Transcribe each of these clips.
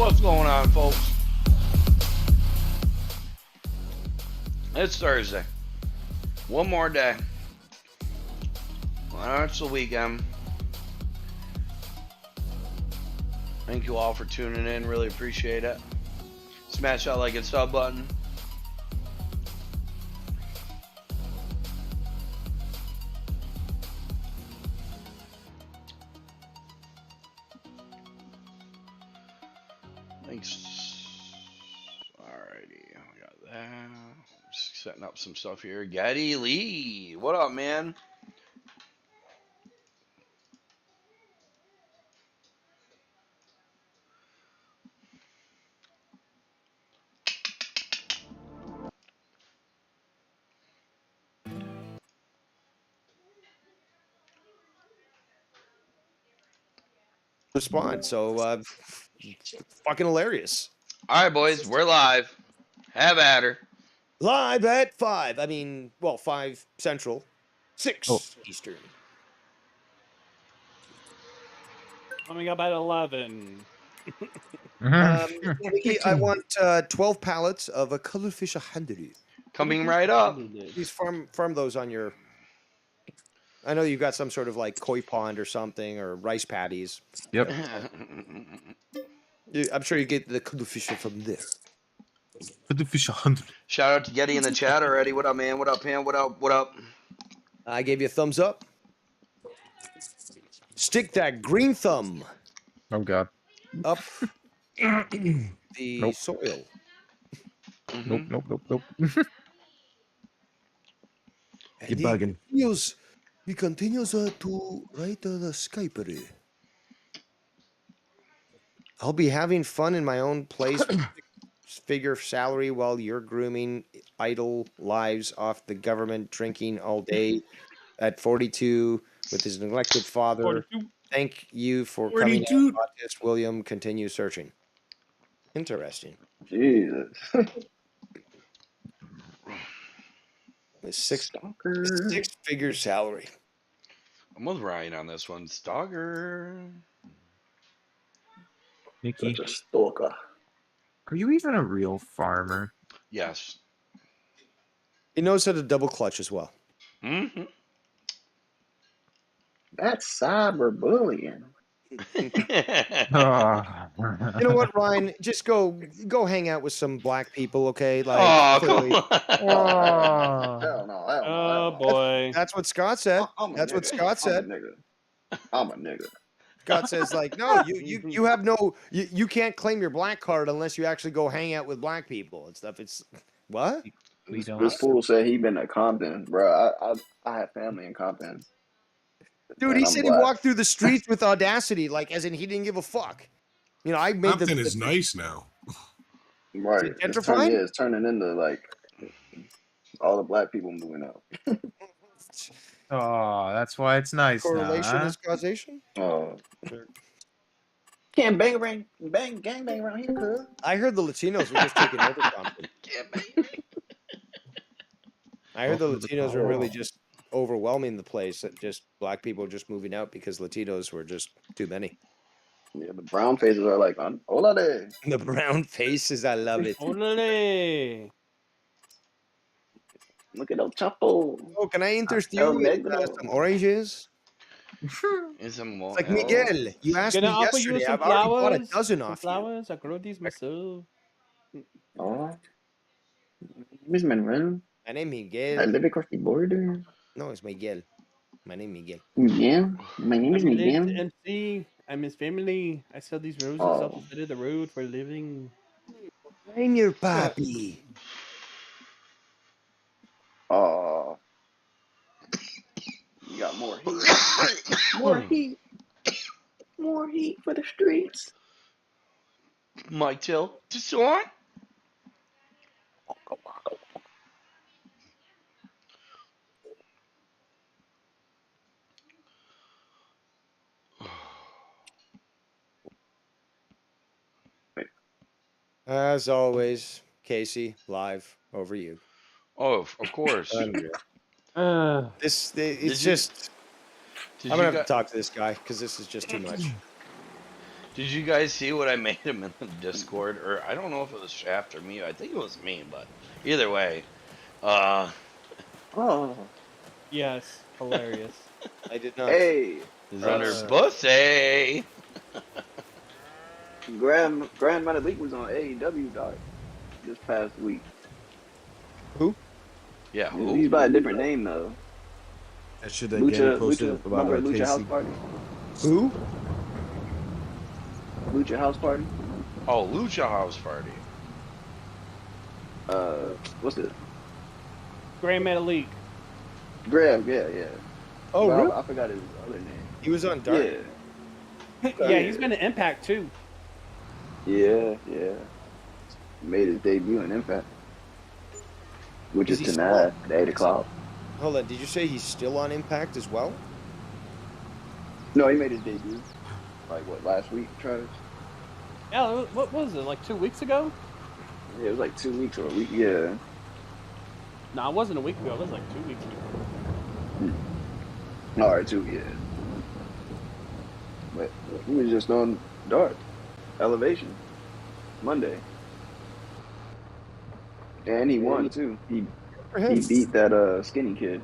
What's going on, folks? It's Thursday. One more day. Well, it's the weekend. Thank you all for tuning in. Really appreciate it. Smash that like and sub button. Thanks. Alrighty, we got that. Just setting up some stuff here. Gaddy Lee, what up, man? Respond. So, fucking hilarious. All right, boys, we're live. Have at her. Live at 5. I mean, well, 5 Central, 6 Eastern. Coming up at 11. I want 12 pallets of a cuttlefish 100. Coming right up. Please farm those on your. I know you've got some sort of like koi pond or something, or rice paddies. Yep. I'm sure you get the cuttlefish from there. Cuttlefish 100. Shout out to Getty in the chat already. What up, man? What up, Pam? What up? What up? I gave you a thumbs up. Stick that green thumb Oh god. up the soil. Nope. And You're bugging. He continues to write the Skype. I'll be having fun in my own place, figure salary while you're grooming idle lives off the government, drinking all day at 42 with his neglected father. 42. Thank you for coming out, August William. Continue searching. Interesting. Jesus. With six-figure salary. I'm with Ryan on this one. Stalker. Nikki, Such a stalker. are you even a real farmer? Yes. He knows how to double clutch as well. Mm-hmm. That's cyberbullying. You know what, Ryan? Just go hang out with some black people, okay? Like, Oh, clearly- come on. Hell no. Oh, boy. That's what Scott said. I'm a That's what nigga. Scott said. I'm a nigga. Scott says, like, no, you have no, you can't claim your black card unless you actually go hang out with black people and stuff. It's what? We don't. This fool said he been to Compton, bro. I have family in Compton. Dude, And he I'm said black. he walked through the streets with audacity, like, as in he didn't give a fuck. You know, I made Compton is nice now. Right. Is it gentrified? It's turning into like all the black people moving out. Oh, that's why it's nice Correlation now, huh? is causation. Oh. Can't bang around here, cuz. I heard the Latinos were just taking over Compton. I heard the Latinos were really just overwhelming the place. That just black people just moving out because Latinos were just too many. Yeah, the brown faces are like, hola there. The brown faces, I love it. Orale. Look at El Chapo. Oh, can I interest El you with Negro. some oranges? It's a It's like Miguel. You asked me Can I offer you yesterday. some I've already bought a flowers? dozen Some off you. flowers? I grow these myself. Oh. Miss Manuel. My name I Miguel. live across the border. No, it's Miguel. My name Miguel. Miguel. My name is I'm related Miguel. to MC. I'm his family. I sell these roses Oh. off the side of the road for a living. I'm your papi. Oh. You got more heat. More heat. More heat for the streets. Mike Till. Just on. As always, Casey, live over you. Oh, of course. Unreal. It's Did just. Did I'm you gonna have gu- to talk to this guy because this is just too much. Did you guys see what I made him in the Discord? Or I don't know if it was Shaft or me. I think it was me, but either way, Oh, Yes, hilarious. I did not. hey, is under Uh, pussy. Grand Metalik was on AEW Dark this past week. Who? Yeah, who? He's by a different name though. That shit that Ganny posted Lucha, about remember Lucha House Casey. Party? Who? Lucha House Party? Oh, Lucha House Party. What's it? Grand Metalik. Graham, yeah. Oh, Well, really? I forgot his other name. He was on Dark. Yeah, he's been an Impact too. Yeah. Made his debut in Impact, which Is is he tonight at 8 o'clock. Hold on. Did you say he's still on Impact as well? No, he made his debut. Like what, last week, Travis? Yeah, what was it? Like 2 weeks ago? Yeah, it was like 2 weeks or a week. Yeah. No, it wasn't a week ago. It was like 2 weeks ago. All right, 2, yeah. But he was just on Dark Elevation Monday, and he won too. He beat that skinny kid,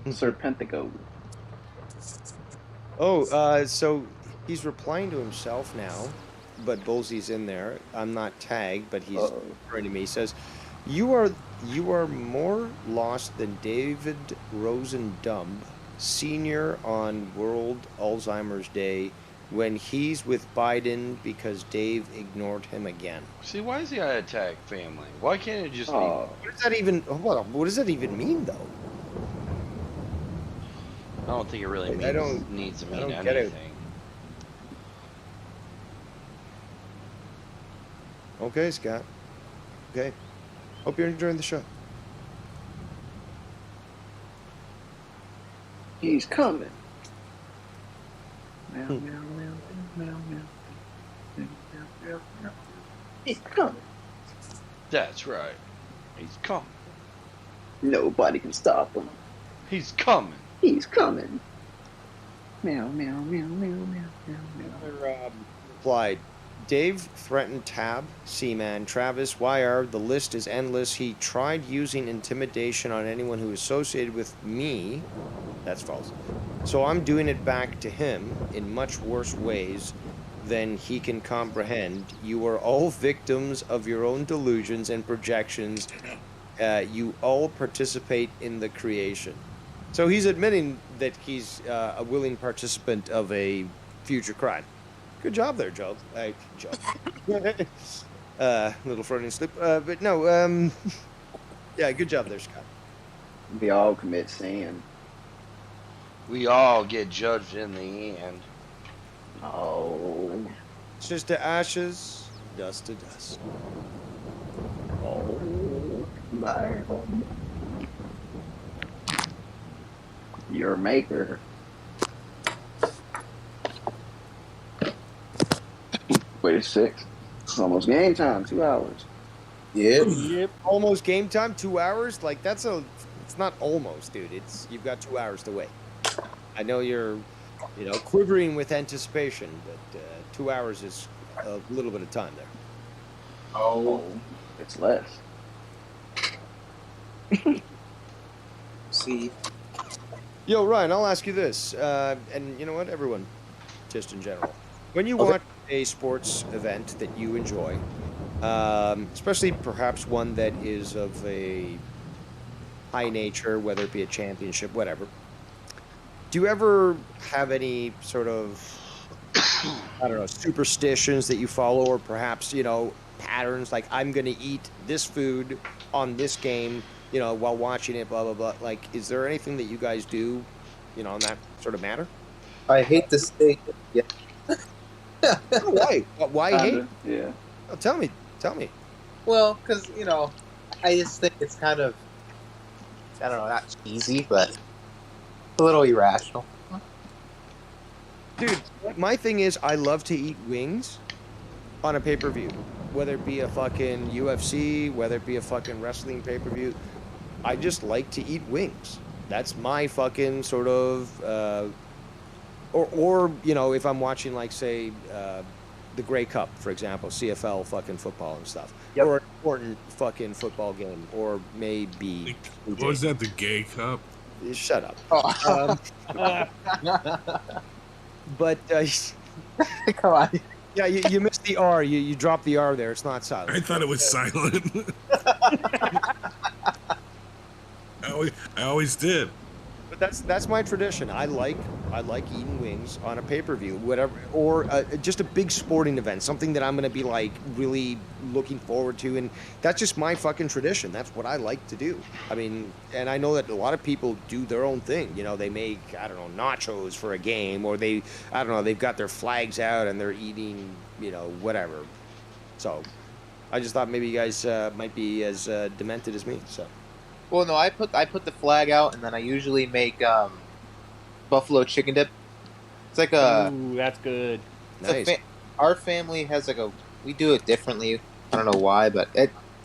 Serpentico. Oh, so he's replying to himself now, but Bullsy's in there. I'm not tagged, but he's referring to me. He says, "You are more lost than David Rosendumb, Senior, on World Alzheimer's Day, when he's with Biden because Dave ignored him again." See, why is he out of tag family? Why can't it just be? Oh, What does that even? What does that even mean, though? I don't think it really I don't- needs to I mean don't get it. anything. Okay, Scott. Okay. Hope you're enjoying the show. he's coming. Meow, meow, meow, meow, meow, meow, meow, meow. He's coming. That's right. He's coming. Nobody can stop him. He's coming. He's coming. Meow, meow, meow, meow, meow, meow, meow. Replied, Dave threatened Tab, Seaman, Travis, YR. The list is endless. He tried using intimidation on anyone who associated with me. That's false. So I'm doing it back to him in much worse ways than he can comprehend. You are all victims of your own delusions and projections. You all participate in the creation. So he's admitting that he's a willing participant of a future crime. Good job there, Joe. Joe. Little Freudian slip. But no, yeah, good job there, Scott. We all commit sin. We all get judged in the end. Oh. Ashes to ashes, dust to dust. Oh. My. Your maker. Wait, it's 6. It's almost game time. 2 hours. Yeah. Yep. Almost game time, 2 hours? Like, it's not almost, dude. You've got 2 hours to wait. I know you're, quivering with anticipation, but 2 hours is a little bit of time there. Oh. It's less. See. Yo, Ryan, I'll ask you this, and you know what, everyone, just in general. When you watch a sports event that you enjoy, especially perhaps one that is of a high nature, whether it be a championship, whatever, do you ever have any sort of, I don't know, superstitions that you follow, or perhaps, patterns, like I'm going to eat this food on this game, while watching it, blah, blah, blah. Like, is there anything that you guys do, on that sort of matter? I hate to say it. Yeah. Why? Why hate? Kinda, yeah. Oh, tell me. Well, because, I just think it's kind of, I don't know, not cheesy, but a little irrational. Dude, my thing is I love to eat wings on a pay-per-view. Whether it be a fucking UFC, whether it be a fucking wrestling pay-per-view. I just like to eat wings. That's my fucking sort of, or you know, if I'm watching like say the Grey Cup, for example, CFL fucking football and stuff, Yep. or an important fucking football game, or maybe What was that? The gay cup? shut up. Oh. But Come on. yeah, you missed the R. You dropped the R there. It's not silent. I thought it was silent. I always did. But that's my tradition. I like eating wings on a pay-per-view, whatever, or just a big sporting event, something that I'm gonna be like really looking forward to, and that's just my fucking tradition. That's what I like to do. I mean, and I know that a lot of people do their own thing. You know, they make, I don't know, nachos for a game, or I don't know, they've got their flags out and they're eating, you know, whatever. So, I just thought maybe you guys might be as demented as me. So. Well, no, I put the flag out, and then I usually make buffalo chicken dip. It's like a. Ooh, that's good. Nice. Our family has like we do it differently. I don't know why, but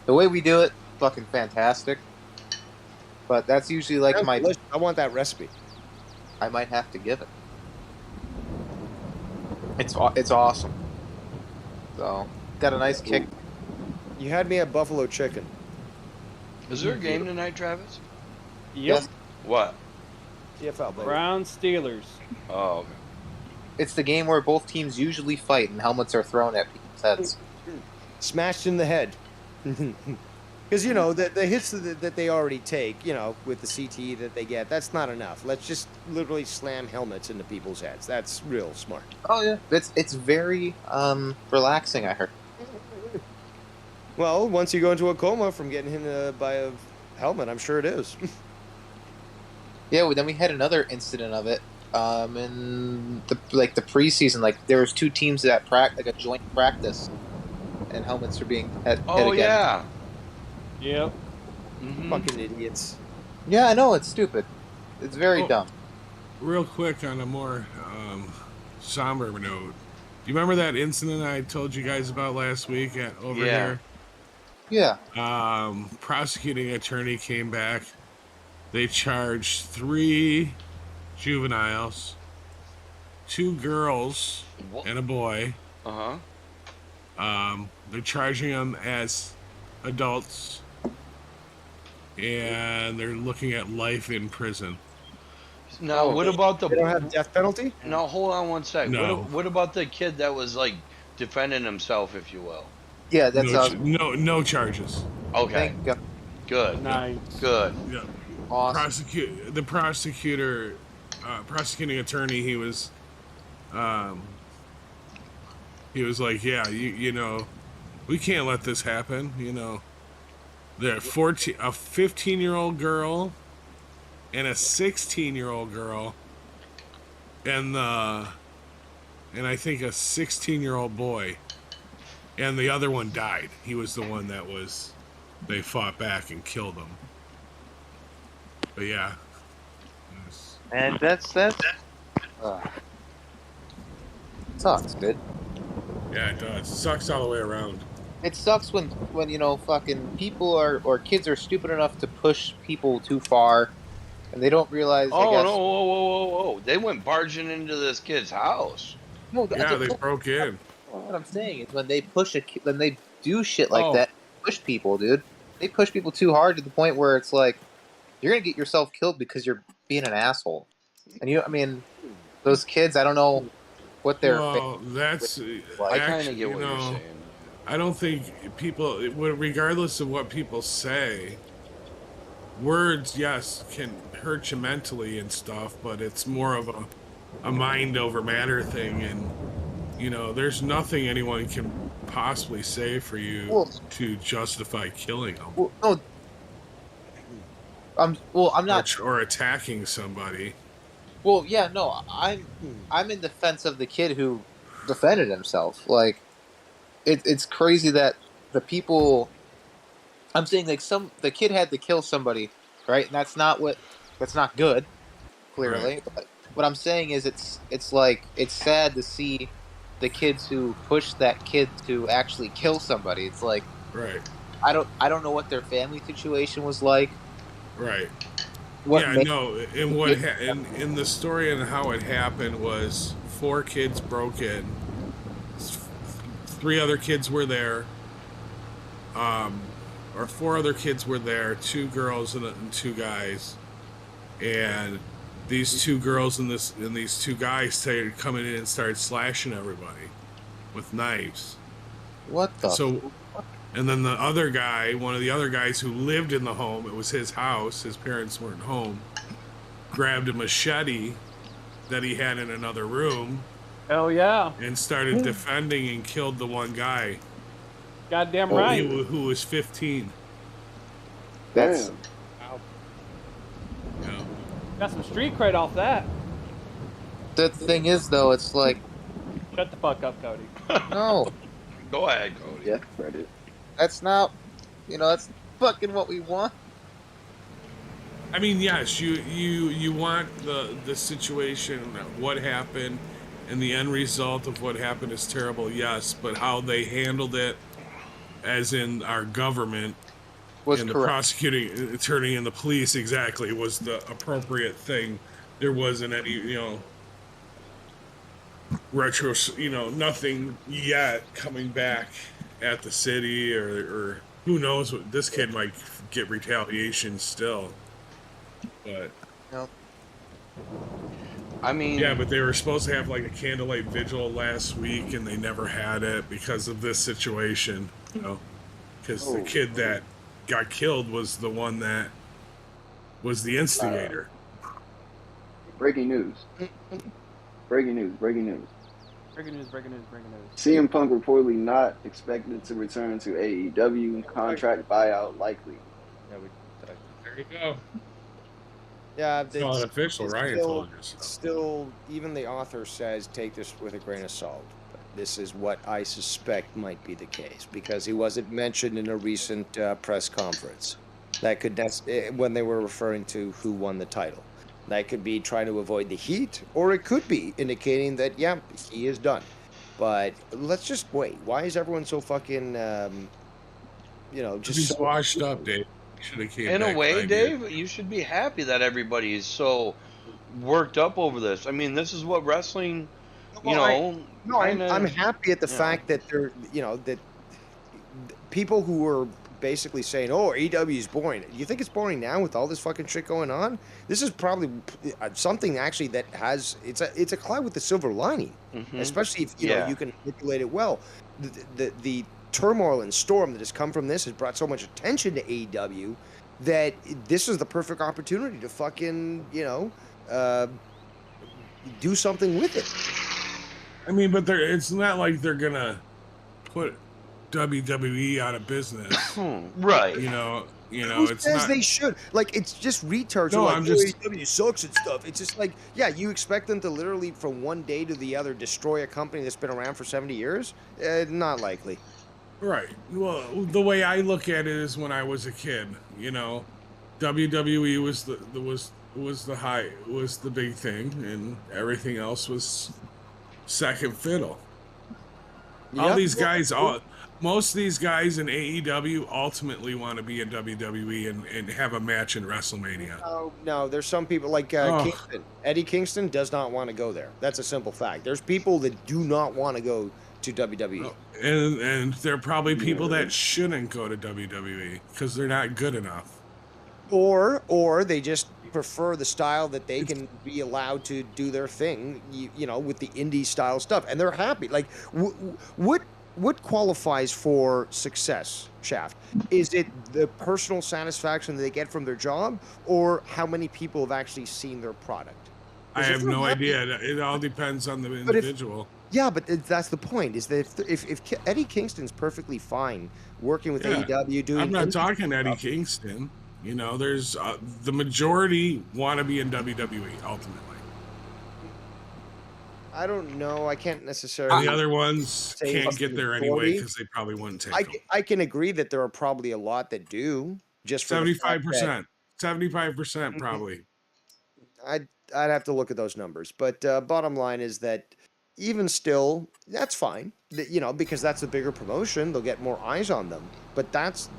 the way we do it, fucking fantastic. But that's usually like my. I want that recipe. I might have to give it. It's awesome. So got a nice kick. You had me at buffalo chicken. Is there a game tonight, Travis? Yep. Yes. What? CFL, baby. Browns Steelers. Oh, okay. It's the game where both teams usually fight and helmets are thrown at people's heads. Smashed in the head. Because, you know, the hits that they already take, you know, with the CTE that they get, that's not enough. Let's just literally slam helmets into people's heads. That's real smart. Oh yeah, it's very relaxing. I heard. Well, once you go into a coma from getting hit by a helmet, I'm sure it is. Yeah, well, then we had another incident of it in the preseason. Like there was two teams that like a joint practice, and helmets were being hit Oh again. yeah. Yep. Mhm. Fucking idiots. Yeah, I know it's stupid. It's very dumb. Real quick on a more somber note. Do you remember that incident I told you guys about last week over Yeah. here? Yeah. Prosecuting attorney came back. They charged 3 juveniles, 2 girls, What? and a boy. Uh-huh. They're charging them as adults, and they're looking at life in prison. Now, what about the? They don't have death penalty? Now, hold on one sec. No. What about the kid that was like defending himself, if you will? Yeah, that's No charges. Okay. thank God. Good. Nice. Good. Yeah. Awesome. Prosecuting attorney, he was like, yeah, you know, we can't let this happen. You know, a 15-year-old girl and a 16-year-old girl, and I think a 16-year-old boy, and the other one died. He was the one that they fought back and killed him. But yeah. And that's sucks, dude. Yeah, it does. Sucks all the way around. It sucks when you know fucking people or kids are stupid enough to push people too far, and they don't realize. Oh I guess, no! Whoa! They went barging into this kid's house. No, Yeah, they broke in. What I'm saying is when they push when they do shit like Oh. that, push people, dude. They push people too hard to the point where it's like you're gonna get yourself killed because you're being an asshole. And I mean, those kids, I don't know what they're. Well, that's I kind of get what you're saying. I don't think people, regardless of what people say, words, yes, can hurt you mentally and stuff, but it's more of a mind over matter thing, and you know, there's nothing anyone can possibly say for you to justify killing them. Well, no. I'm not. Or attacking somebody. Well, yeah, no, I'm in defense of the kid who defended himself. Like, it's crazy that the people. I'm saying like the kid had to kill somebody, right? And that's not good, clearly. Right. But what I'm saying is it's like it's sad to see the kids who push that kid to actually kill somebody. It's like Right. I don't know what their family situation was like. Right. what yeah, made no, and in the story and how it happened was 4 kids broke in. 3 other kids were there. Or 4 other kids were there, 2 girls and 2 guys. And these 2 girls and these 2 guys started coming in and started slashing everybody with knives. what the? So, and then the other guy, one of the other guys who lived in the home, it was his house, his parents weren't home, grabbed a machete that he had in another room Hell yeah. and started defending and killed the one guy Goddamn right. who was 15. That's Wow. You know? Got some street cred off that. The thing is, though, it's like, Shut the fuck up, Cody. no, Go ahead, Cody. death credit. that's not, that's fucking what we want. I mean, yes, you want the situation, what happened, and the end result of what happened is terrible, yes, but how they handled it, as in our government, Was and the correct. prosecuting attorney and the police, exactly, was the appropriate thing. There wasn't any, nothing yet coming back at the city, or who knows what, this kid might get retaliation still. But I mean, yeah, but they were supposed to have like a candlelight vigil last week, and they never had it because of this situation. Because the kid that got killed was the one that was the instigator. Breaking news. Breaking news. Breaking news. Breaking news, breaking news, breaking news. CM Punk reportedly not expected to return to AEW. Contract buyout likely. Yeah, There you go. yeah, It's not official, it's Ryan still- told us. Still, even the author says take this with a grain of salt. But this is what I suspect might be the case because he wasn't mentioned in a recent press conference. That could when they were referring to who won the title. That could be trying to avoid the heat, or it could be indicating that yeah, he is done. But let's just wait. Why is everyone so fucking just He's so washed up, Dave. Should have came in back a way, 5 years. Dave, you should be happy that everybody is so worked up over this. I mean, this is what wrestling, No, kinda- I'm happy at the yeah. fact that they're, that people who were basically saying, "Oh, AEW is boring." You think it's boring now with all this fucking shit going on? This is probably something actually that has it's a cloud with the silver lining, Mhm. especially if Yeah. you can manipulate it well. The turmoil and storm that has come from this has brought so much attention to AEW that this is the perfect opportunity to fucking do something with it. I mean, but it's not like they're gonna put WWE out of business. Right. Who It's says not. they should? Like, it's just retards. No, who are like, I'm "Oh, just- AEW sucks and stuff." It's just like, yeah, you expect them to literally from one day to the other destroy a company that's been around for 70 years? Not likely. Right. Well, the way I look at it is when I was a kid. WWE was the big thing, and everything else was second fiddle. All Yeah. these guys, most of these guys in AEW ultimately want to be in WWE and have a match in WrestleMania. No, there's some people like Oh. Kingston. Eddie Kingston does not want to go there. That's a simple fact. There's people that do not want to go to WWE. And there are probably people that shouldn't go to WWE because they're not good enough. Or they just prefer the style that they can be allowed to do their thing, with the indie style stuff, and they're happy. Like, what qualifies for success, Shaft? Is it the personal satisfaction that they get from their job, or how many people have actually seen their product? I 'Cause if have they're no happy- idea. It all depends on the But if- individual. Yeah, but that's the point. Is that if Eddie Kingston's perfectly fine working with Yeah. AEW, doing I'm not indie talking Eddie stuff. Kingston. There's the majority want to be in WWE ultimately. I don't know. I can't And necessarily. the other ones say can't it's get the there anyway majority. because they probably wouldn't take them. I can agree that there are probably a lot that do. Just for the fact that 75% probably. I'd have to look at those numbers, but bottom line is that even still, that's fine. Because that's a bigger promotion, they'll get more eyes on them. But that's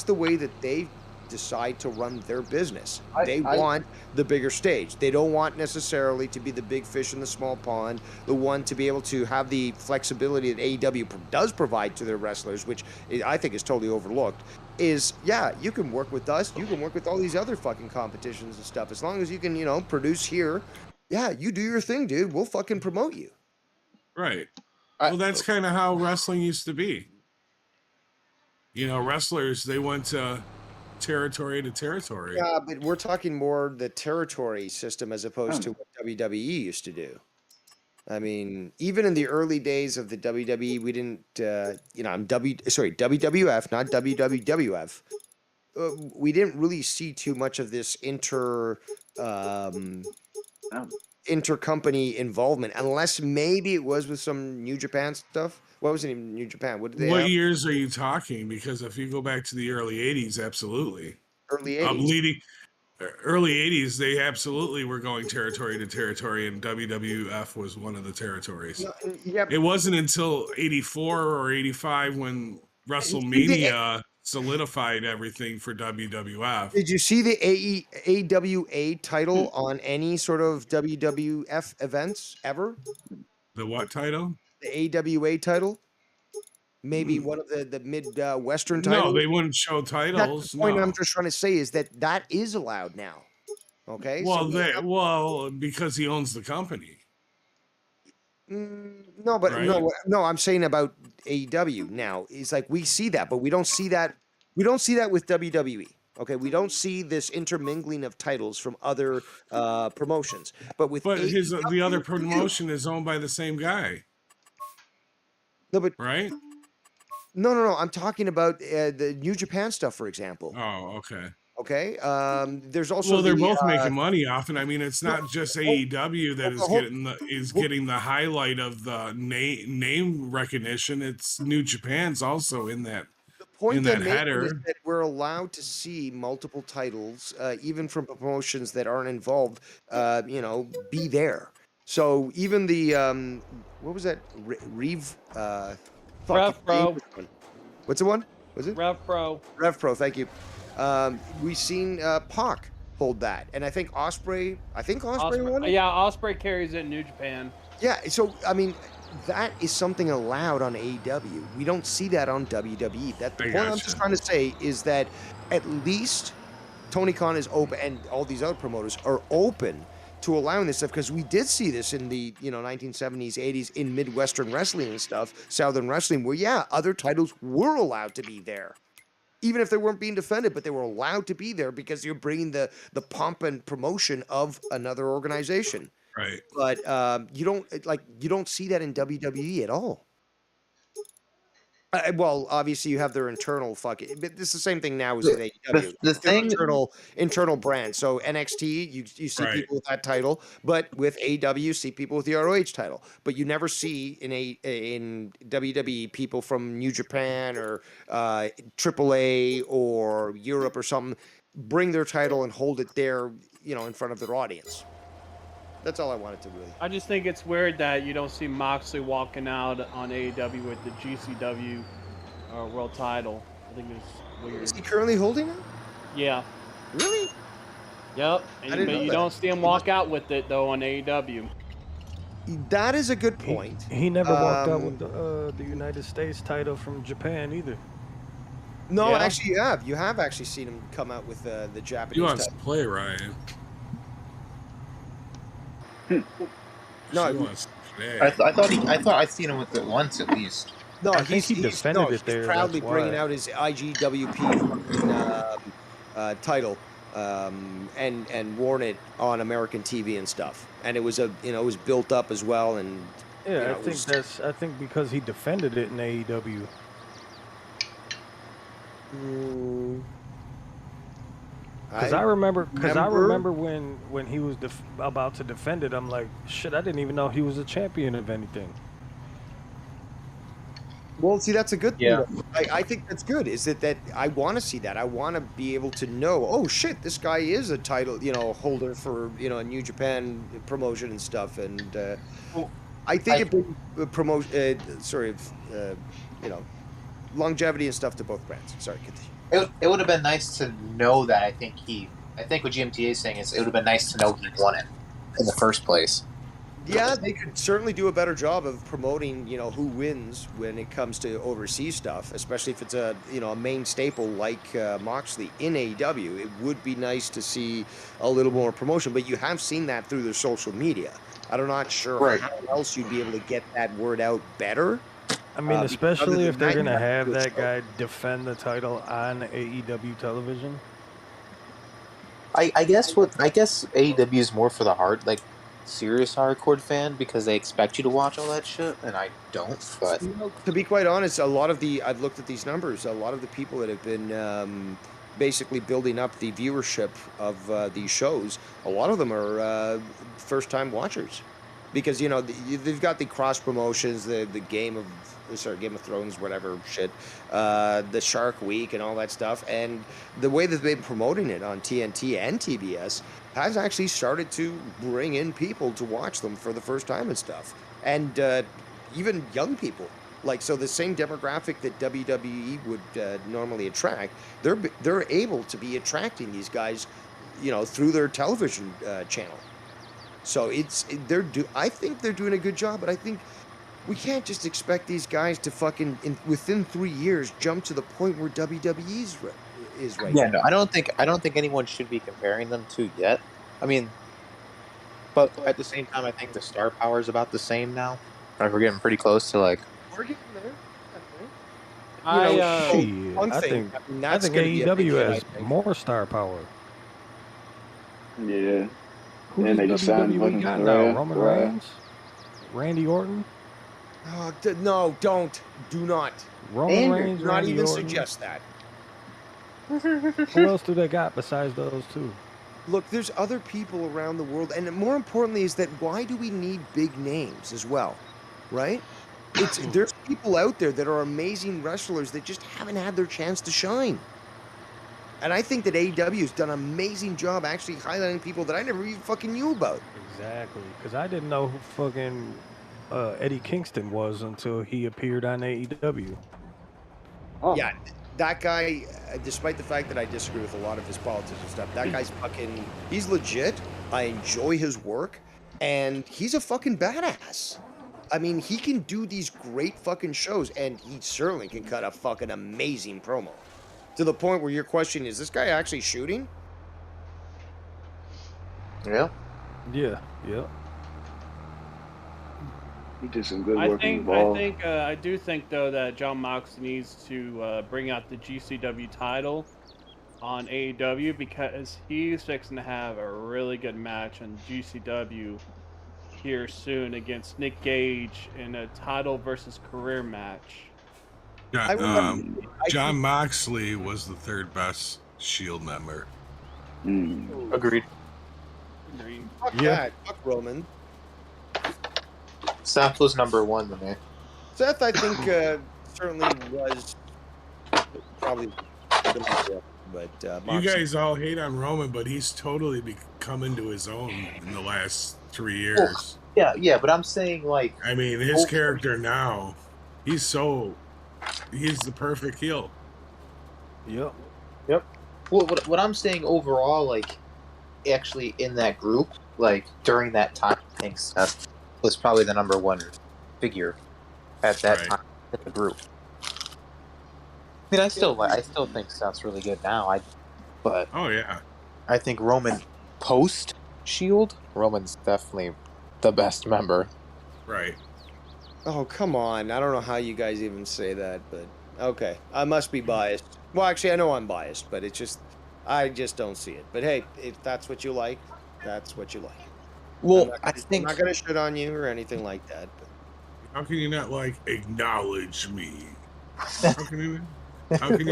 the way that they decide to run their business. I- They I- want the bigger stage. They don't want necessarily to be the big fish in the small pond, the one to be able to have the flexibility that AEW does provide to their wrestlers, which I think is totally overlooked. Is, yeah, you can work with us, you can work with all these other fucking competitions and stuff. As long as you can, produce here, yeah, you do your thing, dude. We'll fucking promote you. Right. I- Well, that's kind of how wrestling used to be. Wrestlers, they went to territory to territory. Yeah, but we're talking more the territory system as opposed to what WWE used to do. I mean, even in the early days of the WWE, we didn't, WWF, not WWF. We didn't really see too much of this intercompany involvement, unless maybe it was with some New Japan stuff. What was it in New Japan? What did they What have? years are you talking? Because if you go back to the early 80s, absolutely. Early 80s. Early 80s, they absolutely were going territory to territory, and WWF was one of the territories. Yeah, It wasn't until 84 or 85 when WrestleMania solidified everything for WWF. did you see the AWA title on any sort of WWF events ever? The what title? The AWA title? Maybe one of the Midwestern titles? No, they wouldn't show titles. That's the point no. I'm just trying to say is that is allowed now. Okay? Well, So because he owns the company. no, but Right? no, I'm saying about AEW now. It's like we see that, but we don't see that. We don't see that with WWE. Okay, we don't see this intermingling of titles from other promotions. But with But AEW, the other we do. promotion is owned by the same guy, No, but right? no. I'm talking about the New Japan stuff, for example. Oh, okay. Okay, there's also Well, they're the, both making money off it. I mean, it's not just AEW that is getting the highlight of the name recognition. It's New Japan's also in that. The point in I'm that making header. is that we're allowed to see multiple titles, even from promotions that aren't involved, be there. So even the what was that? Rev Pro. What's the one? Was it Rev Pro. Rev Pro? Thank you. We've seen Pac hold that, and I think Osprey. Won it. Yeah, Osprey carries it in New Japan. Yeah, so I mean, that is something allowed on AEW. We don't see that on WWE. That the point I'm just trying to say is that at least Tony Khan is open, and all these other promoters are open to allowing this stuff, because we did see this in the 1970s, 80s in Midwestern wrestling and stuff, Southern wrestling, where other titles were allowed to be there. Even if they weren't being defended, but they were allowed to be there because you're bringing the pomp and promotion of another organization. Right. But you don't see that in WWE at all. Well, obviously you have their internal fucking, but it's the same thing now as in AEW. The thing, internal brand. So NXT, you see Right. people with that title, but with AEW, you see people with the ROH title. But you never see in WWE people from New Japan or AAA or Europe or something bring their title and hold it there, in front of their audience. That's all I wanted to really. I just think it's weird that you don't see Moxley walking out on AEW with the GCW world title. I think it's weird. Is he currently holding it? Yeah. Really? Yep. I didn't know You that. don't see him walk out with it though on AEW. That is a good point. He never walked out with the United States title from Japan either. No, Yeah. actually, you have. You have actually seen him come out with the Japanese He wants to title. play, Ryan. No, He wants to play. I thought I'd seen him with it once at least. No, I think he defended it there, He's proudly that's bringing why. out his IGWP title and worn it on American TV and stuff. And it was it was built up as well. And Yeah, it was- I think because he defended it in AEW. Because I remember when he was about to defend it, I'm like, shit, I didn't even know he was a champion of anything. Well, see, that's a good thing. Yeah. I think that's good. Is that I want to see that. I want to be able to know, oh shit, this guy is a title, holder for a New Japan promotion and stuff. And longevity and stuff to both brands. Sorry, continue. It would have been nice to know that. I think what GMTA is saying is it would have been nice to know he won it in the first place. Yeah, they could certainly do a better job of promoting, who wins when it comes to overseas stuff, especially if it's a main staple like Moxley in AEW. It would be nice to see a little more promotion, but you have seen that through their social media. I'm not sure how else you'd be able to get that word out better. I mean, especially if they're gonna have that show. guy defend the title on AEW television. I guess AEW is more for the serious hardcore fan because they expect you to watch all that shit, and I don't. But to be quite honest, I've looked at these numbers. A lot of the people that have been basically building up the viewership of these shows, a lot of them are first-time watchers, because they've got the cross promotions, the Game of Thrones, whatever shit, the Shark Week and all that stuff, and the way that they've been promoting it on TNT and TBS has actually started to bring in people to watch them for the first time and stuff, and even young people. So the same demographic that WWE would normally attract, they're able to be attracting these guys, through their television channel. So I think they're doing a good job, but I think we can't just expect these guys to within 3 years jump to the point where WWE's is right now. No, I don't think anyone should be comparing them to yet. I mean, but at the same time, I think the star power is about the same now. We're getting pretty close to We're getting there. I think AEW has more star power. Yeah. Who And they does just signed WWE fucking got now? Roman Reigns, Randy Orton. Oh, no, do not. Roman Reigns, Do not Randy even Orton. suggest that. Who else do they got besides those two? Look, there's other people around the world, and more importantly is that why do we need big names as well, right? There's people out there that are amazing wrestlers that just haven't had their chance to shine. And I think that AEW has done an amazing job actually highlighting people that I never even fucking knew about. Exactly, because I didn't know who fucking Eddie Kingston was until he appeared on AEW. Oh. Yeah, that guy, despite the fact that I disagree with a lot of his politics and stuff, that guy's he's legit. I enjoy his work, and he's a fucking badass. I mean, he can do these great fucking shows, and he certainly can cut a fucking amazing promo. To the point where your question is this guy actually shooting? Yeah. Yeah. He did some good work in the ball. I do think though that John Moxley needs to bring out the GCW title on AEW, because he's fixing to have a really good match on GCW here soon against Nick Gage in a title versus career match. John Moxley was the third best Shield member. Agreed. Fuck that. Fuck Roman. Seth was number one to me. Seth, I think, certainly was probably the number one, but You guys all hate on Roman, but he's totally come into his own in the last 3 years. Yeah, but I'm saying I mean, his character now, he's the perfect heel. Yep. Well, what I'm saying overall, actually in that group, during that time, I think Seth was probably the number one figure at that time in the group. I mean, I still think Seth's really good now. But oh yeah, I think Roman post Shield, Roman's definitely the best member. Right. Oh, come on. I don't know how you guys even say that, but okay. I must be biased. Well, actually, I know I'm biased, but I just don't see it. But hey, if that's what you like, that's what you like. Well, I'm not going to shit on you or anything like that. But. How can you not acknowledge me? How can you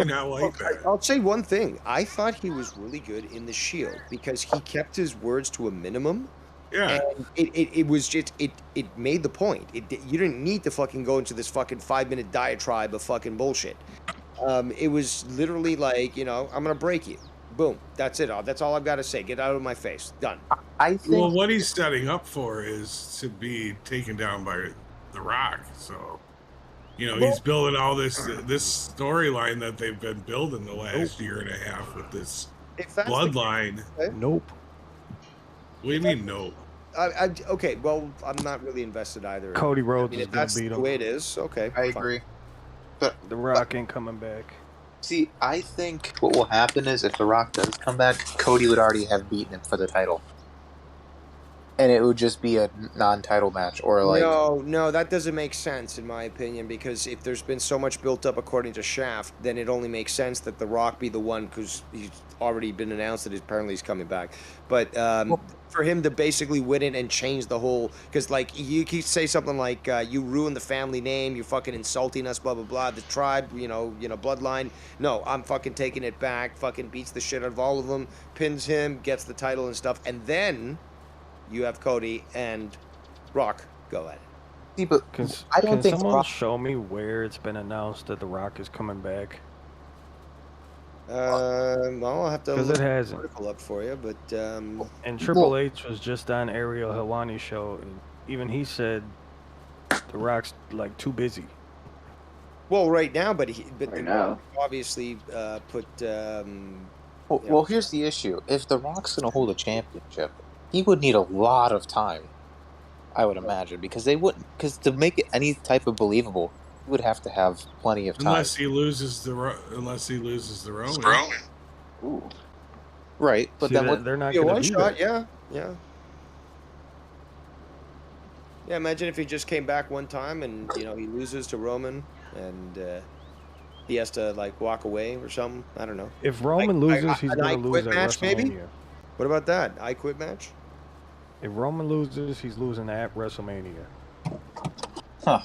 not like that? I'll say one thing. I thought he was really good in the Shield because he kept his words to a minimum. Yeah. And it was just, it made the point. You didn't need to fucking go into this fucking 5-minute diatribe of fucking bullshit. It was literally I'm going to break you. Boom. That's it. That's all I've got to say. Get out of my face. Done. I think. Well, what he's setting up for is to be taken down by The Rock. So. You know, he's building all this storyline that they've been building the last year and a half with this bloodline. Nope. What do you mean, no? Okay, well, I'm not really invested either. Cody Rhodes I mean, is if gonna that's beat the him. way it is, okay. I fine. agree. But The Rock ain't coming back. see, I think what will happen is if The Rock does come back, Cody would already have beaten him for the title. And it would just be a non-title match, or like... No, that doesn't make sense in my opinion, because if there's been so much built up according to Shaft, then it only makes sense that The Rock be the one, because he's already been announced that apparently he's coming back. But for him to basically win it and change the whole, because like you could say something like you ruined the family name, you're fucking insulting us, blah blah blah, the tribe, you know, bloodline. No, I'm fucking taking it back. Fucking beats the shit out of all of them, pins him, gets the title and stuff, and then you have Cody and Rock go at it. See, but I don't think someone Rock... show me where it's been announced that The Rock is coming back? Well, I'll have to Because look it hasn't. the article up for you, but And Triple H was just on Ariel Helwani's show, and even he said The Rock's like too busy. well, right now, but Right now. obviously put. Well, here's the issue. If The Rock's going to hold a championship, he would need a lot of time, I would imagine, because to make it any type of believable, he would have to have plenty of time. Unless he loses the Roman. Ooh. Right, but See, then they're not be a going one to do shot, that. yeah. Imagine if he just came back one time and he loses to Roman and he has to like walk away or something. I don't know. If Roman loses, he's an going I to lose Quit at match, WrestleMania. maybe? What about that? I Quit match? If Roman loses, he's losing at WrestleMania. Huh.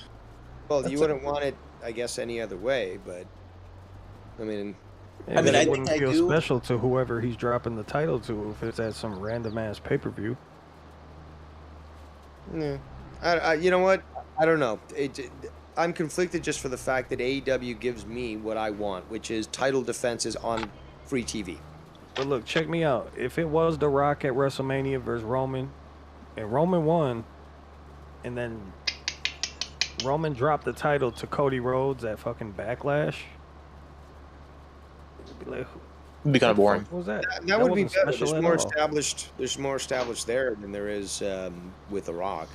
Well, you wouldn't want it, I guess, any other way, but I mean, Yeah, mean, it I wouldn't think I feel do- special to whoever he's dropping the title to if it's at some random ass pay-per-view. yeah. You know what? I don't know. I'm conflicted just for the fact that AEW gives me what I want, which is title defenses on free TV. But look, check me out. If it was The Rock at WrestleMania versus Roman, and Roman won, and then Roman dropped the title to Cody Rhodes at fucking Backlash, it'd be like, it'd be kind of boring. what was that? That would be wasn't better. special There's at more all. established. There's more established there than there is with The Rock.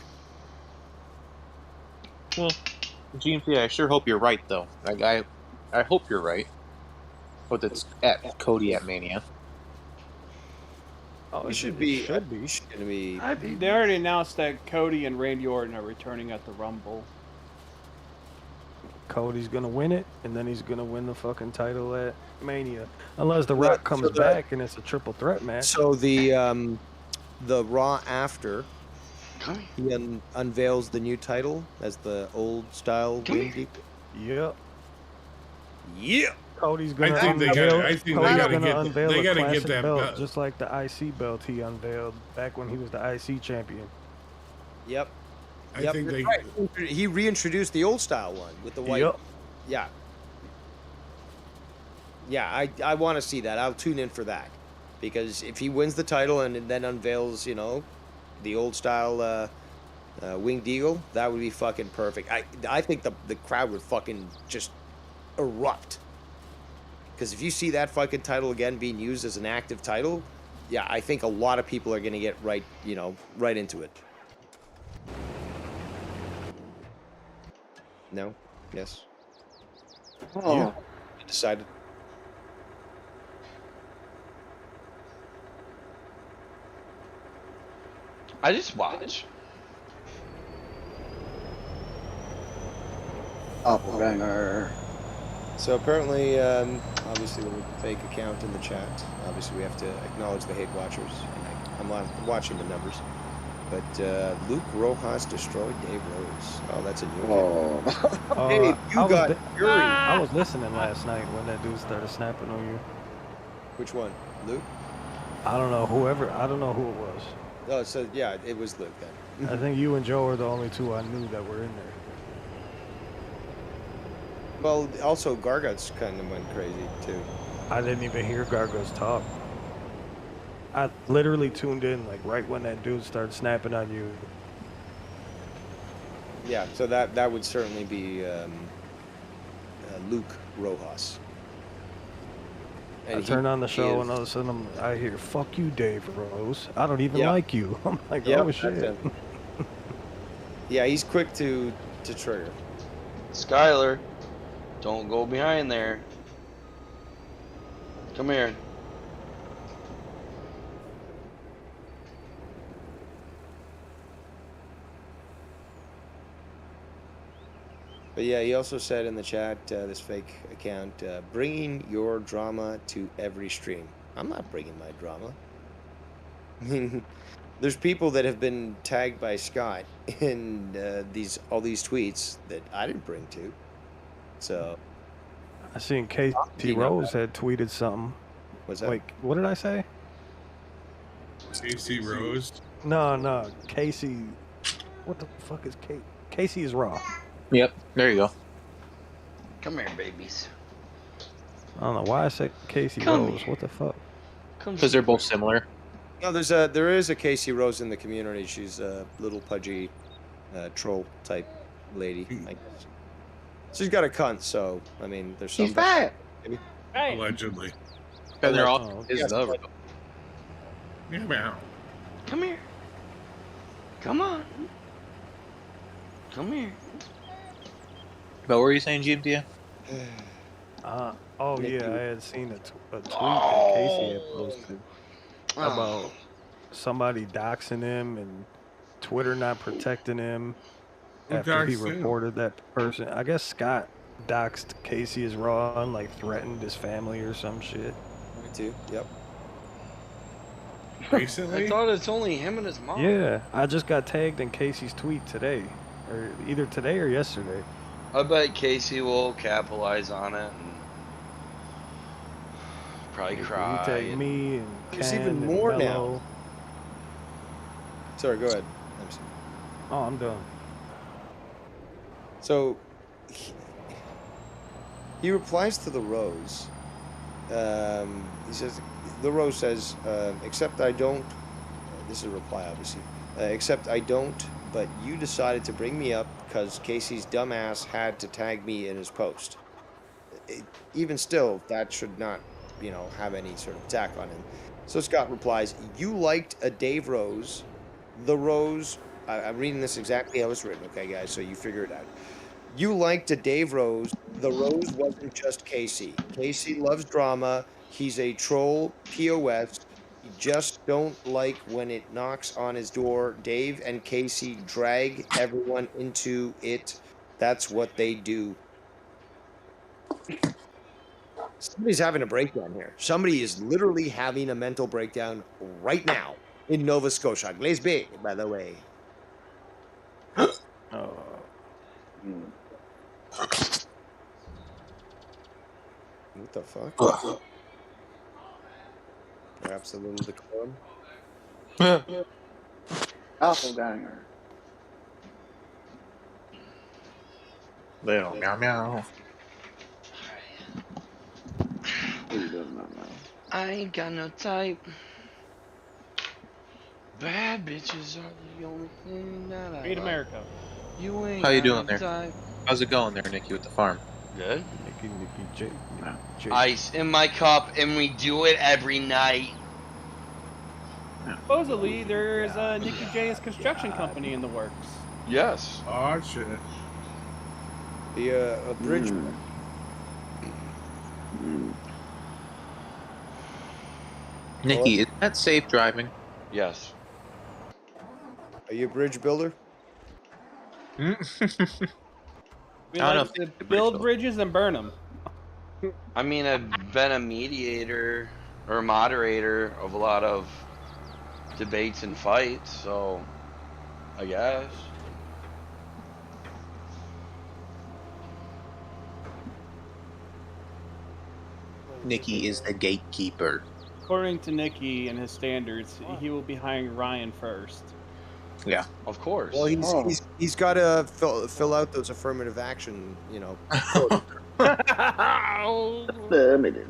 Well, GMC, I sure hope you're right, though. I hope you're right. But it's at Cody at Mania. Oh, It should it be. should be. It's gonna be. They already announced that Cody and Randy Orton are returning at the Rumble. Cody's gonna win it, and then he's gonna win the fucking title at Mania, unless The Well, Rock comes so the- back and it's a triple threat match. So the Raw after he unveils the new title as the old style wing deep. Yep. Yeah. Cody's gonna I think they unveil, gotta- I think they Cody's gotta gonna get- unveil they a gotta get classic that belt, belt. just like the IC belt he unveiled back when he was the IC champion. Yep. I Yep, think that's they. right. He reintroduced the old style one with the white. Yep. Yeah. Yeah, I want to see that. I'll tune in for that, because if he wins the title and then unveils, the old style winged eagle, that would be fucking perfect. I think the crowd would fucking just erupt. Because if you see that fucking title again being used as an active title, yeah, I think a lot of people are gonna get right into it. No? Yes? Oh, You decided. I just watch. Doppelganger. So apparently, obviously, with a fake account in the chat, obviously we have to acknowledge the hate watchers. And I'm watching the numbers. But Luke Rojas destroyed Dave Rose. Oh, that's a new one. Oh. Dave, you I was got li- fury. I was listening last night when that dude started snapping on you. Which one? Luke? I don't know who it was. Oh, so yeah, it was Luke then. I think you and Joe are the only two I knew that were in there. Well, also Gargot's kind of went crazy too. I didn't even hear Gargos talk. I literally tuned in like right when that dude started snapping on you. Yeah, so that would certainly be Luke Rojas. I And turn on the show, is- and all of a sudden I hear "Fuck you, Dave Rose." I don't even Yeah. like you. I'm like, Yep, oh that's shit. him. Yeah, he's quick to trigger. Skylar, don't go behind there. Come here. But yeah, he also said in the chat, this fake account, bringing your drama to every stream. I'm not bringing my drama. I mean, there's people that have been tagged by Scott in all these tweets that I didn't bring to. So I seen Casey You know Rose had tweeted something. what's that? Wait, what did I say? AC Rose. No, Casey. What the fuck is Casey? Casey is raw. Yep, there you go. Come here, babies. I don't know why I said Casey Come Rose. here. What the fuck? Come Because they're both similar. No, there is a Casey Rose in the community. She's a little pudgy troll type lady, I guess. She's got a cunt, so I mean, there's some. She's fat. Hey, Allegedly. And they're all Oh, is yes, the but- Yeah. Come here. Come on. Come here. But what were you saying, GMT? oh yeah, I had seen a tweet that Casey had posted about somebody doxing him and Twitter not protecting him Who after he doxed him? reported that person. I guess Scott doxed Casey as raw and like threatened his family or some shit. Me too. Yep. Recently? I thought it's only him and his mom. Yeah, I just got tagged in Casey's tweet today, or either today or yesterday. I bet Casey will capitalize on it and probably cry. He tagged me and There's Ken even and more now. Mello. Sorry, go ahead. I'm sorry. Oh, I'm done. So he replies to the Rose. He says, the Rose says, except I don't. This is a reply, obviously. Except I don't. But you decided to bring me up because Casey's dumbass had to tag me in his post. Even still, that should not, have any sort of attack on him. So Scott replies, "You liked a Dave Rose. The Rose." I'm reading this exactly how it's written, okay, guys? So you figure it out. You liked a Dave Rose. The Rose wasn't just Casey. Casey loves drama. He's a troll POS. You just don't like when it knocks on his door. Dave and Casey drag everyone into it. That's what they do. Somebody's having a breakdown here. Somebody is literally having a mental breakdown right now in Nova Scotia. Glaze Bay, by the way. What the fuck? Perhaps a little decorum. Doppelganger. Little meow meow. He does not know. I ain't got no type. Bad bitches are the only thing that I Great like. America. You ain't How you got doing no there? type. How's it going there, Nikki, with the farm? Good. Nicky J. J. Ice in my cup, and we do it every night. Supposedly, there's a Nicky J's construction company in the works. Yes. Oh, shit. The a bridge. Nikki, is that safe driving? Yes. Are you a bridge builder? We I don't like know to if build it's bridges and burn them. I mean, I've been a mediator or moderator of a lot of debates and fights, so I guess. Nikki is the gatekeeper. According to Nicky and his standards, he will be hiring Ryan first. Yeah. Of course. Well, he's got to fill out those affirmative action, Limited.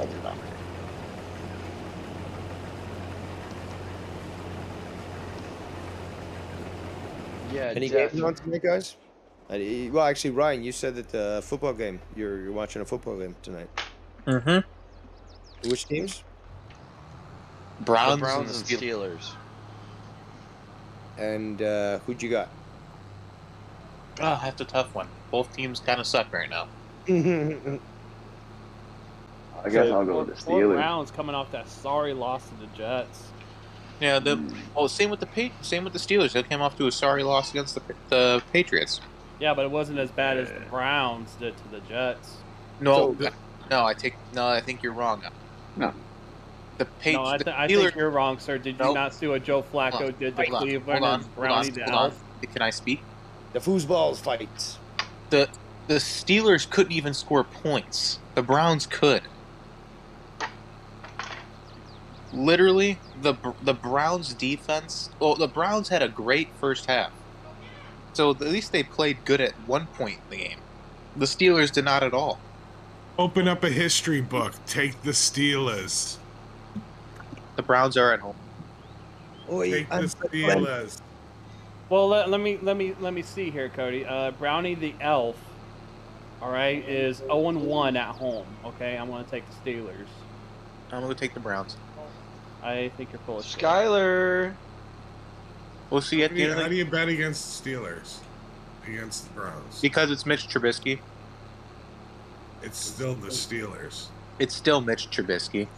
to dominate. Yeah, Any games on tonight, guys? Well, actually, Ryan, you said that football game. You're watching a football game tonight. Mm-hmm. Which teams? The Browns, Browns and and the Steelers. Steelers. And who'd you got? Oh, that's a tough one. Both teams kind of suck right now. I guess I'll go with the Four Steelers. Browns coming off that sorry loss to the Jets. Yeah, same with the Steelers. They came off to a sorry loss against the Patriots. Yeah, but it wasn't as bad as the Browns did to the Jets. No, I think you're wrong. No. The No, I Steelers. think you're wrong, sir. Did you Nope. not see what Joe Flacco Hold on, did to hold on, Cleveland hold on, and Brownie the hold on. Elf? Can I speak? The foosballs fights. The Steelers couldn't even score points. The Browns could. Literally, the Browns defense. Well, the Browns had a great first half, so at least they played good at one point in the game. The Steelers did not at all. Open up a history book. Take the Steelers. The Browns are at home. Take the Steelers. Well, let me see here, Cody. Brownie the Elf, all right, is 0-1 at home. Okay, I'm gonna take the Steelers. I'm gonna take the Browns. I think you're full of shit. Skyler. We'll see at the end of How the do you bet against the Steelers? Against the Browns? because it's Mitch Trubisky. It's still the Steelers. It's still Mitch Trubisky.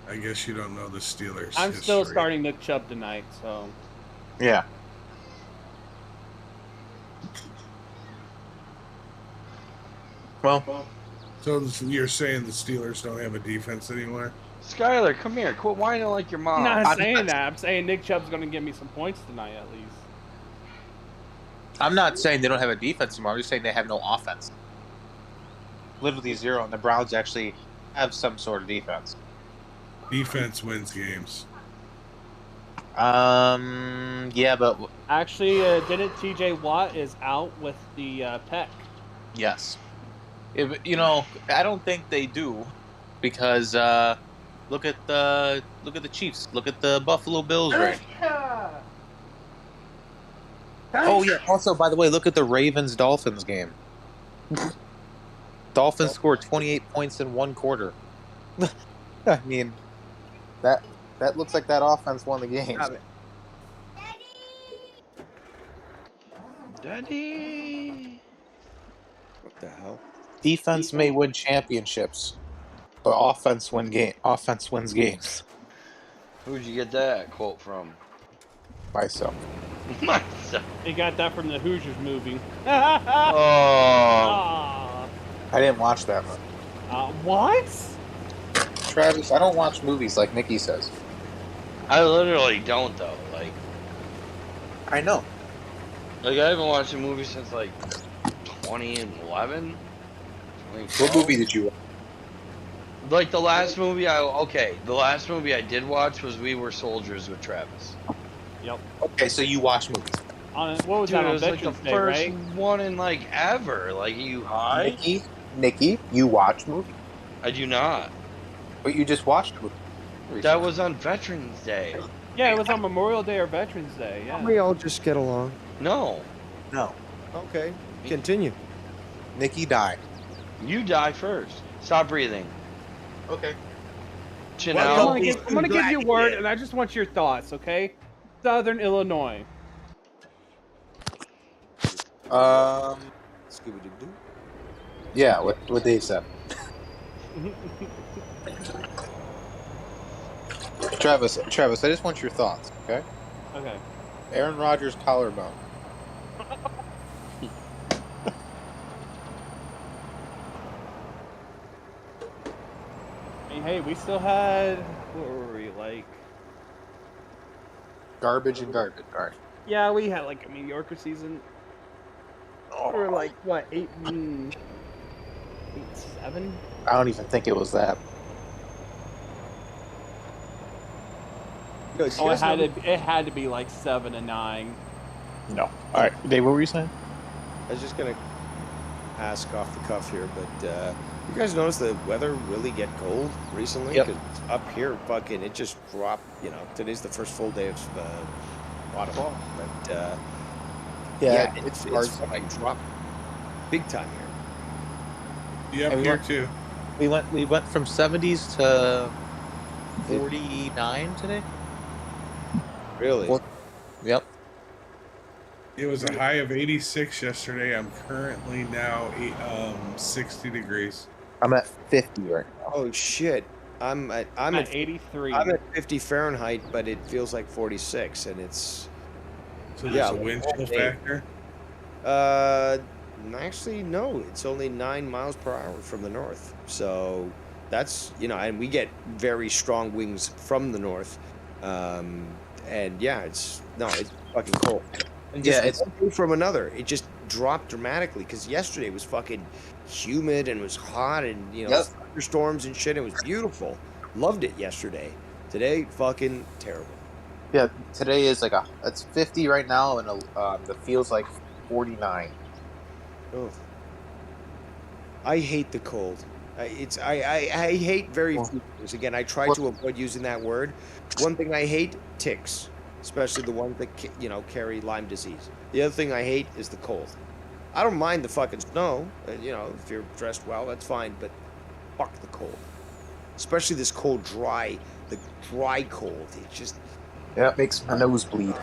I guess you don't know the Steelers. I'm still history. starting Nick Chubb tonight, so Yeah. Well, So you're saying the Steelers don't have a defense anymore? Skyler, come here. Quit whining like your mom. I'm not saying that. I'm saying Nick Chubb's gonna give me some points tonight at least. I'm not saying they don't have a defense anymore. I'm just saying they have no offense. Literally zero, and the Browns actually have some sort of defense. Defense wins games. Yeah, but Actually, didn't T.J. Watt is out with the pec? yes, I don't think they do, because look at the Chiefs, look at the Buffalo Bills, right? Oh yeah. Also, by the way, look at the Ravens Dolphins game. Dolphins scored 28 points in one quarter. I mean, that looks like that offense won the game. Daddy. What the hell? Defense may win championships, but offense wins games. Who'd you get that quote from? Myself. Myself. He got that from the Hoosiers movie. Oh. Ah. I didn't watch that one. What? Travis, I don't watch movies like Nikki says. I literally don't though. Like I know. I haven't watched a movie since like 2011. What movie did you watch? Like the last movie the last movie I did watch was We Were Soldiers with Travis. Yep. Okay, so you watch movies. What was Dude, that it on was like the Veterans Day, first right? one in like ever. Like you high? Nikki, you watch movies. I do not. But you just watched movies. That was on Veterans Day. Yeah, it was on Memorial Day or Veterans Day. Yeah. We all just get along. No. No. Okay, continue. Nikki died. You die first. Stop breathing. Okay. Chin Well, out. I'm gonna give you a word, and I just want your thoughts, okay? Southern Illinois. Scooby-Doo. Yeah, what Dave said. Travis, I just want your thoughts, okay? Okay. Aaron Rodgers' collarbone. I mean, hey, we still had, what were we, like? Garbage and garbage. All right. Yeah, we had like a mediocre season. We were like, what, 8-7? I don't even think it was that. Oh, it had to be like 7 and 9. No. All right, Dave, what were you saying? I was just gonna ask off the cuff here, but you guys notice the weather really get cold recently? Yep. 'Cause up here, fucking, it just dropped. You know, today's the first full day of autumn, but Yeah, it's hard. fucking dropped big time here. Yep, And we here went- too. We went from 70s to 49 today. Really? Well, Yep. It was a high of 86 yesterday. I'm currently now 60 degrees. I'm at 50 right now. Oh shit! I'm I'm at at 83. I'm at 50 Fahrenheit, but it feels like 46, and it's So there's Yeah, a wind chill hey. factor. actually no, it's only 9 miles per hour from the north. So that's and we get very strong winds from the north, and yeah, it's fucking cold. And Yeah, just one thing from another, it just dropped dramatically because yesterday was fucking humid and it was hot and Yep. thunderstorms and shit. It was beautiful. Loved it yesterday. Today, fucking terrible. Yeah, today is it's 50 right now, and the feels like 49. Oh, I hate the cold. I hate very few things. Again, I try to avoid using that word. One thing I hate: ticks, especially the ones that carry Lyme disease. The other thing I hate is the cold. I don't mind the fucking snow. If you're dressed well, that's fine. But fuck the cold, especially this cold, the dry cold. It just Yeah, it makes my nose bleed.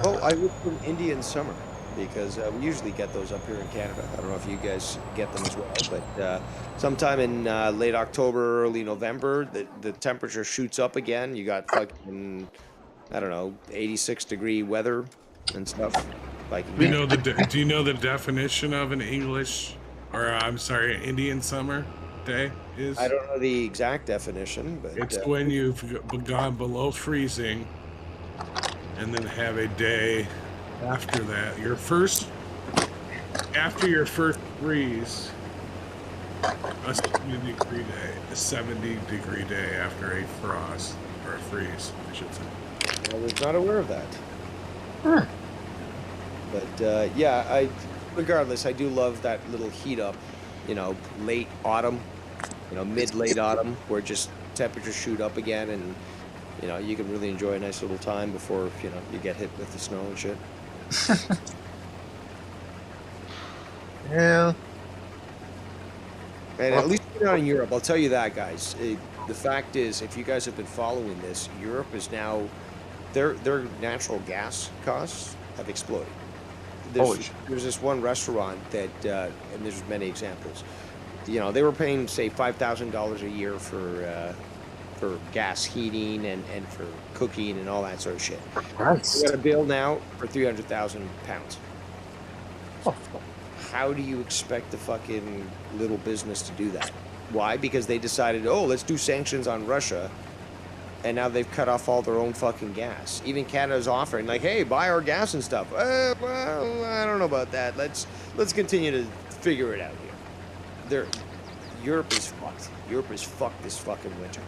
Well, I look for Indian summer because we usually get those up here in Canada. I don't know if you guys get them as well, but sometime in late October, early November, the temperature shoots up again. You got fucking, I don't know, 86-degree weather and stuff. Like, Do you know the definition of an English, or I'm sorry, an Indian summer day is? I don't know the exact definition, but It's when you've gone below freezing, and then have a day after that. After your first freeze, a 70-degree day after a frost, or a freeze, I should say. I was not aware of that. Huh. But regardless, I do love that little heat up, late autumn, mid-late autumn, where just temperatures shoot up again, and you can really enjoy a nice little time before you get hit with the snow and shit. Yeah. And at least you're not in Europe. I'll tell you that, guys. The fact is, if you guys have been following this, Europe is now their natural gas costs have exploded. There's this one restaurant that, and there's many examples. They were paying, say, $5,000 a year for gas heating and for cooking and all that sort of shit. Christ. They got a bill now for 300,000 pounds. Oh. How do you expect a fucking little business to do that? Why? Because they decided, let's do sanctions on Russia, and now they've cut off all their own fucking gas. Even Canada's offering, like, hey, buy our gas and stuff. Well, I don't know about that. Let's continue to figure it out here. Europe is fucked. Europe is fucked this fucking winter.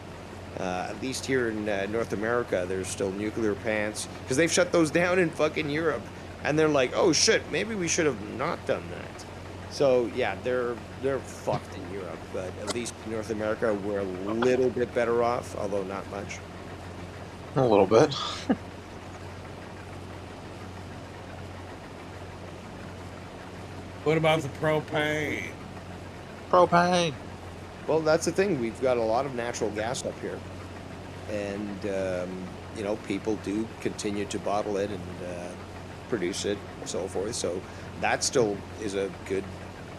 At least here in North America, there's still nuclear plants because they've shut those down in fucking Europe, and they're like, oh shit, maybe we should have not done that. So yeah, they're fucked in Europe, but at least in North America, we're a little bit better off, although not much. A little bit. What about the propane? Propane. Well, that's the thing. We've got a lot of natural gas up here, and people do continue to bottle it and produce it and so forth. So that still is a good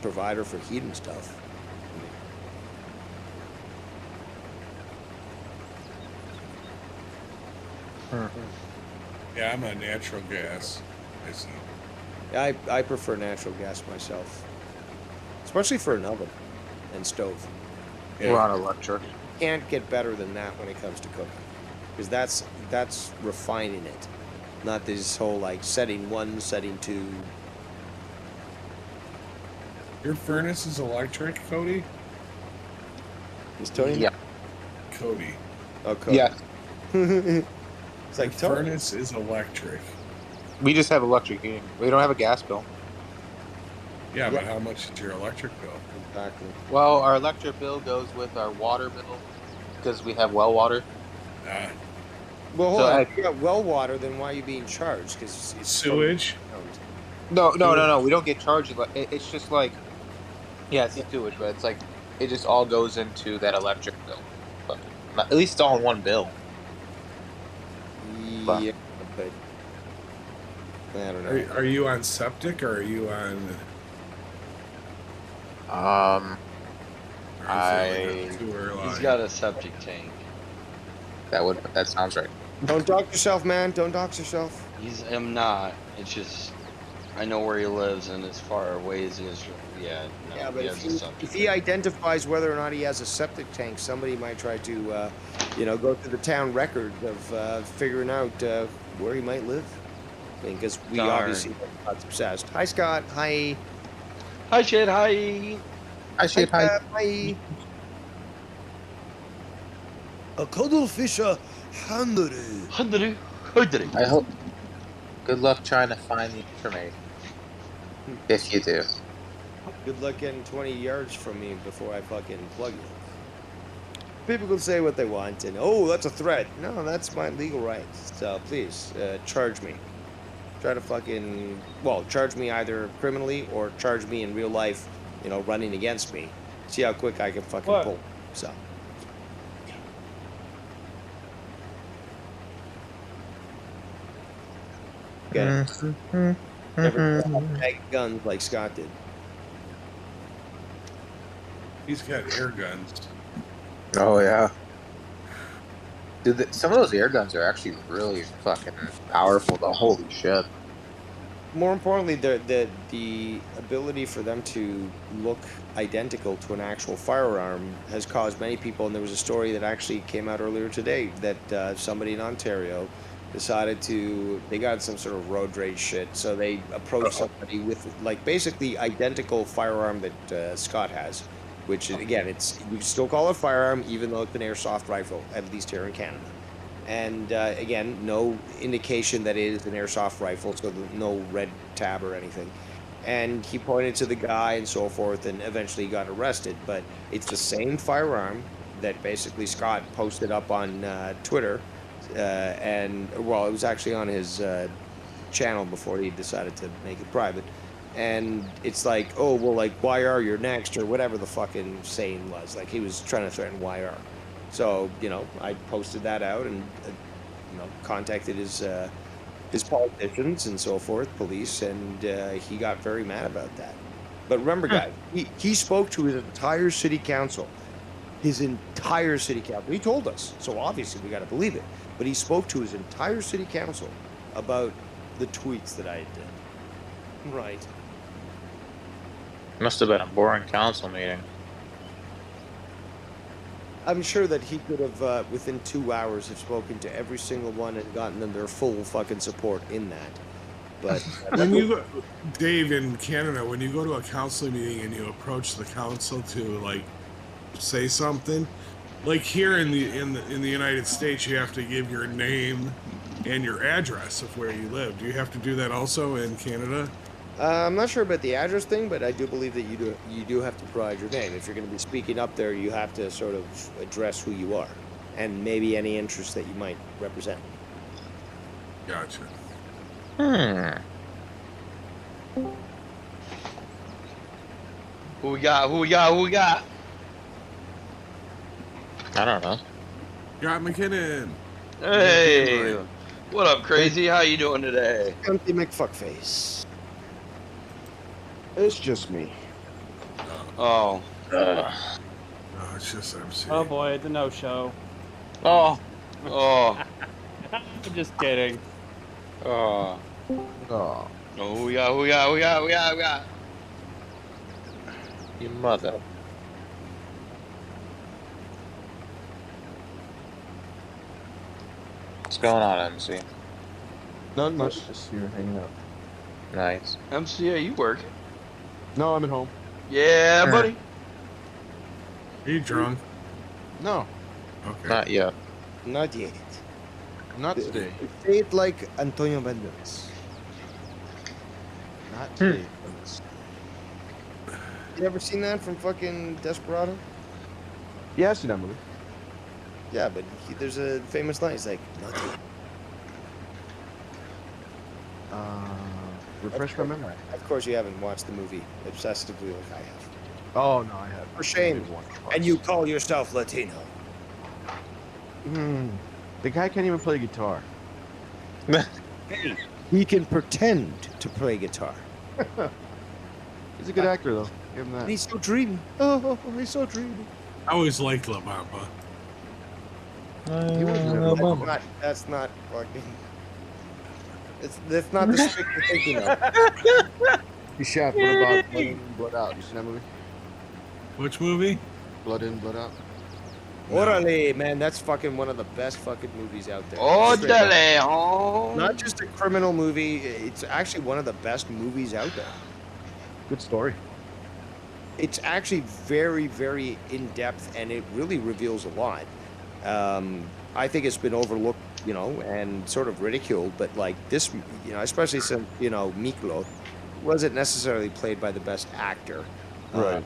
provider for heat and stuff. Yeah, I'm on natural gas. I prefer natural gas myself, especially for an oven and stove. We're on electric. Can't get better than that when it comes to cooking, because that's refining it, not this whole like setting 1, setting 2. Your furnace is electric, Cody? Is Tony? Yeah. Cody. Oh, Cody. Yeah. It's like Your Tony. furnace is electric. We just have electric heating. We don't have a gas bill. Yeah, but how much is your electric bill? Exactly. Well, our electric bill goes with our water bill because we have well water. Well, hold So on. I- If you got well water, then why are you being charged? Because it's Sewage? No. We don't get charged. It's just like, yeah, it's sewage, but it's like it just all goes into that electric bill. But at least it's all in one bill. Yeah, but I don't know. Are you on septic or are you on? Um, Or is it like a sewer He's line? got a septic tank. that sounds right. Don't dox yourself, man. Don't dox yourself. I'm not. It's just I know where he lives, and as far away as he is, yeah. No, Yeah, but he if has a septic he tank. identifies whether or not he has a septic tank, somebody might try to, go through the town record of figuring out where he might live. I mean, because we Darn. obviously are obsessed. Hi, Scott. Hi. Hi, Shit. Hi. I should hide. Hi. A cuddlefisher handle. Hundred. I hope. Good luck trying to find the information. If you do. Good luck getting 20 yards from me before I fucking plug you. People can say what they want, and oh, that's a threat. No, that's my legal right. So please, charge me. Try to fucking, charge me either criminally or charge me in real life, running against me. See how quick I can fucking What? pull. So. Get it? Never bag guns like Scott did. He's got air guns. Oh yeah. Dude, some of those air guns are actually really fucking powerful. Though, holy shit. More importantly, the ability for them to look identical to an actual firearm has caused many people, and there was a story that actually came out earlier today that somebody in Ontario decided they got some sort of road rage shit, so they approached somebody with basically identical firearm that Scott has, which again, we still call it a firearm even though it's an airsoft rifle, at least here in Canada. And again, no indication that it is an airsoft rifle, so no red tab or anything. And he pointed to the guy and so forth, and eventually got arrested. But it's the same firearm that basically Scott posted up on Twitter, it was actually on his channel before he decided to make it private. And it's like, oh, well, YR, you're next, or whatever the fucking saying was. He was trying to threaten YR. So, I posted that out and, contacted his politicians and so forth, police, and he got very mad about that. But remember, guys, he spoke to his entire city council. His entire city council. He told us, so obviously we got to believe it. But he spoke to his entire city council about the tweets that I did. Right. Must have been a boring council meeting. I'm sure that he could have, within 2 hours, have spoken to every single one and gotten them their full fucking support in that. But When you go, Dave, in Canada, when you go to a council meeting and you approach the council to say something, here in the United States, you have to give your name and your address of where you live. Do you have to do that also in Canada? I'm not sure about the address thing, but I do believe that you do have to provide your name. If you're going to be speaking up there, you have to sort of address who you are and maybe any interest that you might represent. Gotcha. Who we got? I don't know. Got McKinnon. Hey, what up, crazy? How you doing today? Empty McFuckface. It's just me. Oh, No, it's just MC. Oh boy, the no-show. Oh. I'm just kidding. Oh. Oh. who we got? You mother. What's going on, MC? Not much. Just here hanging out. Nice. MCA, you working? No, I'm at home. Yeah, buddy. Are you drunk? No, Okay. Not yet. Not yet. not today. Say it like Antonio Banderas. Not famous. You ever seen that from fucking Desperado? Yeah, I've seen that movie. Yeah, but there's a famous line. He's like, nothing. Refresh my memory. Of course, you haven't watched the movie obsessively like I have. Oh no, I have. For shame. And you call yourself Latino. The guy can't even play guitar. Hey, he can pretend to play guitar. He's a good actor, though. Give him that. And he's so dreamy. Oh, he's so dreamy. I always liked La Bamba. He wasn't That's not fucking. That's not the stick you're thinking of. He Chef, what about Blood In, Blood Out? You seen that movie? Which movie? Blood In, Blood Out? Orale, man, that's fucking one of the best fucking movies out there. Orale, oh. Not just a criminal movie, it's actually one of the best movies out there. Good story. It's actually very, very in-depth, and it really reveals a lot. I think it's been overlooked, you know, and sort of ridiculed, but like this, you know, especially since, you know, Miklo wasn't necessarily played by the best actor. Right.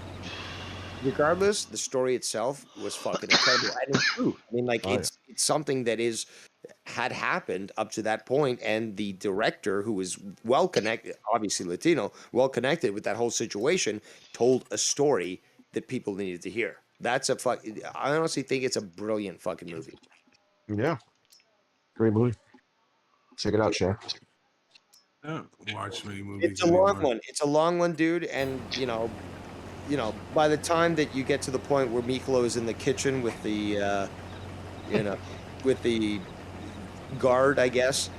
Regardless, the story itself was fucking incredible. And it's true. I mean, like, it's something that had happened up to that point, and the director, who was well connected, obviously Latino, well connected with that whole situation, told a story that people needed to hear. That's I honestly think it's a brilliant fucking movie. Yeah. Great movie. Check it out, Chef. I don't watch many movies. It's a long one. It's a long one, dude, and you know, by the time that you get to the point where Miklo is in the kitchen with the, you know, with the guard, I guess,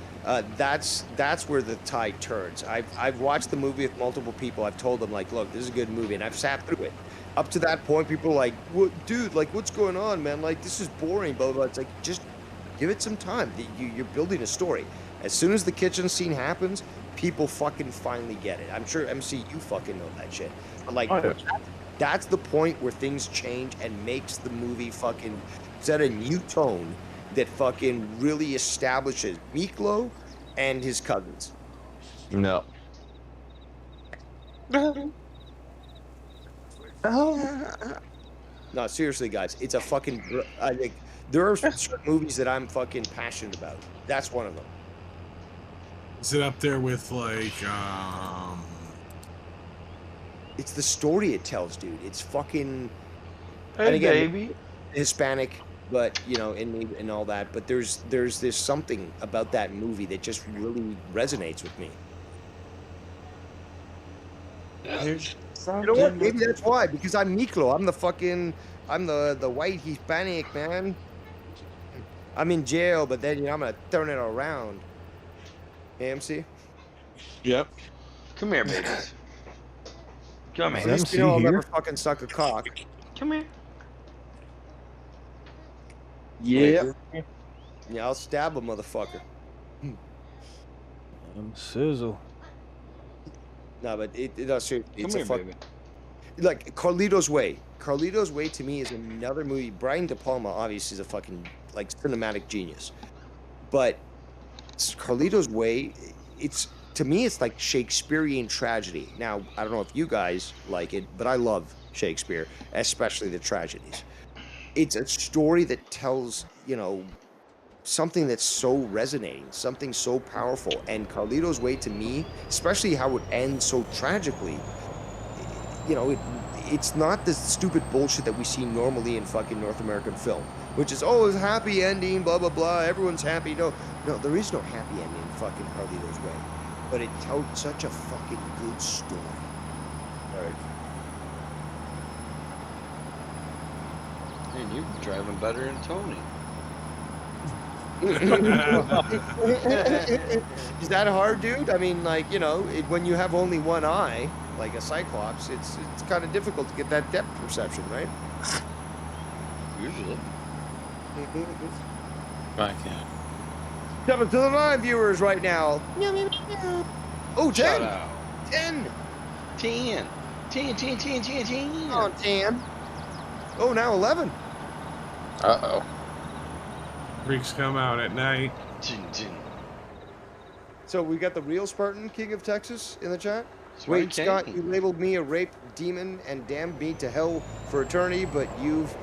that's where the tide turns. I've watched the movie with multiple people. I've told them, like, look, this is a good movie, and I've sat through it. Up to that point, people are like, what, dude, like, what's going on, man? Like, this is boring, blah, blah, blah. It's like, just give it some time. You're building a story. As soon as the kitchen scene happens, people fucking finally get it. I'm sure, MC, you fucking know that shit. But, like, that's the point where things change and makes the movie fucking set a new tone that fucking really establishes Miklo and his cousins. No. No, seriously, guys, it's a fucking. I think there are certain movies that I'm fucking passionate about. That's one of them. Is it up there with like? It's the story it tells, dude. It's fucking. Hey, and again, baby. Hispanic, but you know, and all that. But there's something about that movie that just really resonates with me. You know what? Maybe that's why. Because I'm Miklo. I'm the white Hispanic man. I'm in jail, but then, you know, I'm gonna turn it around. AMC? Yep. Come here, babies. Come At here. least you know I'll never fucking suck a cock. Come here. Yeah. Yeah, I'll stab a motherfucker. Sizzle. No, but no, seriously, it's Come a here, fuck. baby. Like Carlito's Way. Carlito's Way to me is another movie. Brian De Palma obviously is a fucking like cinematic genius, but Carlito's Way, to me it's like Shakespearean tragedy. Now I don't know if you guys like it, but I love Shakespeare, especially the tragedies. It's a story that tells, you know, something that's so resonating, something so powerful. And Carlito's Way to me, especially how it ends so tragically, you know, it's not the stupid bullshit that we see normally in fucking North American film, which is, oh, it's a happy ending, blah, blah, blah, everyone's happy. No, there is no happy ending in fucking Carlito's Way. But it told such a fucking good story. All right. Man, you're driving better than Tony. Is that hard, dude? I mean, like, you know, when you have only one eye, like a Cyclops, it's kind of difficult to get that depth perception, right? Usually. I can't. Coming to the live viewers right now. Oh, 10. Shout out. 10. 10. 10, 10, 10, 10, 10. Oh, 10. Oh, now 11. Uh-oh. Freaks come out at night. Ding, ding. So we got the real Spartan King of Texas in the chat. Spartan Wait, Scott, King. you labeled me a rape demon and damned me to hell for eternity, but you've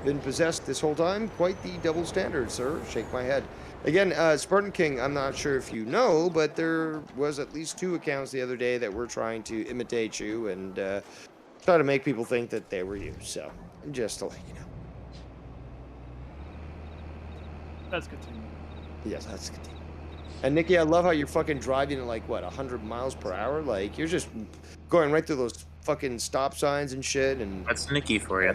been possessed this whole time? Quite the double standard, sir. Shake my head. Again, Spartan King, I'm not sure if you know, but there was at least 2 accounts the other day that were trying to imitate you and try to make people think that they were you. So, just to let you know. Let's continue. Yes, that's good. And Nikki, I love how you're fucking driving at like what 100 miles per hour. Like you're just going right through those fucking stop signs and shit. And That's Nikki for you.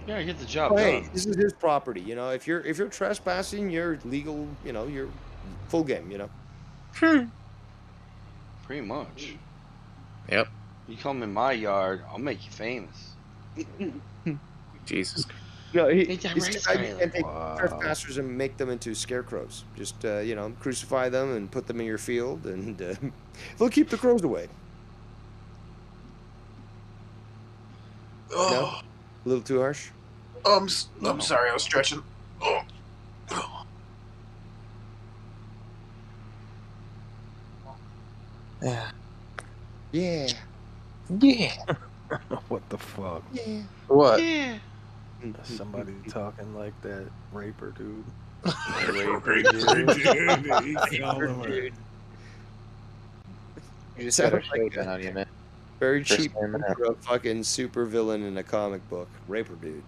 Yeah, get the job oh, hey, done. this is his property. You know, if you're trespassing, you're legal. You know, you're full game. You know. Pretty much. Yep. You come in my yard, I'll make you famous. Jesus. No, Ain't that he's right, decided you Skyler? can't take trespassers and make them into scarecrows. Just you know, crucify them and put them in your field, and they'll keep the crows away. No, a little too harsh. I'm No. sorry, I was stretching. Oh. Yeah. Yeah. Yeah. What the fuck? Yeah. What? Yeah. Somebody talking like that raper dude. Raper dude. He called him a- You just Sounds got a like shotgun on you, man. Very First cheap name out. for a fucking super villain in a comic book. Raper dude.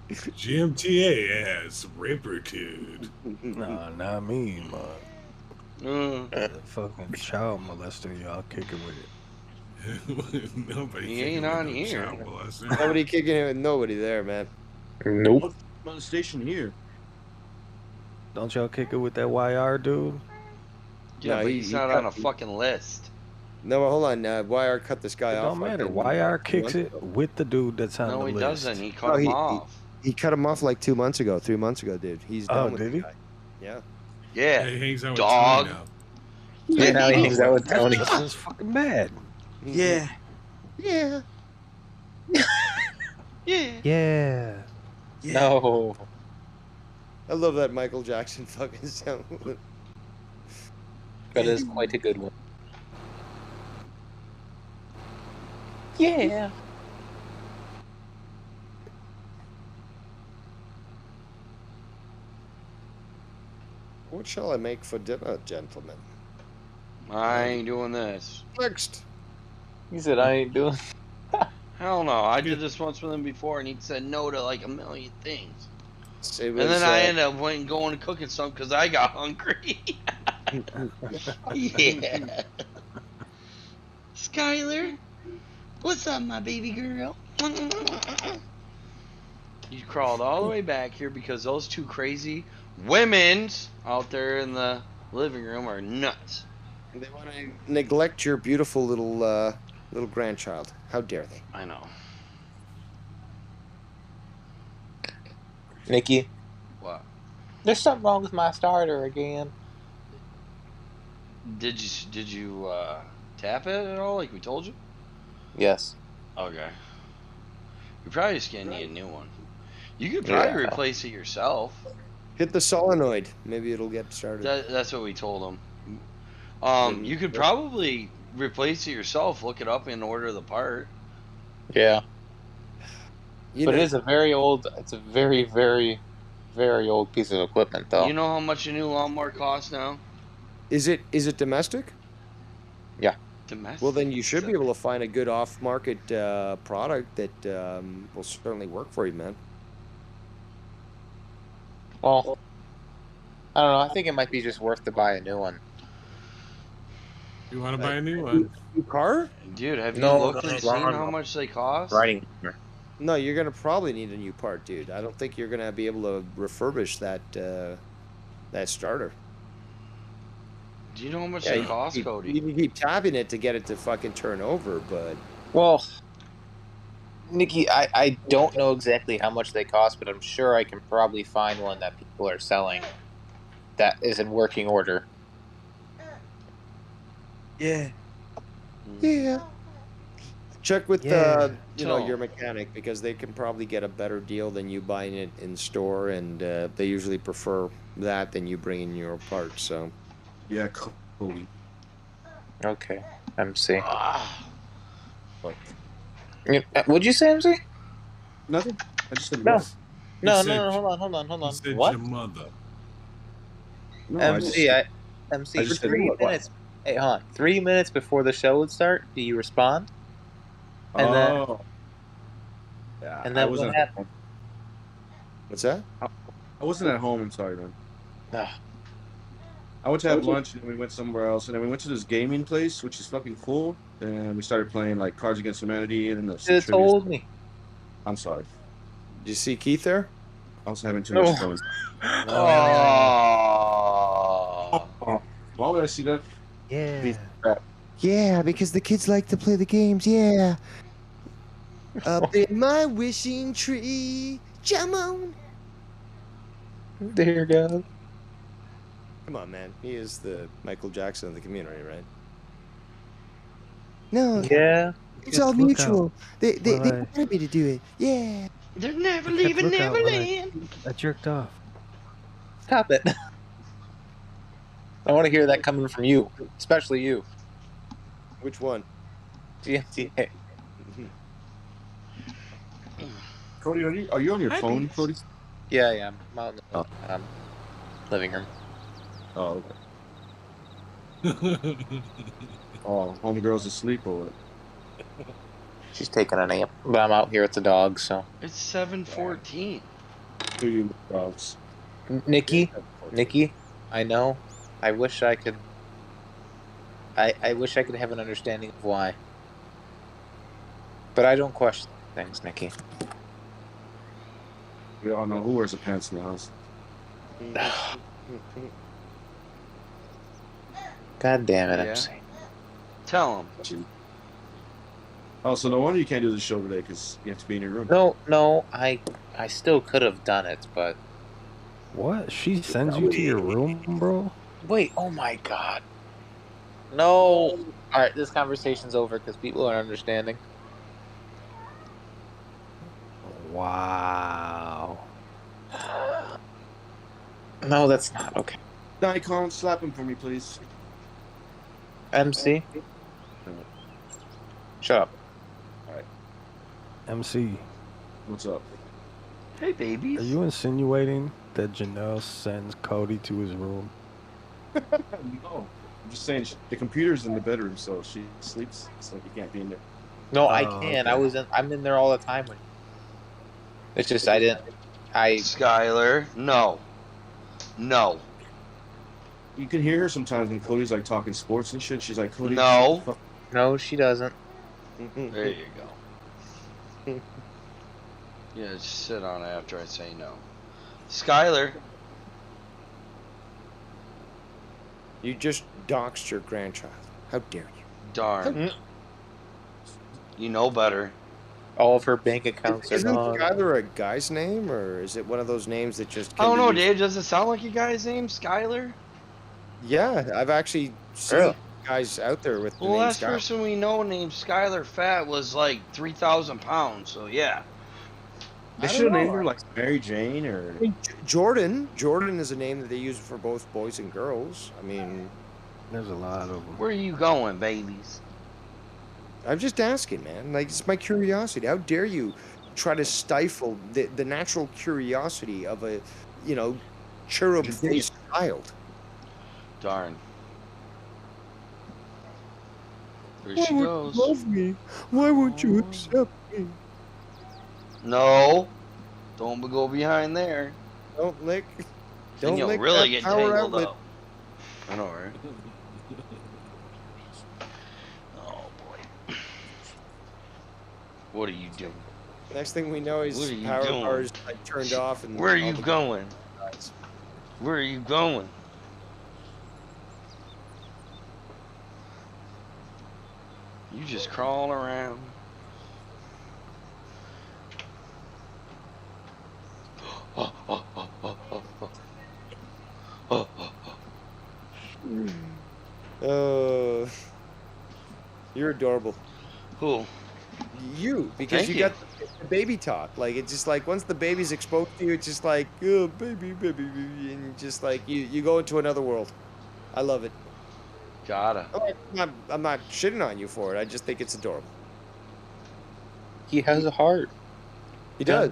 GMTA as Raper dude. Nah, not me, man. The fucking child molester, y'all kicking with it. Nobody He kicking ain't with on no here. child molester. Nobody kicking it with nobody there, man. Nope. I'm on the station here. Don't y'all kick it with that YR dude? Yeah, No, but he- he's he not cut- on a fucking list. No, but hold on. YR cut this guy It off. don't matter. fucking, YR like, 2 kicks months it ago. with the dude that's on No, the he list. doesn't. He cut No, him he- off. He cut him off like 2 months ago, 3 months ago, dude. He's Oh, done with did the he? guy. Yeah. Yeah. He hangs out with Dog. Tony now. Yeah, now he hangs out with Tony. That's just fucking bad. Yeah. Yeah. Yeah. Yeah. No. I love that Michael Jackson fucking sound. That is quite a good one. Yeah. What shall I make for dinner, gentlemen? I ain't doing this. Next. He said I ain't doing. Hell no. I did this once with him before, and he said no to like a million things. It And was, then I ended up going and cooking some because I got hungry. Yeah. Skylar, what's up, my baby girl? You crawled all the way back here because those 2 crazy women's out there in the living room are nuts. They want to neglect your beautiful little grandchild. How dare they? I know. Nikki, What? there's something wrong with my starter again. Did you tap it at all like we told you? Yes. Okay. You're probably just gonna need a new one. You could probably Yeah. replace it yourself. Hit the solenoid. Maybe it'll get started. That's what we told him. You could probably replace it yourself. Look it up and order the part. Yeah. You But know, it is a very old. It's a very, very, very old piece of equipment, though. You know how much a new lawnmower costs now? is it domestic? Domestic. Well, then you should be able to find a good off-market product that will certainly work for you, man. Well, I don't know. I think it might be just worth to buy a new one. You want to buy a new one? New car? Dude, have you No, looked and wrong. seen how much they cost? Riding. No, you're gonna probably need a new part, dude. I don't think you're gonna be able to refurbish that starter. Do you know how much Yeah, they cost, Cody? You can keep tapping it to get it to fucking turn over, but Well, Nikki, I don't know exactly how much they cost, but I'm sure I can probably find one that people are selling that is in working order. Yeah. yeah. Check with Yeah. you know, your mechanic, because they can probably get a better deal than you buying it in store, and they usually prefer that than you bringing your parts. So Yeah, Cody. Okay, MC. Ah, What? What'd you say, MC? Nothing. I just said No. what? He No, said, hold on. he said What? your mother. No, MC, I just said 3 what? minutes. Hey, hold on. 3 minutes before the show would start, do you respond? And then, Oh, yeah. and I then what wasn't. happened? what's that? I wasn't at home. I'm sorry, man. Ah, I went to have lunch and then we went somewhere else, and then we went to this gaming place, which is fucking cool. And we started playing like Cards Against Humanity and then some you trivia. told me. I'm sorry. Did you see Keith there? I was having too No. much fun. oh. Why would I see that? Yeah. Yeah, because the kids like to play the games. Yeah. Up in my wishing tree, jam on. Dear God. Come on, man. He is the Michael Jackson of the community, right? No, Yeah. it's all Look out. mutual. They Well, wanted me to do it. Yeah. They're never I kept leaving lookout when Neverland. I jerked off. Stop it. I want to hear that coming from you, especially you, Which one? GMTA. Cody, are you on your phone, Cody? Yeah, I'm out in the living room. Oh, okay. Oh, homegirl's asleep or what? She's taking a nap, but I'm out here with the dog, so. It's 7:14. Do you dogs? Nikki, I know. I wish I could. I wish I could have an understanding of why. But I don't question things, Nikki. We all know who wears the pants in the house. God damn it, Yeah. MC. Tell him. Oh, so no wonder you can't do the show today, because you have to be in your room. No, I still could have done it, but What? She sends you to your room, bro? wait, oh my God. No. Alright, this conversation's over because people are understanding. Wow. No, that's not okay. Nikon, slap him for me, please. MC? Shut up. MC, What's up? Hey, babies. are you insinuating that Janelle sends Cody to his room? No. I'm just saying, the computer's in the bedroom, so she sleeps. It's like you can't be in there. No, I Oh, can. okay. I'm in there all the time. It's just I Skylar, no. You can hear her sometimes when Cody's like talking sports and shit. She's like, Cody. No. No, she doesn't. There you go. Yeah, just sit on it after I say no. Skylar. You just doxed your grandchild. How dare you? Darn. You know better. All of her bank accounts are Isn't gone. Skylar a guy's name, or is it one of those names that just? I don't know, used? Dave. Does it sound like a guy's name, Skylar? Yeah, I've actually seen Really? guys out there with the Well, name last Skylar. person we know named Skylar Fat was like 3,000 pounds. So yeah. They I should have don't named know. her like Mary Jane or. I mean, Jordan is a name that they use for both boys and girls. I mean, There's a lot of them. Where are you going, babies? I'm just asking, man. Like, it's my curiosity. How dare you try to stifle the natural curiosity of a, cherub-faced child? Darn. There she goes. Love me? Why won't you accept me? No. Don't go behind there. Don't lick. Then Don't you'll lick really that get power tangled outlet. up. I know, right? Oh boy. What are you doing? Next thing we know, his What are you power doing? bar is like turned off. And Where are all you the going? lights. Where are you going? You just crawling around. Oh, oh, oh, oh, oh, oh. Oh, oh, oh. You're adorable. Who? you, because Thank you you. got the baby talk. Like it's just like once the baby's exposed to you, it's just like oh, baby, baby, baby, and just like you go into another world. I love it. Gotta. I'm not shitting on you for it. I just think it's adorable. He has a heart. He does.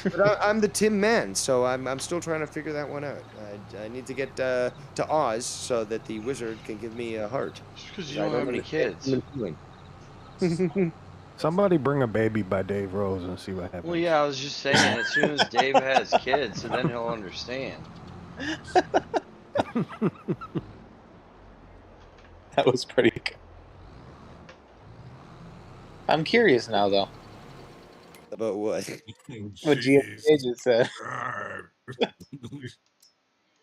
But I'm the Tim man, so I'm still trying to figure that one out. I need to get to Oz so that the wizard can give me a heart. Just because you I don't have any understand kids. human feeling. Somebody bring a baby by Dave Rose and see what happens. Well, yeah, I was just saying, as soon as Dave has kids, so then he'll understand. That was pretty good. I'm curious now, though. About what? What GFK just said.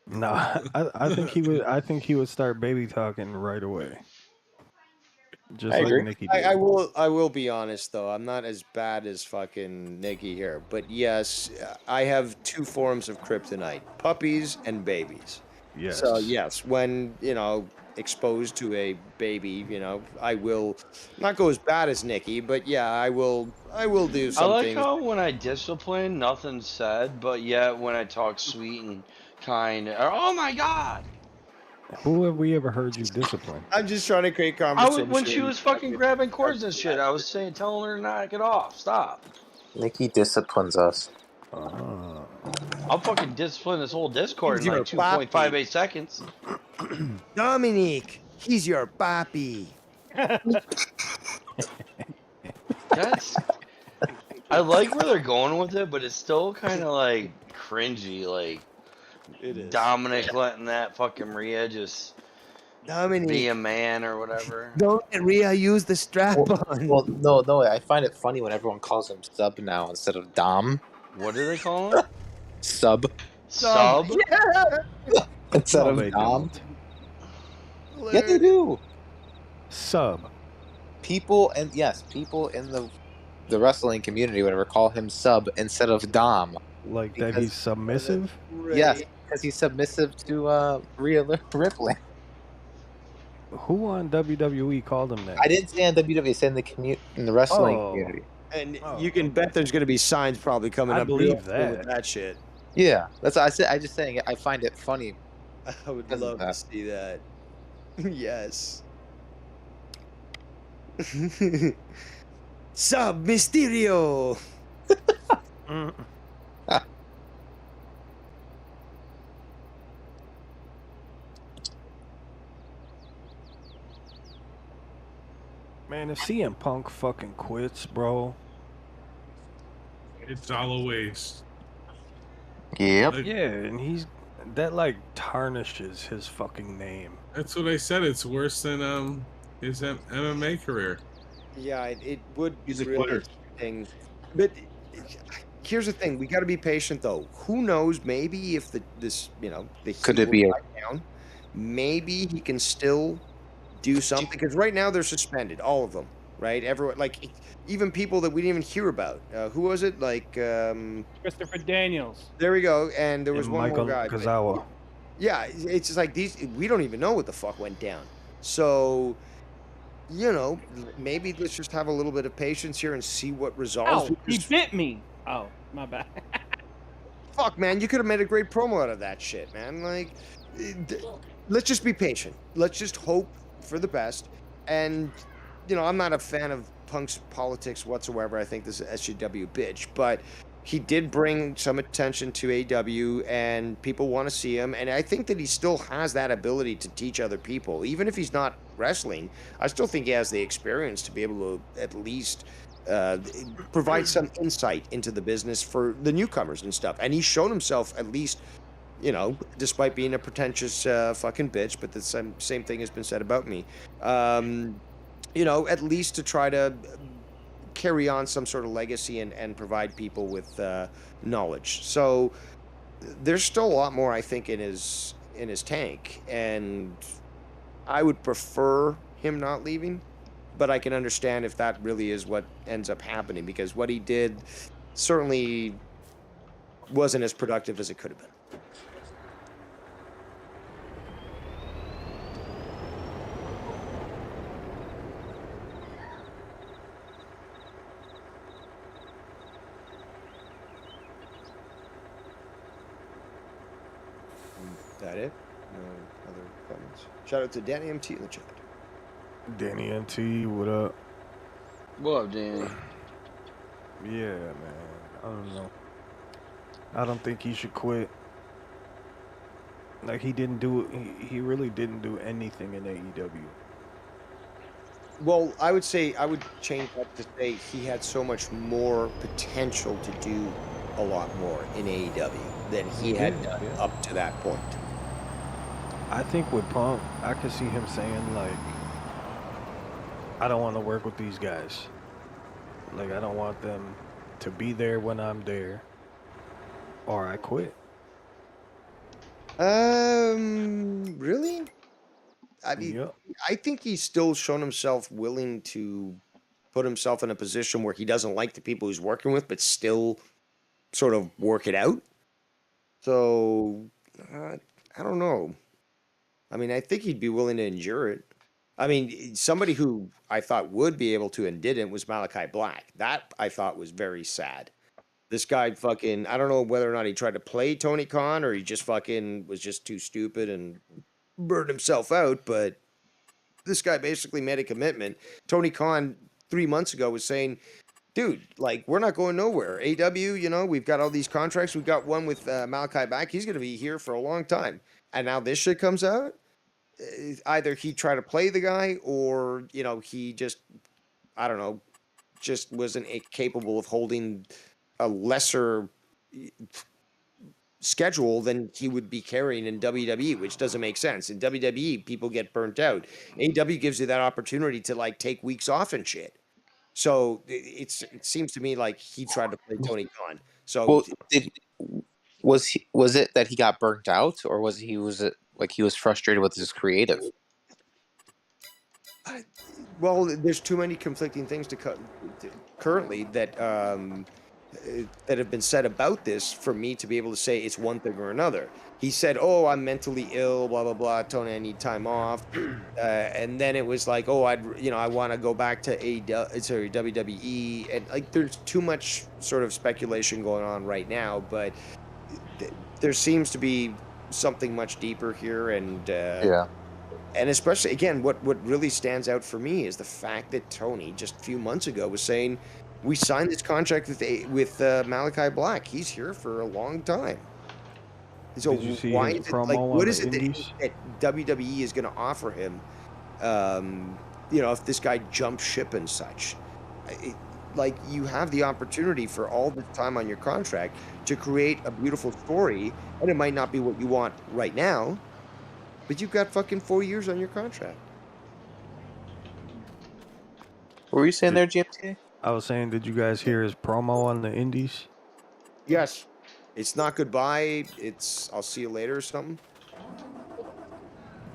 No, I think he would. I think he would start baby talking right away. Just I like agree. Nikki did. I will be honest though. I'm not as bad as fucking Nikki here, but yes, I have two forms of kryptonite: puppies and babies. Yes. So yes, when exposed to a baby, I will not go as bad as Nikki, but yeah, I will do I something. like how when I discipline, nothing's said, but yet when I talk sweet and kind, oh my god! Who have we ever heard you discipline? I'm just trying to create conversation. When she was fucking grabbing cords and shit, I was saying, telling her to knock it off. Stop. Nikki disciplines us. I'll fucking discipline this whole Discord in He's like your 2.58 seconds. Dominique, he's your papi. That's. I like where they're going with it, but it's still kind of like cringy. Like It is. Dominic letting that fucking Rhea just Dominique, be a man or whatever. don't let Rhea use the strap on. Well, no. I find it funny when everyone calls him Sub now instead of Dom. What do they call him? Sub Sub? Yeah. instead No, of they Dom. don't. Yeah, they do. Sub. People in the wrestling community, whatever, call him Sub instead of Dom. Like that Because- he's submissive. Yes, because he's submissive to Rhea Ripley. Who on WWE called him that? I didn't say on WWE. I said in the wrestling Oh. community. And Oh, you can bet there's going to be signs probably coming I up. believe real soon with that. that shit. Yeah, that's what I said. I just saying I find it funny. I would Because of love to that. see that. Yes. Sub Mysterio. Mm. Man, if CM Punk fucking quits, bro. It's all a waste. Yep. Like, Yeah, and that like tarnishes his fucking name. that's what I said. It's worse than his MMA career. Yeah, it would He's a really quitter. thing. But here's the thing: we got to be patient, though. Who knows? Maybe if the Could heat it be will die down, maybe he can still do something. Because right now they're suspended, all of them. Right? Everyone, like even people that we didn't even hear about. Who was it? Like Christopher Daniels. there we go. And there was And one Michael more guy. but- Kazawa. Yeah, it's just like these. We don't even know what the fuck went down. So, maybe let's just have a little bit of patience here and see what resolves. Oh, he because- bit me. Oh, my bad. Fuck, man, you could have made a great promo out of that shit, man. Like, let's just be patient. Let's just hope for the best. And, I'm not a fan of Punk's politics whatsoever. I think this is SJW bitch, but he did bring some attention to AEW, and people want to see him. And I think that he still has that ability to teach other people, even if he's not wrestling. I still think he has the experience to be able to at least provide some insight into the business for the newcomers and stuff. And he's shown himself at least, despite being a pretentious fucking bitch, but the same thing has been said about me. At least to try to carry on some sort of legacy and provide people with knowledge. So there's still a lot more, I think, in his tank, and I would prefer him not leaving, but I can understand if that really is what ends up happening, because what he did certainly wasn't as productive as it could have been. Shout out to Danny MT in the chat. Danny MT, what up? What up, Danny? Yeah, man. I don't know. I don't think he should quit. Like he didn't do. He really didn't do anything in AEW. Well, I would change that to say he had so much more potential to do a lot more in AEW than he had did, done yeah. up to that point. I think with Punk, I could see him saying like, I don't want to work with these guys. Like I don't want them to be there when I'm there, or I quit. Really? I mean, Yep. I think he's still shown himself willing to put himself in a position where he doesn't like the people he's working with, but still sort of work it out. So, I don't know. I mean, I think he'd be willing to endure it. I mean, somebody who I thought would be able to and didn't was Malachi Black. That I thought was very sad. This guy fucking, I don't know whether or not he tried to play Tony Khan or he just fucking was just too stupid and burned himself out, but this guy basically made a commitment. Tony Khan 3 months ago was saying, dude, like, we're not going nowhere. AW, you know, we've got all these contracts. We've got one with Malachi back. He's going to be here for a long time. And now this shit comes out. Either he tried to play the guy or, you know, he just, I don't know, just wasn't capable of holding a lesser schedule than he would be carrying in WWE, which doesn't make sense. In WWE, people get burnt out. AEW gives you that opportunity to like take weeks off and shit. So it seems to me like he tried to play Tony Khan. So Well, was it that he got burnt out, or was he was frustrated with his creative? well, there's too many conflicting things currently that that have been said about this for me to be able to say it's one thing or another. He said, "Oh, I'm mentally ill, blah blah blah. Tony, I need time off," and then it was like, "Oh, I want to go back to WWE," and like, there's too much sort of speculation going on right now, but there seems to be something much deeper here, and Yeah. and especially again, what really stands out for me is the fact that Tony just a few months ago was saying, "We signed this contract with Malachi Black. He's here for a long time." So Did you see why his is it like promo what on is the it Indies? that WWE is going to offer him? You know, if this guy jumps ship and such, like you have the opportunity for all this time on your contract to create a beautiful story, and it might not be what you want right now, but you've got fucking 4 years on your contract. What were you saying there, GMT? I was saying, did you guys hear his promo on the Indies? Yes. It's not goodbye. It's I'll see you later or something.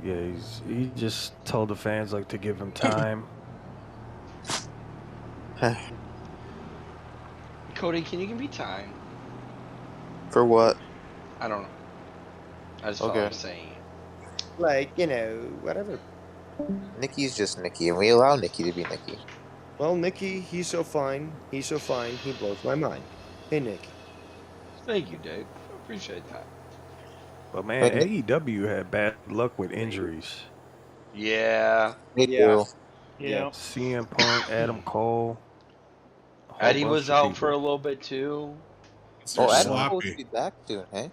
Yeah, he just told the fans like to give him time. Cody, can you give me time? For what? I don't know. I just felt Okay. like saying it. Like, you know, whatever. Nikki's just Nikki, and we allow Nikki to be Nikki. Well, Nikki, he's so fine. He's so fine. He blows my mind. Hey, Nick. Thank you, Dave. I appreciate that. But man, AEW had bad luck with injuries. Yeah. They do. Yeah. CM Punk, Adam Cole. a whole Eddie bunch was of out people. for a little bit too. Oh, They're Adam Cole sloppy. should be back soon, hey?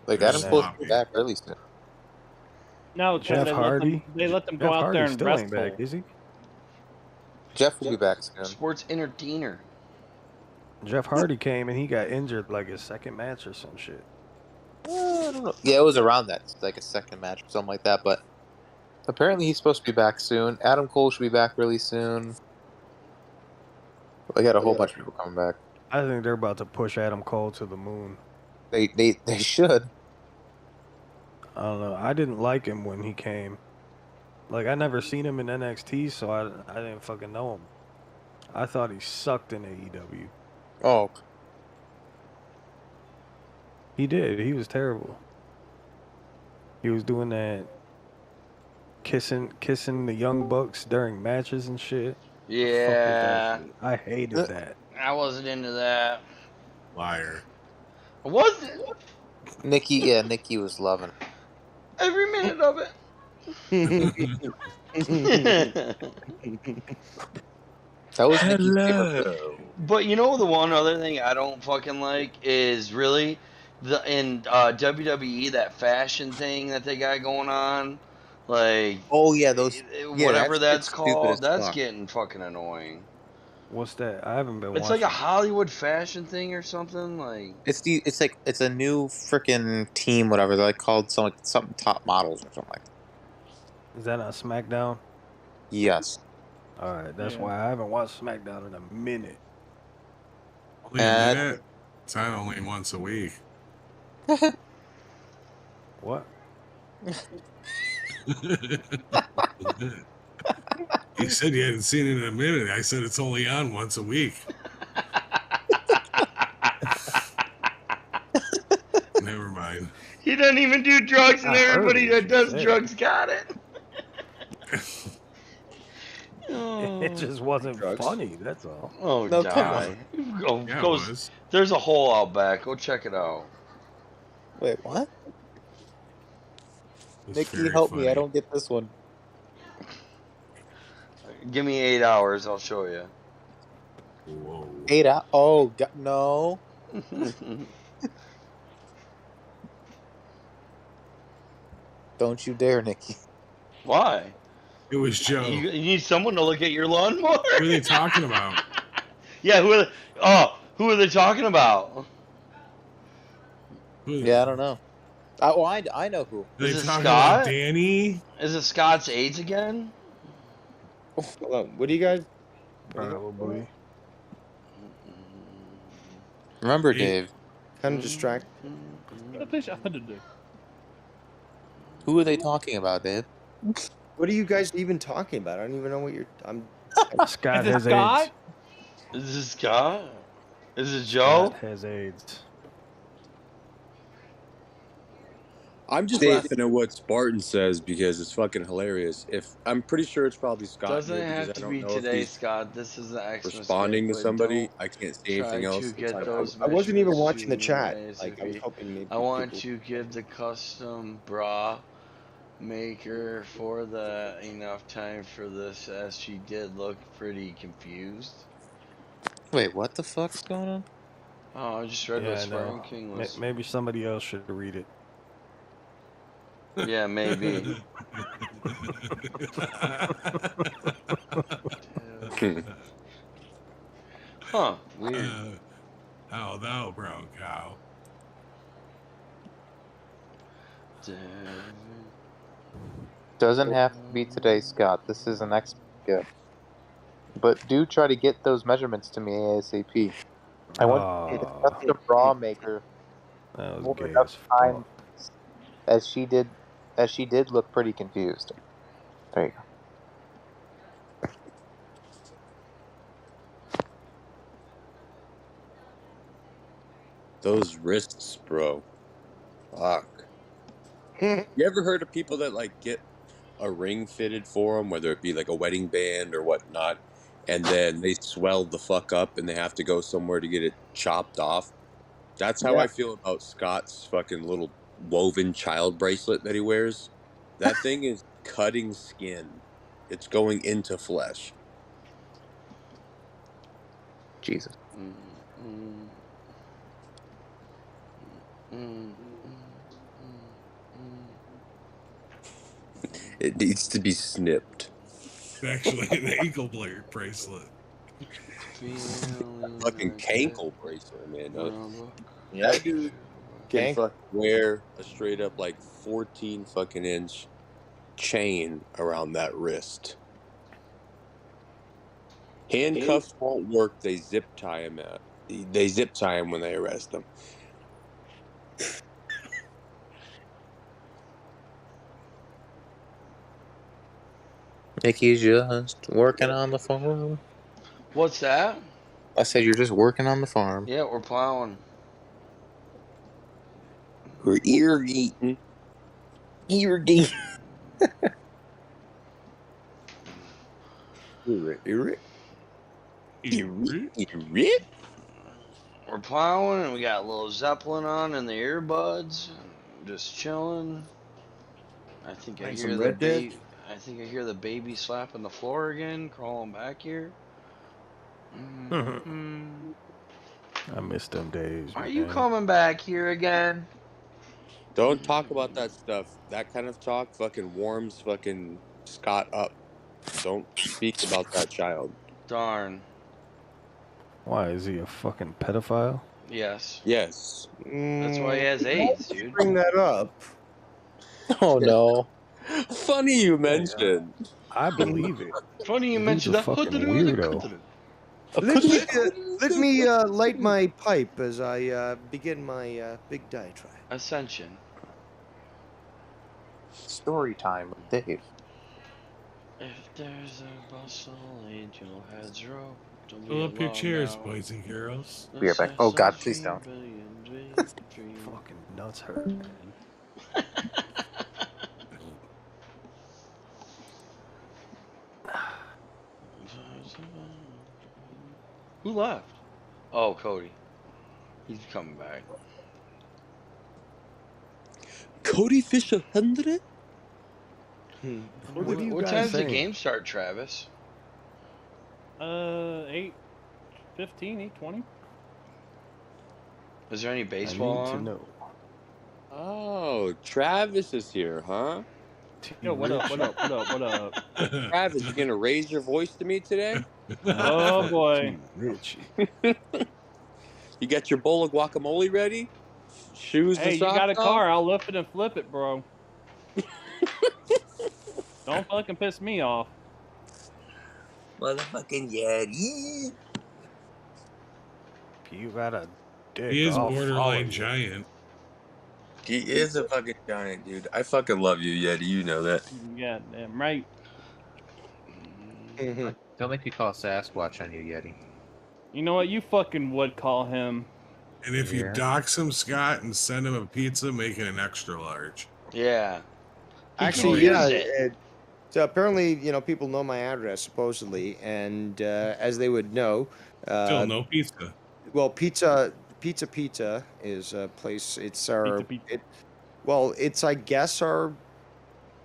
Like, They're Adam Cole should be sloppy. back really soon. No, Jeff they Hardy. let them go Jeff out Hardy there and still wrestle. ain't back, is he? Jeff will be back soon. Sports entertainer. Jeff Hardy came and he got injured like his second match or some shit. I don't know. Yeah, it was around that, like a second match or something like that, but apparently he's supposed to be back soon. Adam Cole should be back really soon. They got a whole bunch of people coming back. I think they're about to push Adam Cole to the moon. They should. I don't know. I didn't like him when he came. Like, I never seen him in NXT, so I didn't fucking know him. I thought he sucked in AEW. Oh, He did. He was terrible. He was doing that kissing the young bucks during matches and shit. Yeah. Fuck was that shit? I hated that. I wasn't into that. Liar. I wasn't. Nikki was loving it. Every minute of it. That was Nikki's favorite. Hello. But you know the one other thing I don't fucking like is really in WWE, that fashion thing that they got going on, like Oh yeah, those whatever that that's shit's stupid called. as That's fuck. getting fucking annoying. What's that? I haven't been It's watching. like a Hollywood fashion thing or something. Like It's a new freaking team, whatever they're like called, something top models or something like that. Is that on SmackDown? Yes. All right, that's Yeah. why I haven't watched SmackDown in a minute. Only a minute? It's not only once a week. What? You said you hadn't seen it in a minute. I said it's only on once a week. Never mind. he doesn't even do drugs, and I heard everybody what that you does said. drugs got it. It just wasn't Drugs. funny. That's all. Oh, No, come die. Go, Yeah, it go, was. there's a hole out back. Go check it out. Wait, what? It was Nikki, very help me! I funny. don't get this one. Give me 8 hours. I'll show you. Whoa. 8 out. Oh no! Don't you dare, Nikki. Why? It was Joe. You need someone to look at your lawnmower? Who are they talking about? Yeah, who are they talking about? Who, Yeah, I don't know. I know who. Are they Is it talking Scott? about Danny? Is it Scott's AIDS again? Hold on. What do you guys? Probably. Remember, Hey. Dave? Kind of distract. What fish I had to do? Who are they talking about, Dave? What are you guys even talking about? I don't even know what you're. I'm. Scott Is it has Scott? AIDS. Is this Scott? Is it Joe? Scott has AIDS. I'm just Dave- laughing at what Spartan says because it's fucking hilarious. I'm pretty sure it's probably Scott. Doesn't here it because have I to don't be know if today, he's Scott? This is the Xmas responding to gift, but somebody. don't I can't see try anything else. to get those I wasn't even measurements watching the to chat. me Like I was ASAP. hoping maybe. I want people- to give the custom bra maker for the enough time for this, as she did look pretty confused. Wait, what the fuck's going on? Oh, I just read Yeah, what I know. Spartan King was. Maybe somebody else should read it. Yeah, maybe. Huh, weird. How thou, bro, cow. Doesn't have to be today, Scott. This is an X gift. But do try to get those measurements to me ASAP. I went to the Aw, custom bra maker that was more gay enough as time fuck. as she did look pretty confused. There you go. Those wrists, bro. Fuck. You ever heard of people that like get a ring fitted for them, whether it be like a wedding band or whatnot, and then they swell the fuck up and they have to go somewhere to get it chopped off? That's how Yeah. I feel about Scott's fucking little woven child bracelet that he wears. That thing is cutting skin. It's going into flesh. Jesus. It needs to be snipped. It's actually an ankle bracelet. Fucking cankle bracelet, man. Yeah. That dude can Gank. fucking wear a straight up like 14 fucking inch chain around that wrist. Handcuffs won't work. They zip tie him out. They zip tie him when they arrest him. Nikki's just working on the farm. What's that? I said you're just working on the farm. Yeah, we're plowing. We're irrigating. Irrigating. We're plowing, and we got a little Zeppelin on in the earbuds. Just chilling. I think I Playing hear some the Red Dead. I think I hear the baby slapping the floor again, crawling back here. Mm-hmm. I miss them days, Are man. you coming back here again? Don't talk about that stuff. That kind of talk fucking warms fucking Scott up. Don't speak about that child. Darn. Why is he a fucking pedophile? Yes. Yes. That's why he has AIDS, dude. Bring that up. Oh no. Funny you mentioned. I believe it. Funny you Dude's mentioned a that. fucking weirdo. Let me light my pipe as I begin my big diatribe. Ascension. Story time with Dave. If there's a bustle, angel heads rope. Don't Fill be up your alone chairs, now. boys and girls. Be right back. Oh God, please don't. Fucking nuts hurt, man. Who left? Oh, Cody. He's coming back. Cody Fish 100? What are you What guys time's the saying? game start, Travis? 8:15, 8:20. Is there any I baseball need to on? know. Oh, Travis is here, huh? Yo, what up? What up? What up? What up? Travis, you gonna raise your voice to me today? Oh boy. Richie. You got your bowl of guacamole ready? Shoes Hey, and you socks got a off? car? I'll lift it and flip it, bro. Don't fucking piss me off. Motherfucking Yeti. You got a dick. He is I'll follow borderline you. giant. He is a fucking giant, dude. I fucking love you, Yeti. You know that. Yeah, damn right. Don't make me call Sasquatch on you, Yeti. You know what? You fucking would call him. And if you Yeah. dox him, Scott, and send him a pizza, make it an extra large. Yeah. He Actually, can yeah. use it. So apparently, people know my address supposedly, and as they would know, Still no pizza. well, Pizza is a place. It's our. Pizza. It's I guess our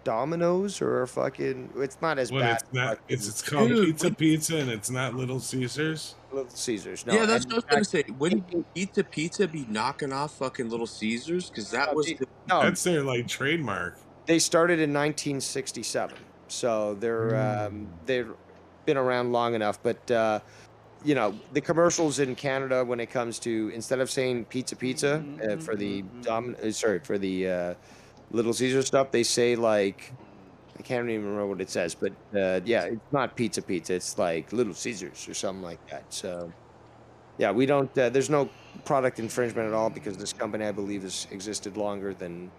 Domino's or our fucking. It's not as What bad. it's not? fucking It's called Dude, Pizza, and it's not Little Caesars. Little Caesars. No, yeah, that's and what I was gonna say. Wouldn't Pizza be knocking off fucking Little Caesars? Because that was the That's their like trademark. They started in 1967, so they've been around long enough. But the commercials in Canada when it comes to instead of saying pizza for the for the Little Caesar stuff, they say like I can't even remember what it says, but yeah, it's not pizza. It's like Little Caesars or something like that. So yeah, we don't. There's no product infringement at all because this company, I believe, has existed longer than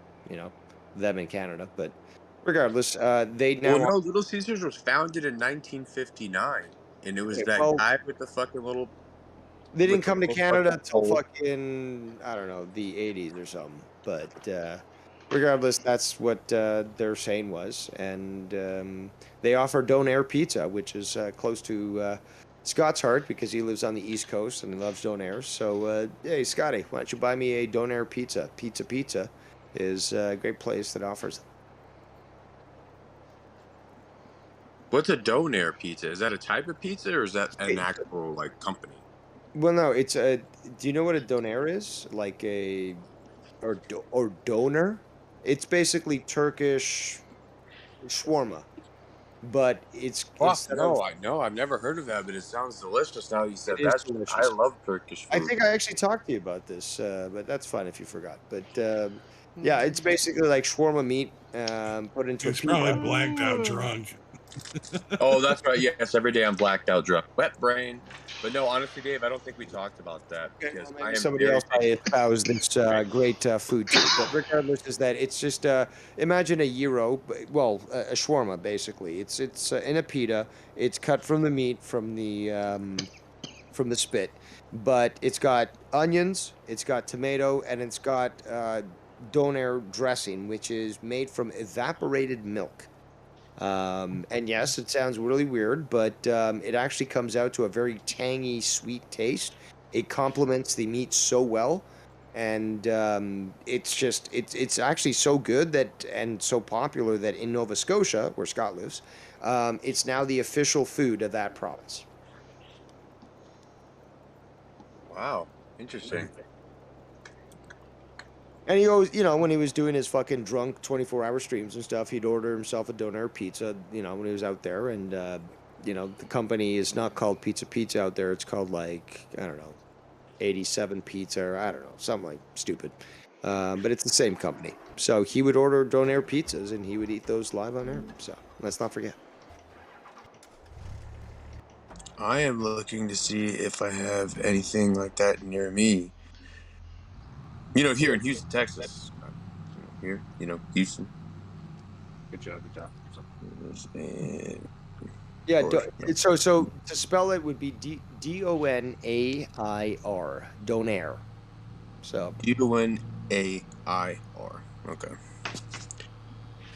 them in Canada. But regardless, they now. Well, no, Little Caesars was founded in 1959, and it was that guy with the fucking little. They didn't come to little Canada fucking until hole. fucking I don't know the 80s or something. But regardless, that's what their saying was, and they offer Donair Pizza, which is close to Scott's heart because he lives on the East Coast and he loves Donair. So hey, Scotty, why don't you buy me a Donair Pizza? Pizza is a great place that offers. What's a Donair pizza? Is that a type of pizza or is that an actual like company? Well, no, it's a. Do you know what a donair is? Like or donor? It's basically Turkish shawarma, but it's No, I know. I've never heard of that, but it sounds delicious. Now you said It is that. delicious. I love Turkish food. I think I actually talked to you about this, but that's fine if you forgot. But yeah, it's basically like shawarma meat put into He's a probably pita. blacked out drunk. Oh, that's right. Yes, every day I'm blacked out drunk. Wet brain. But no, honestly, Dave, I don't think we talked about that because I am Somebody very else I espouse this great food to. But regardless, is that it's just imagine a gyro, a shawarma basically. It's in a pita. It's cut from the meat from the spit, but it's got onions, it's got tomato, and it's got donair dressing, which is made from evaporated milk. And yes, it sounds really weird, but it actually comes out to a very tangy, sweet taste. it complements the meat so well, and it's actually so good that and so popular that in Nova Scotia, where Scott lives, it's now the official food of that province. Wow, interesting. And he always, you know, when he was doing his fucking drunk 24-hour streams and stuff, he'd order himself a donair pizza, you know, when he was out there. And, you know, the company is not called Pizza out there. It's called, like, I don't know, 87 Pizza, or I don't know, something like stupid. But it's the same company. So he would order donair pizzas and he would eat those live on air. So let's not forget. I am looking to see if I have anything like that near me. You know, here in Houston, Texas. Here, you know, Houston. Good job. And Yeah, so to spell it would be Donair, donair. So UNAIR. Okay.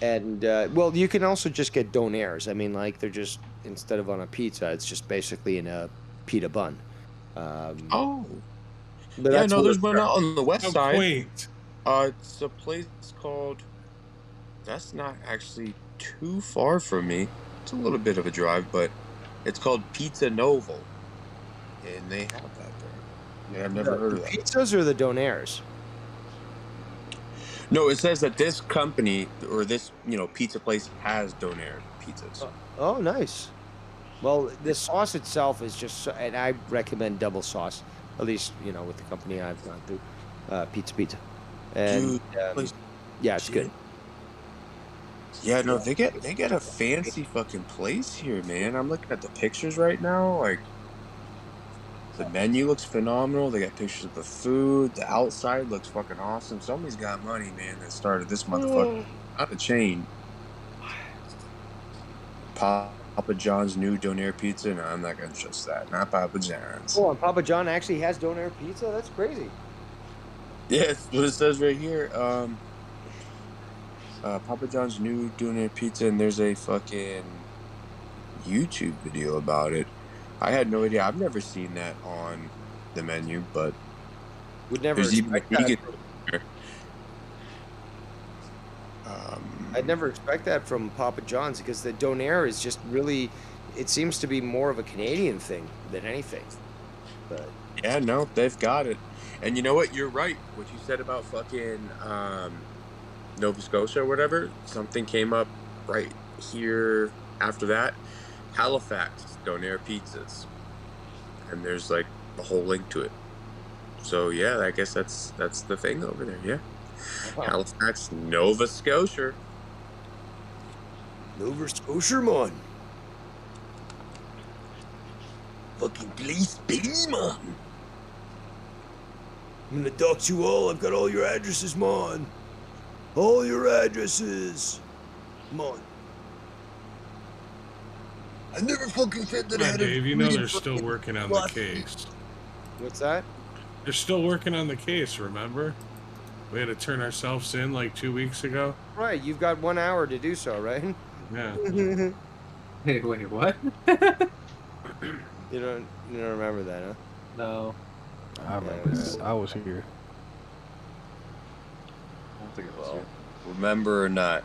And well, you can also just get donairs. I mean, like they're just instead of on a pizza, it's just basically in a pita bun. Oh, but yeah, no, there's one out on the west How side. quaint. It's a place called. That's not actually too far from me. It's a little bit of a drive, but it's called Pizza Novo, and they have that there. Yeah, I've never heard of that. Pizzas or the donairs? No, it says that this company or this, you know, pizza place has donair pizzas. Oh, nice. Well, the sauce itself is just, and I recommend double sauce, at least, you know, with the company I've gone through, Pizza. And yeah, it's good. Yeah, no, they get a fancy fucking place here, man. I'm looking at the pictures right now. Like, the menu looks phenomenal. They got pictures of the food. The outside looks fucking awesome. Somebody's got money, man, that started this motherfucker. Not a chain. Papa John's new donair pizza? No, I'm not going to trust that. Not Papa John's. Oh, and Papa John actually has donair pizza? That's crazy. Yeah, that's what it says right here. Papa John's new donair pizza, and there's a fucking YouTube video about it. I had no idea. I've never seen that on the menu, but would never there's even a vegan. I'd never expect that from Papa John's because the donair is just really, it seems to be more of a Canadian thing than anything. But yeah, no, they've got it. And you know what? You're right. What you said about fucking Nova Scotia or whatever, something came up right here after that. Halifax donair pizzas, and there's like a whole link to it. So yeah, I guess that's the thing over there. Yeah, Halifax, Nova Scotia. Nova Scotia, man. Fucking place, baby, man. I'm gonna dox you all. I've got all your addresses, man. All your addresses, man. I never fucking said that I had Dave, you know they're still working on the case. What's that? They're still working on the case, remember? We had to turn ourselves in like 2 weeks ago. Right, you've got 1 hour to do so, right? Yeah. Hey, wait, what? You don't remember that, huh? No. I remember that. I was here. I don't think it was Well, here. remember or not,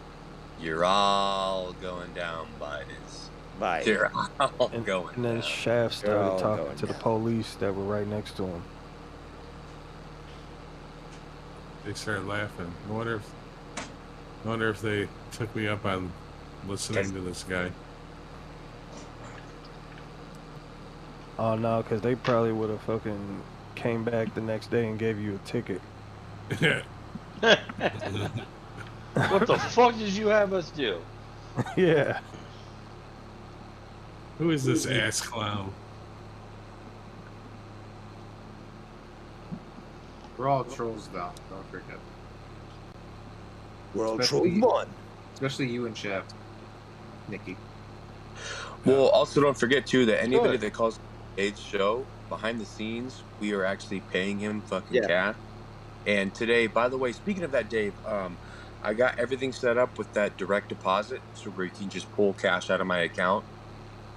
you're all going down by this. Bye. You're all going And then down. Shaft They're all started talking going to the down. police that were right next to him. They started laughing. I wonder if they took me up on listening to this guy. Oh no, because they probably would have fucking came back the next day and gave you a ticket. What the fuck did you have us do? Yeah. Who is this ass clown? We're all trolls, though. Don't forget. We're all Especially- trolls, man. Especially you and Shaft, Nikki. Well, also don't forget too that anybody Sure. that calls Dave's show behind the scenes, we are actually paying him fucking Yeah. cash. And today, by the way, speaking of that, Dave, I got everything set up with that direct deposit, so where you can just pull cash out of my account.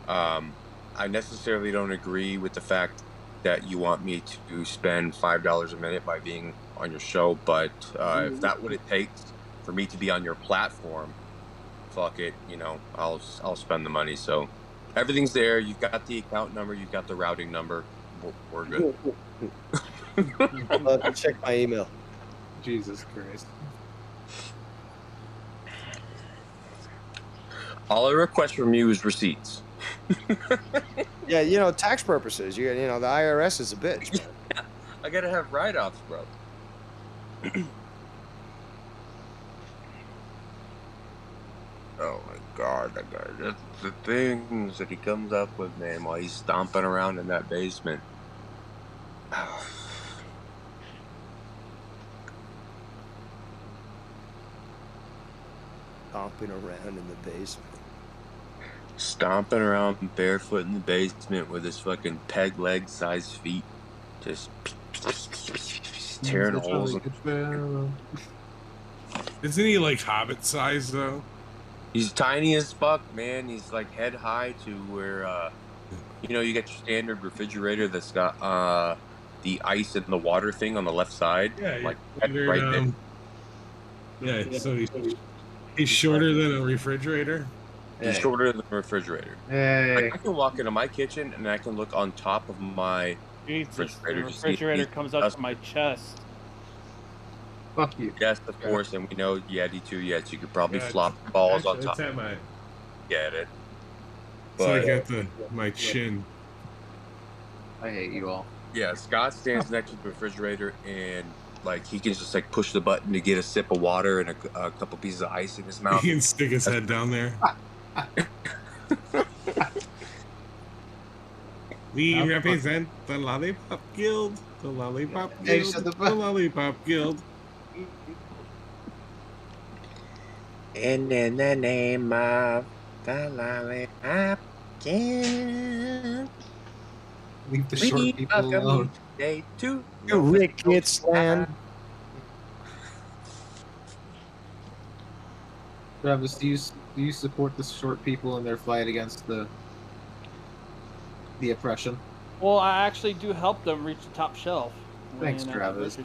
I necessarily don't agree with the fact that you want me to spend $5 a minute by being on your show, but if that's what it takes for me to be on your platform, fuck it, I'll spend the money. So everything's there. You've got the account number, you've got the routing number. We're good. Check my email. Jesus Christ. All I request from you is receipts. Yeah, tax purposes. The IRS is a bitch. Man. Yeah, I gotta have write-offs, bro. Oh my God, that guy! That's the things that he comes up with, man, while he's stomping around in that basement. Stomping around in the basement. Stomping around barefoot in the basement with his fucking peg leg sized feet. Just tearing holes. Isn't he like Hobbit size though? He's tiny as fuck, man. He's like head high to where, you get your standard refrigerator that's got the ice and the water thing on the left side. Yeah, like standard, right there. Yeah, so he's shorter than a refrigerator. He's shorter than a refrigerator. Hey. I can walk into my kitchen and I can look on top of my refrigerator. The refrigerator comes up to my chest. Fuck you. Yes, of course, and we know Yeti too. Yes, you could probably flop balls on top. It's at my. Get it? It's like at my chin. I hate you all. Yeah, Scott stands next to the refrigerator and like he can just like push the button to get a sip of water and a couple pieces of ice in his mouth. He can stick his head down there. We represent the Lollipop Guild. The Lollipop Guild. The Lollipop Guild. And in the name of the Lollipop Guild, leave the short people alone. Day 2. Ricketts land. Travis, do you support the short people in their fight against the oppression? Well, I actually do help them reach the top shelf. Thanks, Travis.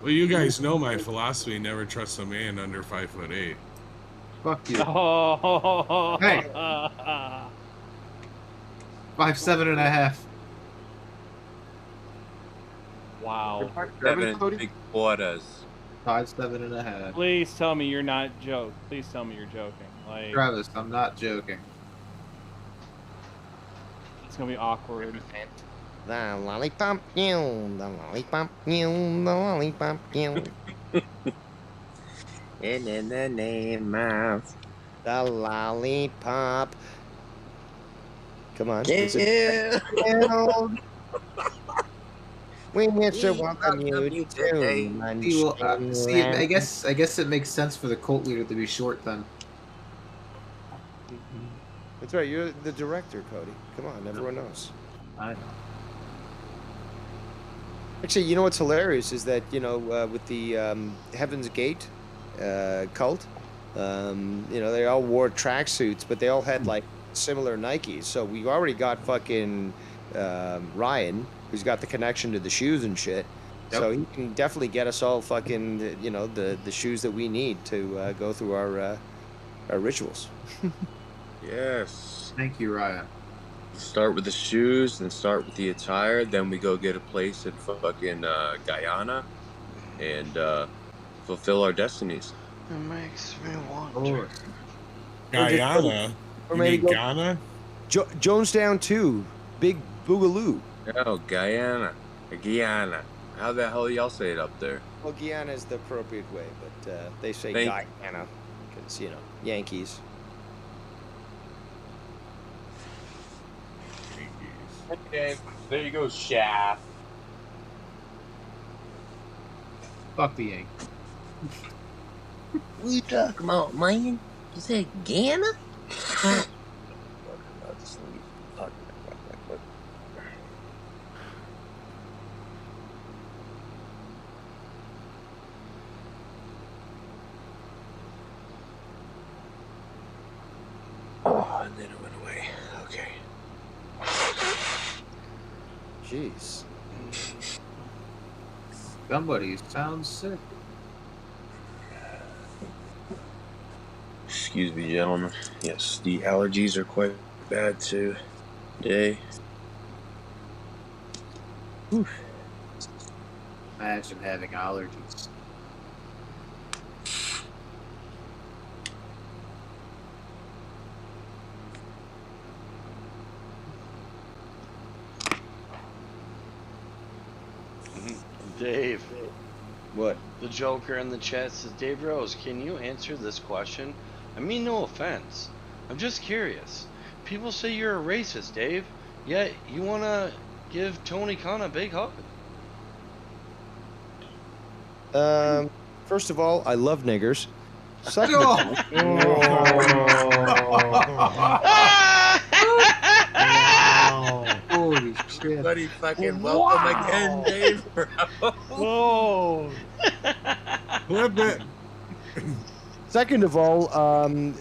Well, you guys know my philosophy: never trust a man under 5'8". Fuck you. Oh. Hey. 5'7.5". Wow. 7 big quarters. 5'7.5". Please tell me you're not joking. Please tell me you're joking. Like, Travis, I'm not joking. it's gonna be awkward. The Lollipop Guild, the Lollipop Guild, the Lollipop Guild. And in the name of the Lollipop. Come on. Yeah. We wish to welcome you to Munchkin See, I Land. guess it makes sense for the cult leader to be short then. That's right. You're the director, Cody. Come on, everyone knows. I know. Actually, you know what's hilarious is that with the Heaven's Gate cult, they all wore tracksuits, but they all had like similar Nikes. So we already got fucking Ryan, who's got the connection to the shoes and shit. Yep. So he can definitely get us all fucking the shoes that we need to go through our rituals. Yes. Thank you, Ryan. Start with the shoes, then start with the attire, then we go get a place in fucking Guyana and fulfill our destinies. It makes me wonder. Guyana? Or You maybe mean go Ghana? Jonestown 2, Big Boogaloo. No, Guyana. Guyana. How the hell y'all say it up there? Well, Guyana is the appropriate way, but they say Guyana because, Yankees. Okay, there you go, Shaft. Fuck the Yankees. What you talking about, man? You said Guyana? Oh, and then it went away. Okay. Jeez. Somebody sounds sick. Excuse me, gentlemen. Yes, the allergies are quite bad today. Imagine having allergies. Dave. What? The Joker in the chat says, Dave Rose, can you answer this question? I mean, no offense. I'm just curious. People say you're a racist, Dave, yet you want to give Tony Khan a big hug. First of all, I love niggers. Second of all, Holy shit. Buddy, fucking welcome again, Dave, bro. Whoa! Flip it. second of all,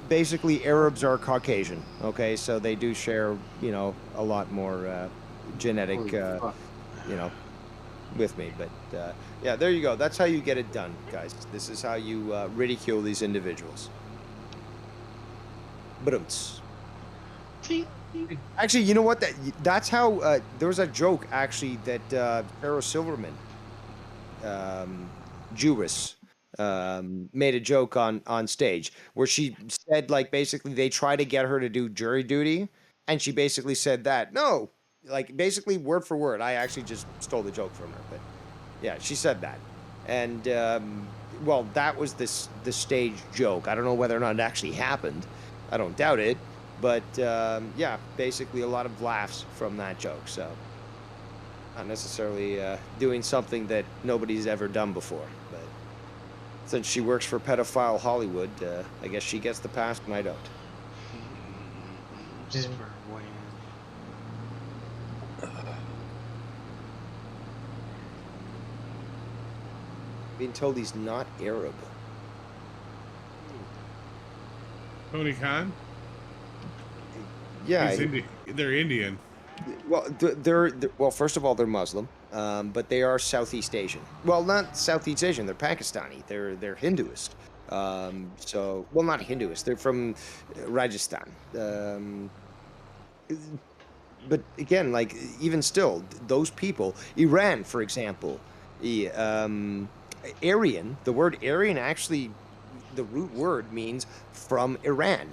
basically Arabs are Caucasian. Okay, so they do share, you know, a lot more genetic, Holy fuck. you know, with me. But yeah, there you go. That's how you get it done, guys. This is how you ridicule these individuals. But actually, you know what? That's how there was a joke actually that Pharaoh Silverman, Jewess, made a joke on stage where she said, like, basically they try to get her to do jury duty, and she basically said that no, like basically word for word. I actually just stole the joke from her, but yeah, she said that, and well, that was the stage joke. I don't know whether or not it actually happened. I don't doubt it. But yeah, basically a lot of laughs from that joke. So not necessarily doing something that nobody's ever done before. But since she works for pedophile Hollywood, I guess she gets the pass and I don't. Being told he's not Arab. Tony Khan? Yeah, they're Indian. well, well. First of all, they're Muslim, but they are Southeast Asian. Well, not Southeast Asian. They're Pakistani. They're Hinduist. So, well, not Hinduist. They're from Rajasthan. But again, like even still, those people, Iran, for example, Aryan. The word Aryan actually, the root word means from Iran.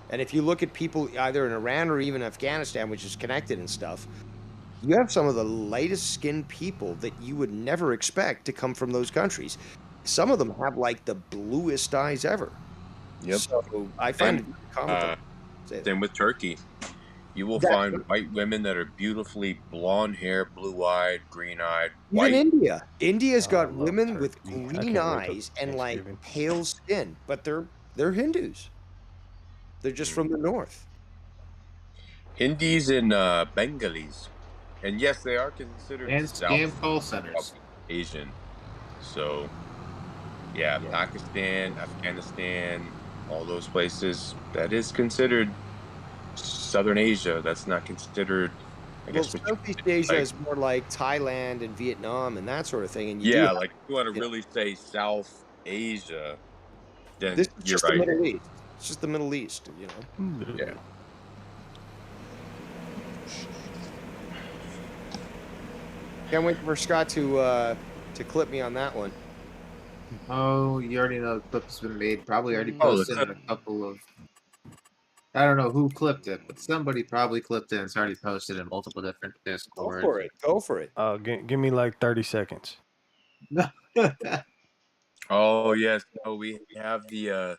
And if you look at people either in Iran or even Afghanistan, which is connected and stuff, you have some of the lightest skinned people that you would never expect to come from those countries. Some of them have like the bluest eyes ever. Yep. So I find it comical. Same with Turkey. You will find white women that are beautifully blonde hair, blue-eyed, green-eyed, white. Even India. India's got women with I green can't wait till eyes and like Thanksgiving. pale skin, but they're Hindus. They're just from the north. Hindis and Bengalis. And yes, they are considered And scam South call centers. Asian. So, yeah, Pakistan, Afghanistan, all those places, that is considered Southern Asia. That's not considered, I guess. Well, Southeast Asia is more like Thailand and Vietnam and that sort of thing. And you Yeah, do like if you want to really say South Asia, then this is you're just right. the Middle East. It's just the Middle East, you know. Yeah. Can't wait for Scott to clip me on that one. Oh, you already know the clip has been made. Probably already Oh, the posted in a couple of. I don't know who clipped it, but somebody probably clipped it and it's already posted in multiple different Go Discords. for it. Go for it. Give me like 30 seconds. Oh yes, no, we have the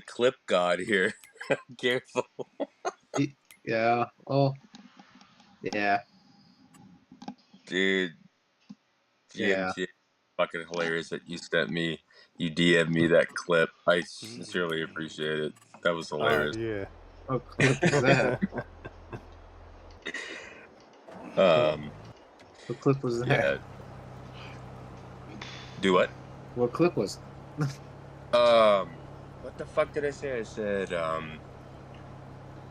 clip god here. Careful. Yeah. Oh. Yeah. Dude. Yeah. GMT, fucking hilarious that you sent me. You DM'd me that clip. I sincerely appreciate it. That was hilarious. Yeah. What clip was that? What clip was that? Yeah. Do what? What clip was it? What the fuck did I say? I said,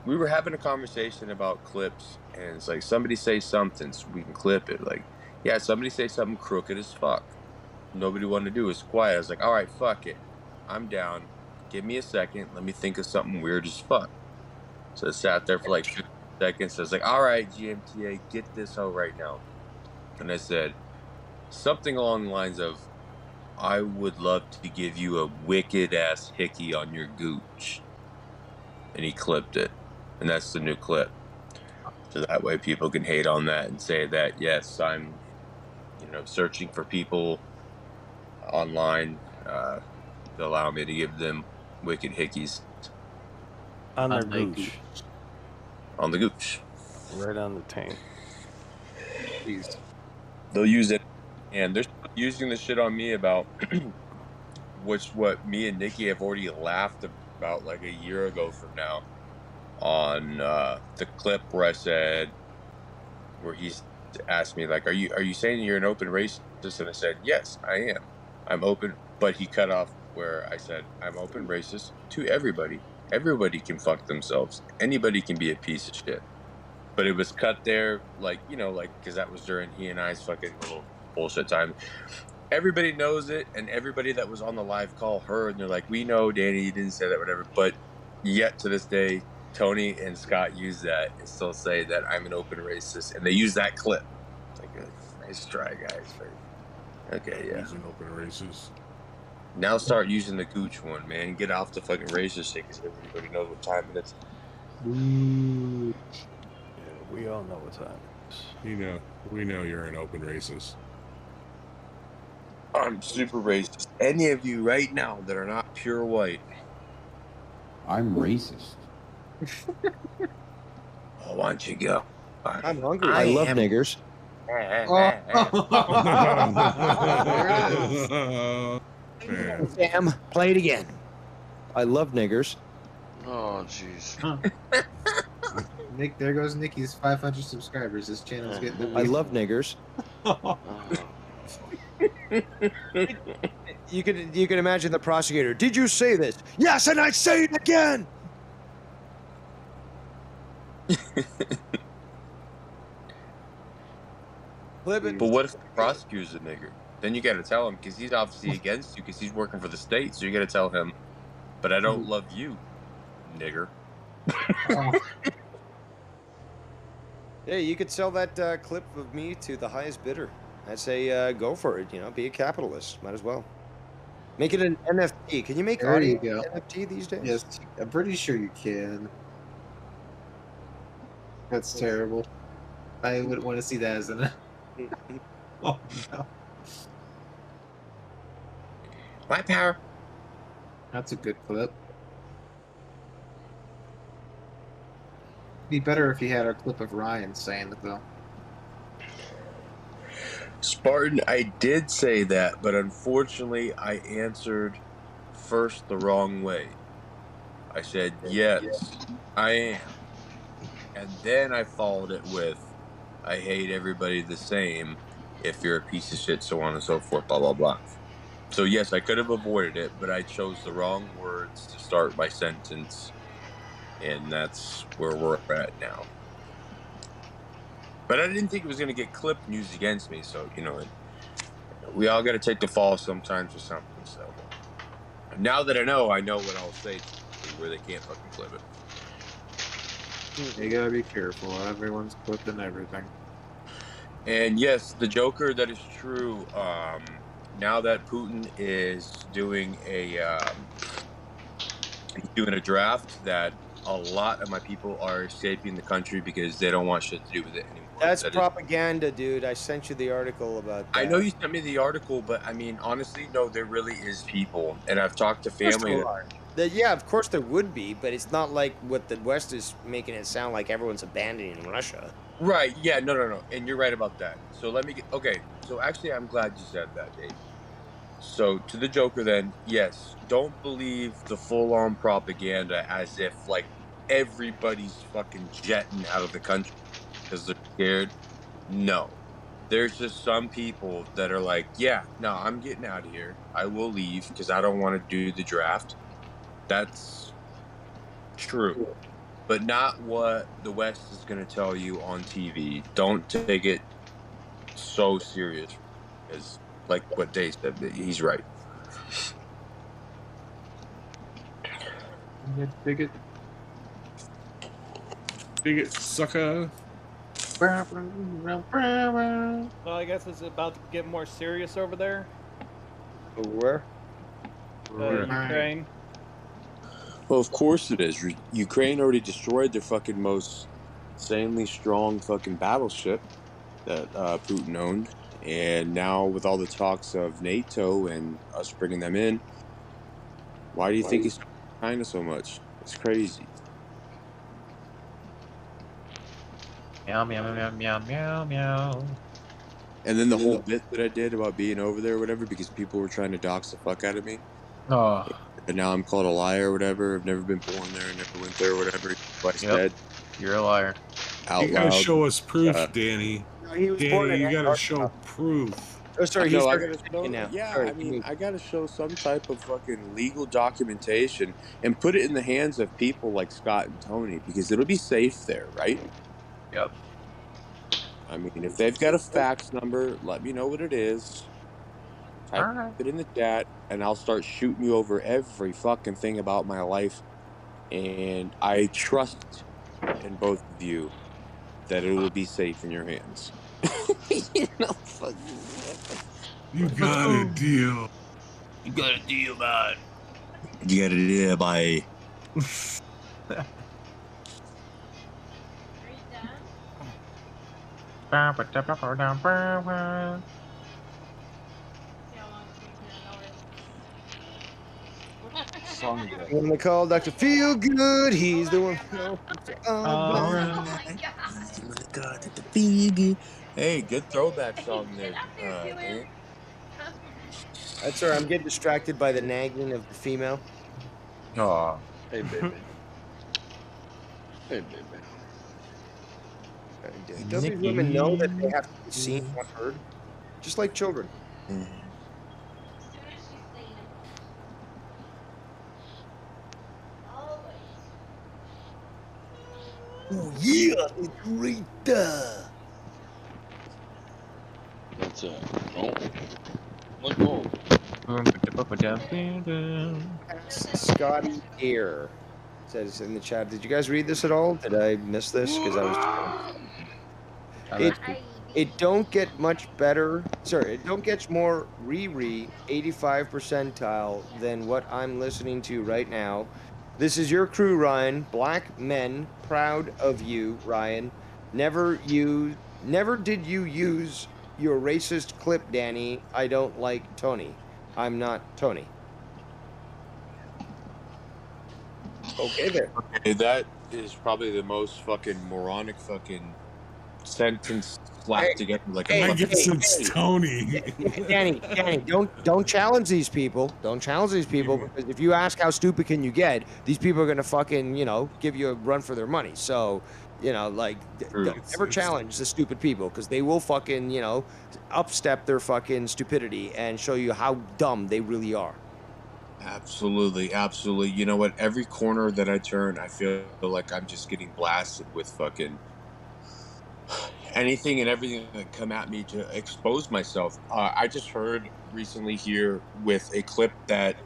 we were having a conversation about clips, and it's like somebody say something so we can clip it. Like, yeah, somebody say something crooked as fuck. Nobody wanted to do it. It's quiet. I was like, all right, fuck it. I'm down. Give me a second. Let me think of something weird as fuck. So I sat there for like 50 seconds. I was like, all right, GMTA, get this hoe right now. And I said something along the lines of, I would love to give you a wicked ass hickey on your gooch. And he clipped it. And that's the new clip. So that way people can hate on that and say that, yes, I'm, searching for people online to allow me to give them wicked hickeys On their gooch. on the gooch. Right on the tank. Please. They'll use it, and they're using the shit on me about what me and Nikki have already laughed about like a year ago from now on the clip where I said, where he's asked me like, are you saying you're an open racist? And I said, yes, I am. I'm open, but he cut off where I said, I'm open racist to everybody. Everybody can fuck themselves. Anybody can be a piece of shit. But it was cut there, because that was during he and I's fucking little bullshit time. Everybody knows it, and everybody that was on the live call heard, and they're like, we know, Danny, you didn't say that, whatever. But yet to this day, Tony and Scott use that and still say that I'm an open racist, and they use that clip. It's like, nice try, guys. Okay, yeah. He's an open racist. Now start using the gooch one, man. Get off the fucking racist shit, because everybody knows what time it is. Yeah, we all know what time it is. We know you're an open racist. I'm super racist. Any of you right now that are not pure white. I'm racist. Oh, why don't you go? I'm hungry. I love niggers. Sam, play it again. I love niggers. Oh, jeez. Nick, there goes Nikki's 500 subscribers. This channel's getting. I love niggers. You can imagine the prosecutor. Did you say this? Yes, and I say it again. But what if the prosecutor's a nigger? Then you got to tell him, because he's obviously against you, because he's working for the state. So you got to tell him, but I don't love you, nigger. Yeah, you could sell that clip of me to the highest bidder. I'd say go for it. Be a capitalist. Might as well. Make it an NFT. Can you make There you audio go. NFT these days? Yes, I'm pretty sure you can. That's terrible. I wouldn't want to see that as an. Oh no. My power. That's a good clip. Be better if you had our clip of Ryan saying it though. Spartan, I did say that, but unfortunately I answered first the wrong way. I said, yes, I am. And then I followed it with, I hate everybody the same. If you're a piece of shit, so on and so forth, blah, blah, blah. So yes, I could have avoided it, but I chose the wrong words to start my sentence. And that's where we're at now. But I didn't think it was going to get clipped and used against me. So, we all got to take the fall sometimes for something. So now that I know what I'll say where they can't fucking clip it. You gotta be careful. Everyone's clipping everything. And yes, the Joker, that is true. Now that Putin is doing a draft, that a lot of my people are escaping the country because they don't want shit to do with it anymore. That's propaganda, dude. I sent you the article about that. I know you sent me the article, but I mean, honestly, no, there really is people, and I've talked to family. Yeah, of course there would be, but it's not like what the West is making it sound like everyone's abandoning Russia. Right, yeah, no. And you're right about that. So let me get... Okay, so actually, I'm glad you said that, Dave. So, to the Joker then, yes, don't believe the full-on propaganda as if, like, everybody's fucking jetting out of the country because they're scared. No. There's just some people that are like, yeah, no, I'm getting out of here. I will leave because I don't want to do the draft. That's true. but not what the West is going to tell you on TV. Don't take it so serious, because like what Dave said, he's right. Bigot. Bigot sucker. Well, I guess it's about to get more serious over there. Where? Ukraine. Well, of course it is. Ukraine already destroyed their fucking most insanely strong fucking battleship that Putin owned. And now with all the talks of NATO and us bringing them in, why do you think he's China so much? It's crazy. Meow, meow, meow, meow, meow, meow. And then the whole bit that I did about being over there or whatever, because people were trying to dox the fuck out of me. Oh. And now I'm called a liar or whatever. I've never been born there, never went there or whatever. Like I said. You're a liar. Out You gotta loud. show us proof, Danny. No, he was born Danny, in you gotta Antarctica. show proof. Oh, sorry, No, he's I gotta show, now. yeah, Sorry, I mean, I gotta show some type of fucking legal documentation and put it in the hands of people like Scott and Tony, because it'll be safe there, right? Yep. I mean, if they've got a fax number, let me know what it is. Type it in the chat, and I'll start shooting you over every fucking thing about my life. And I trust in both of you that it will be safe in your hands. You know, fucking. You got a deal. You got a deal, man. You got a deal, bye. When they call Dr. Feel Good, he's the one. Hey, good throwback song there. That's all right. I'm getting distracted by the nagging of the female. Oh. Hey, baby. Hey, baby. Don't these women know that they have to be seen, not heard? Just like children. Oh, yeah, it's right there. That's it. Oh. Let's go. Scotty Air says in the chat, did you guys read this at all? Did I miss this? Because I was it don't get much better. Sorry, it don't get more 85 percentile than what I'm listening to right now. This is your crew, Ryan. Black men, proud of you, Ryan. Never did you use your racist clip, Danny. I don't like Tony. I'm not Tony. Okay, there. Okay, that is probably the most fucking moronic fucking sentence slapped together like a I guess it's Tony. Danny, don't challenge these people. Don't challenge these people, because if you ask how stupid can you get, these people are gonna fucking, give you a run for their money. So, like, don't ever challenge the stupid people, because they will fucking, upstep their fucking stupidity and show you how dumb they really are. Absolutely, absolutely. You know what? Every corner that I turn, I feel like I'm just getting blasted with fucking anything and everything that come at me to expose myself. I just heard recently here with a clip that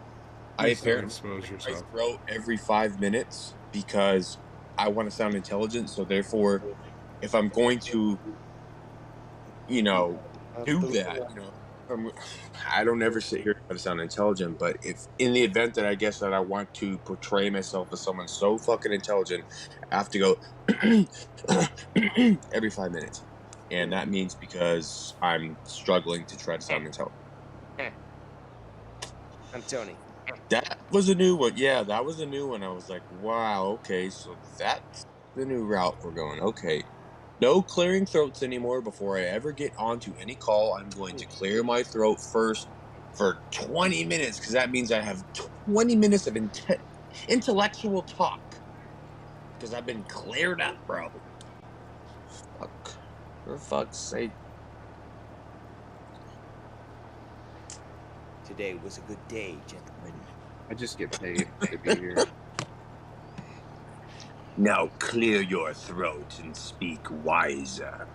I apparently expose yourself. I throw every 5 minutes because I want to sound intelligent. So therefore, if I'm going to, do that, I don't ever sit here and try to sound intelligent, but if in the event that I guess that I want to portray myself as someone so fucking intelligent, I have to go every 5 minutes. And that means because I'm struggling to try to sound intelligent. I'm Tony. That was a new one. Yeah, that was a new one. I was like, wow, okay, so that's the new route we're going. Okay. No clearing throats anymore. Before I ever get onto any call, I'm going to clear my throat first for 20 minutes, because that means I have 20 minutes of intellectual talk, because I've been cleared up, bro. Fuck. For fuck's sake. Today was a good day, gentlemen. I just get paid to be here. Now clear your throat and speak wiser.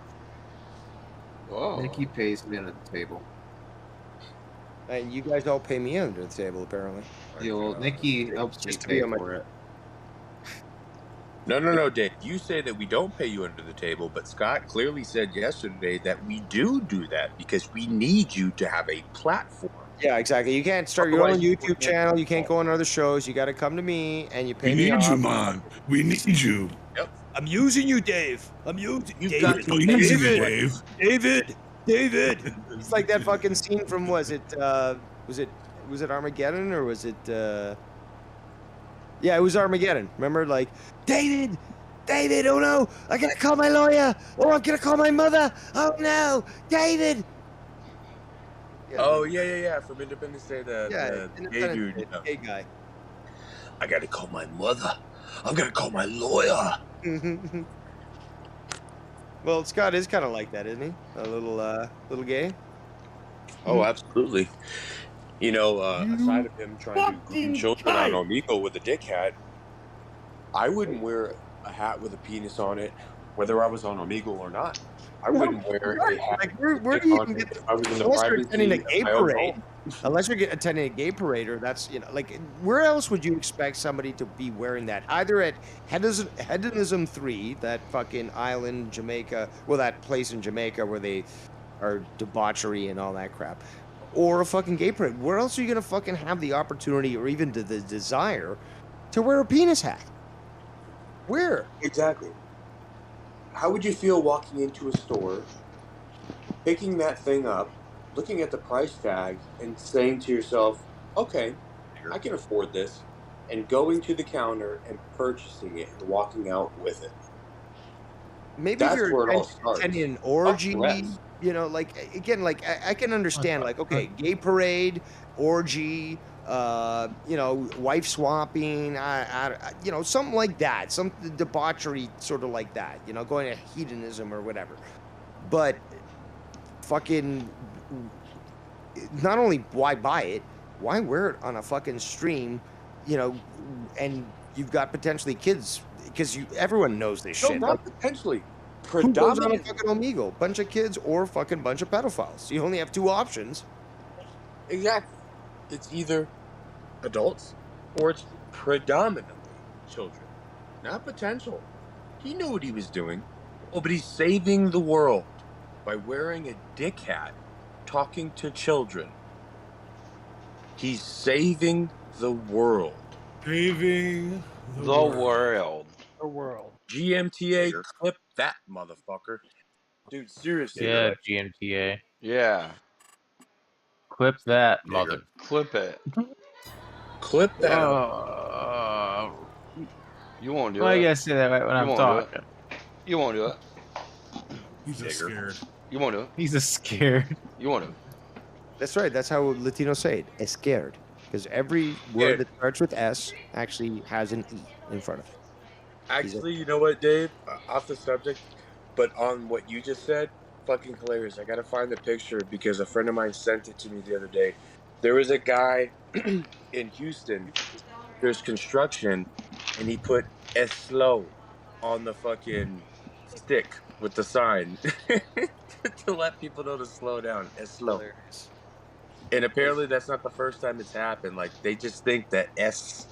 Whoa. Nikki pays me under the table. And you guys all pay me under the table, apparently. Yeah, well, Nikki helps me Just to pay be on my. for it. No, Dave. You say that we don't pay you under the table, but Scott clearly said yesterday that we do that because we need you to have a platform. Yeah, exactly. You can't start your Otherwise, own you YouTube wouldn't channel. You can't go on other shows. You got to come to me, and you We pay me need you, off. man. We need you. Yep. I'm using you, Dave. I'm using You've David. got to We pay need you, me. Dave. David. It's like that fucking scene from was it Armageddon or was it yeah, it was Armageddon. Remember, like, David, oh no, I gotta call my lawyer. Oh, I'm gonna call my mother. Oh no, David. Yeah, Oh yeah. From Independence Day, the gay Independent dude. Day, gay guy. I gotta call my mother. I'm gonna call my lawyer. Well, Scott is kind of like that, isn't he? A little gay. Oh, absolutely. You know, aside of him trying to groom children on Omegle with a dick hat, I wouldn't wear a hat with a penis on it, whether I was on Omegle or not. I wouldn't wear a hat. Like, where with do you dick on even it get? if I was in the Unless you're privacy attending a of gay my own parade. home. Unless you're attending a gay parade, or that's, you know, like, where else would you expect somebody to be wearing that? Either at Hedonism 3, that fucking island, Jamaica, well, that place in Jamaica where they are debauchery and all that crap, or a fucking gay parade. Where else are you gonna fucking have the opportunity or even the desire to wear a penis hat? Where? Exactly. How would you feel walking into a store, picking that thing up, looking at the price tag, and saying to yourself, okay, I can afford this, and going to the counter and purchasing it and walking out with it? Maybe That's if you're where it all starts. attending an Fuck the orgy, rest. you know, like, again, like, I can understand, like, okay, gay parade, orgy, you know, wife swapping, you know, something like that, some debauchery sort of like that, you know, going to hedonism or whatever. But fucking, not only why buy it, why wear it on a fucking stream, you know, and you've got potentially kids, because everyone knows this No, shit. not Like, potentially. who goes on a Predominantly. fucking Omegle? Bunch of kids or fucking bunch of pedophiles. You only have two options. Exactly. It's either adults or it's predominantly children. Not potential. He knew what he was doing. Oh, but he's saving the world by wearing a dick hat, talking to children. He's saving the world. Saving The world. The world. GMTA, clip that motherfucker. Dude, seriously. Yeah, Like, GMTA. Yeah. Clip that, mother. Clip it. clip that. You won't do Well, it. I gotta say that right when You I'm won't do it. talking. You won't do it. He's a scared. You won't do it. He's a scared. You won't do it. That's right. That's how Latinos say it. Es scared. Because every word that starts with S actually has an E in front of it. Actually, you know what, Dave? Off the subject, but on what you just said, fucking hilarious. I gotta find the picture because a friend of mine sent it to me the other day. There was a guy in Houston. There's construction, and he put "es slow" on the fucking stick with the sign to let people know to slow down. Es slow. Hilarious. And apparently, that's not the first time it's happened. Like, they just think that S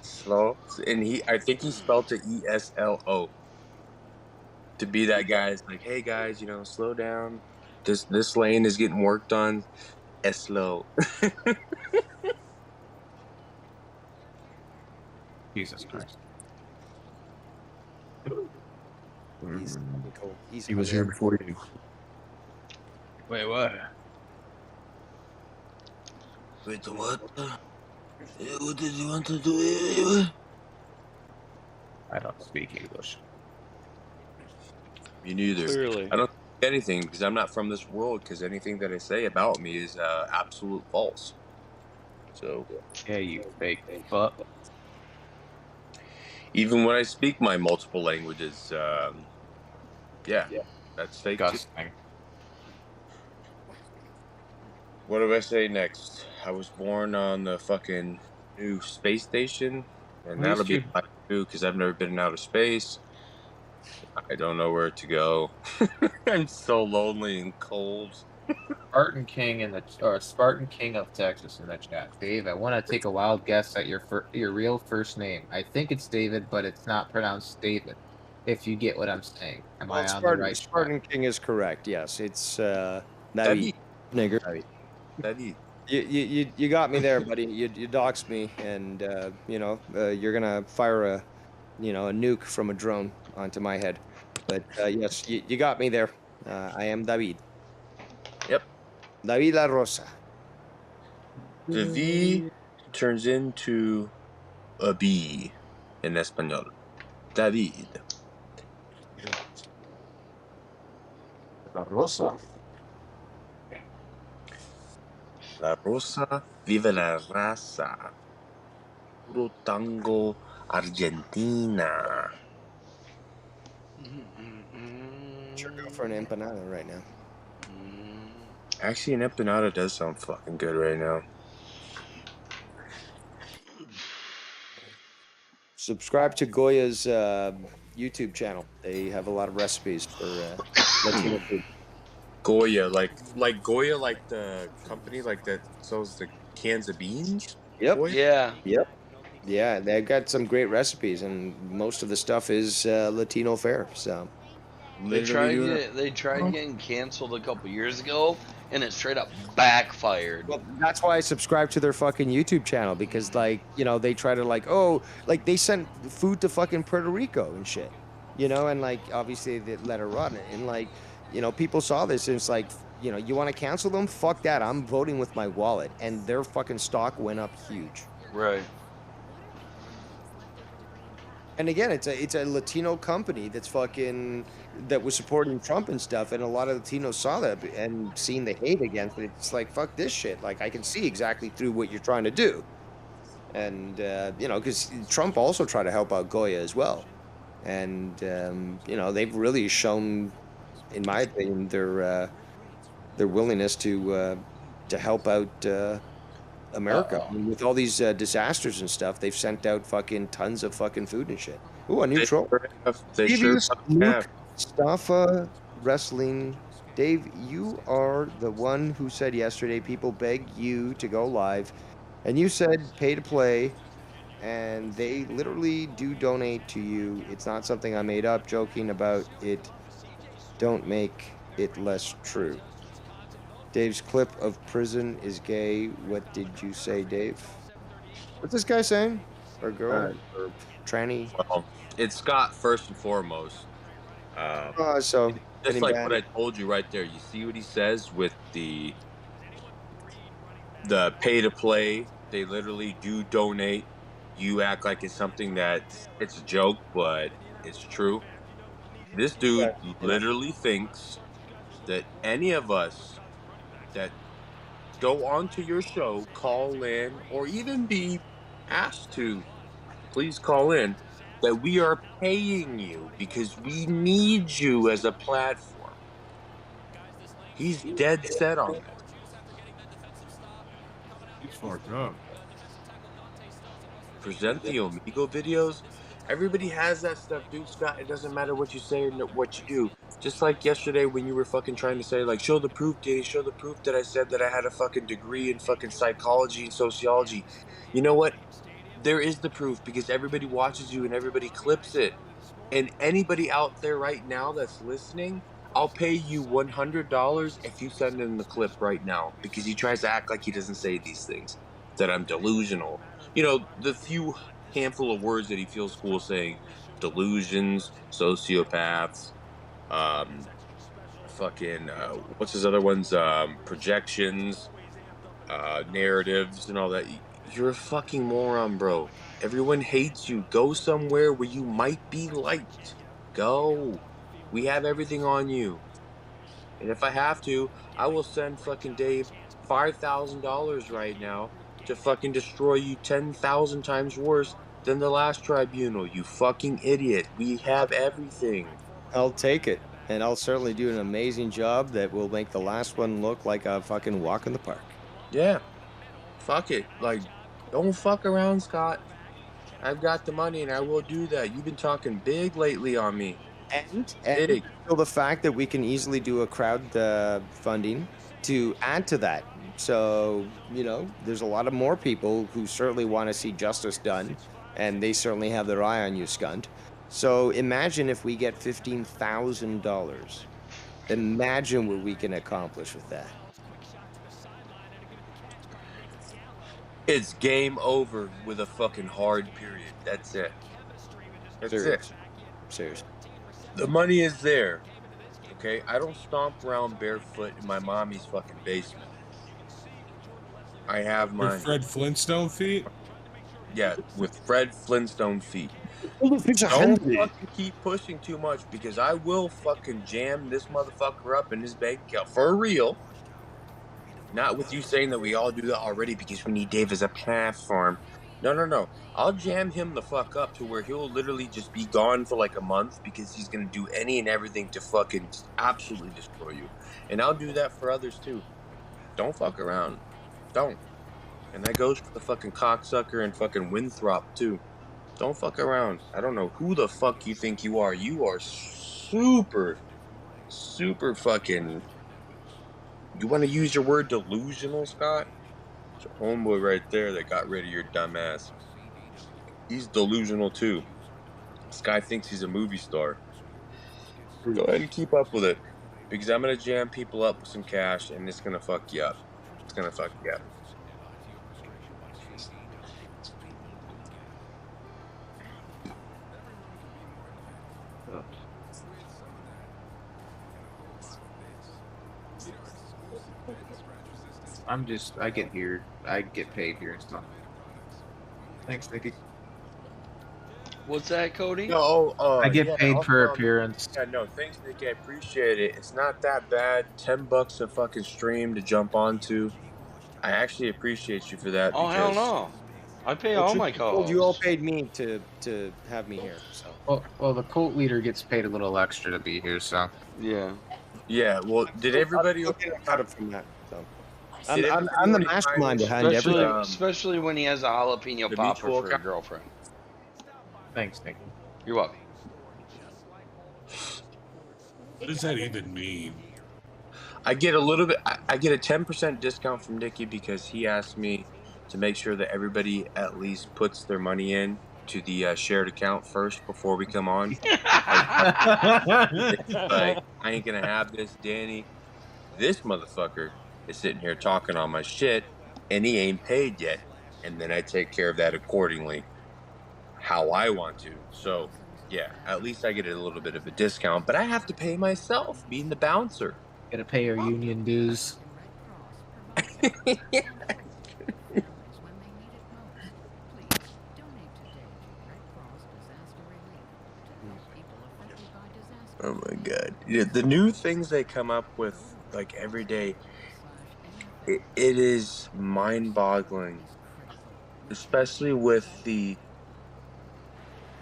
slow, and I think he spelled it ESLO to be that guy. It's like, hey guys, you know, slow down. This lane is getting worked on. S slow. Jesus Christ. He's cool. He was here before you. Wait, what? Wait, what? What did you want to do? I don't speak English. Me neither. Clearly. I don't say anything because I'm not from this world. Because anything that I say about me is absolute false. So Yeah, you fake fuck. even when I speak my multiple languages, yeah, that's fake too. Disgusting. What do I say next? I was born on the fucking new space station. And At that'll least be you fun too, because I've never been in outer space. I don't know where to go. I'm so lonely and cold. Spartan King in the Spartan King of Texas in the chat. Dave, I want to take a wild guess at your real first name. I think it's David, but it's not pronounced David. If you get what I'm saying, am Well, I on the right track? Spartan King is correct. Yes, it's David David. nigger. David. You got me there, buddy. You doxed me, and you're gonna fire a nuke from a drone onto my head. But yes, you got me there. I am David. Yep. David La Rosa. The V turns into a B in Espanol. David. La Rosa. La Rosa, vive la raza. Puro tango, Argentina. Sure, go for an empanada right now. Actually, an empanada does sound fucking good right now. Subscribe to Goya's YouTube channel. They have a lot of recipes for Latino food. Goya, like Goya, like the company, like that sells the cans of beans. Yep. Goya? Yeah. Yep. Yeah, they've got some great recipes, and most of the stuff is Latino fare. So They tried getting canceled a couple years ago, and it straight up backfired. Well, that's why I subscribe to their fucking YouTube channel, because they try to they sent food to fucking Puerto Rico and shit, and obviously they let her run it, and people saw this and it's like, you want to cancel them? Fuck that. I'm voting with my wallet, and their fucking stock went up huge. Right. And again, it's a Latino company that was supporting Trump and stuff, and a lot of Latinos saw that and seen the hate against it. It's like, fuck this shit. Like, I can see exactly through what you're trying to do. And because Trump also tried to help out Goya as well, and they've really shown, in my opinion, their willingness to help out America. I mean, with all these disasters and stuff, they've sent out fucking tons of fucking food and shit. Ooh, a new troll. They sure have. Mustafa Wrestling. Dave, you are the one who said yesterday people beg you to go live, and you said pay to play, and they literally do donate to you. It's not something I made up. Joking about it don't make it less true. Dave's clip of prison is gay. What did you say, Dave? What's this guy saying? Or girl? Or tranny? Well, it's Scott first and foremost. So just like what I told you right there. You see what he says with the pay to play. They literally do donate. You act like it's something that it's a joke, but it's true. This dude literally thinks that any of us that go onto your show, call in, or even be asked to please call in, that we are paying you because we need you as a platform. He's dead set on this. He's fucked up. Present the Omegle videos. Everybody has that stuff, dude. Scott, it doesn't matter what you say or what you do. Just like yesterday when you were fucking trying to say, like, show the proof, Danny, show the proof that I said that I had a fucking degree in fucking psychology and sociology. You know what? There is the proof because everybody watches you and everybody clips it. And anybody out there right now that's listening, I'll pay you $100 if you send in the clip right now, because he tries to act like he doesn't say these things, that I'm delusional. The few handful of words that he feels cool saying: delusions, sociopaths, what's his other ones? Projections, narratives, and all that. You're a fucking moron, bro. Everyone hates you. Go somewhere where you might be liked. Go. We have everything on you. And if I have to, I will send fucking Dave $5,000 right now to fucking destroy you 10,000 times worse than the last tribunal, you fucking idiot. We have everything. I'll take it. And I'll certainly do an amazing job that will make the last one look like a fucking walk in the park. Yeah. Fuck it. Like, don't fuck around, Scott. I've got the money and I will do that. You've been talking big lately on me. And Big. still the fact that we can easily do a crowd funding to add to that. So, there's a lot of more people who certainly want to see justice done, and they certainly have their eye on you, Skunt. So imagine if we get $15,000. Imagine what we can accomplish with that. It's game over with a fucking hard period. That's it. That's it. Serious. The money is there. Okay? I don't stomp around barefoot in my mommy's fucking basement. I have Your my Fred Flintstone feet? Yeah, with Fred Flintstone feet. Don't fucking keep pushing too much because I will fucking jam this motherfucker up in his bank account for real. Not with you saying that we all do that already because we need Dave as a platform. No. I'll jam him the fuck up to where he'll literally just be gone for like a month because he's gonna do any and everything to fucking absolutely destroy you. And I'll do that for others too. Don't fuck around. Don't. And that goes for the fucking cocksucker and fucking Winthrop too. Don't fuck around. I don't know who the fuck you think you are. You are super fucking... You want to use your word delusional, Scott? It's your homeboy right there that got rid of your dumb ass. He's delusional too. This guy thinks he's a movie star. Go ahead and keep up with it. Because I'm going to jam people up with some cash and it's going to fuck you up. It's going to fuck you up. I get paid here and stuff. Thanks, Nikki. What's that, Cody? No, I get paid per appearance. Yeah, no, thanks, Nikki. I appreciate it. It's not that bad. $10 a fucking stream to jump onto. I actually appreciate you for that. Oh, hell no. I pay all my co-hosts. You all paid me to have me here. So. Well, the cult leader gets paid a little extra to be here, so. Yeah. Yeah, well, did everybody... cut it from that, so. I'm the mastermind behind everything. Especially when he has a jalapeno popper for a girlfriend. Thanks, Nick. You're welcome. What does that even mean? I get a little bit... I get a 10% discount from Nicky because he asked me to make sure that everybody at least puts their money in to the shared account first before we come on. Like, I ain't gonna have this, Danny. This motherfucker is sitting here talking on my shit, and he ain't paid yet. And then I take care of that accordingly, how I want to. So, yeah, at least I get a little bit of a discount, but I have to pay myself, being the bouncer. Gotta pay your union dues. Oh my god. Yeah, the new things they come up with, like, every day, it is mind-boggling. Especially with the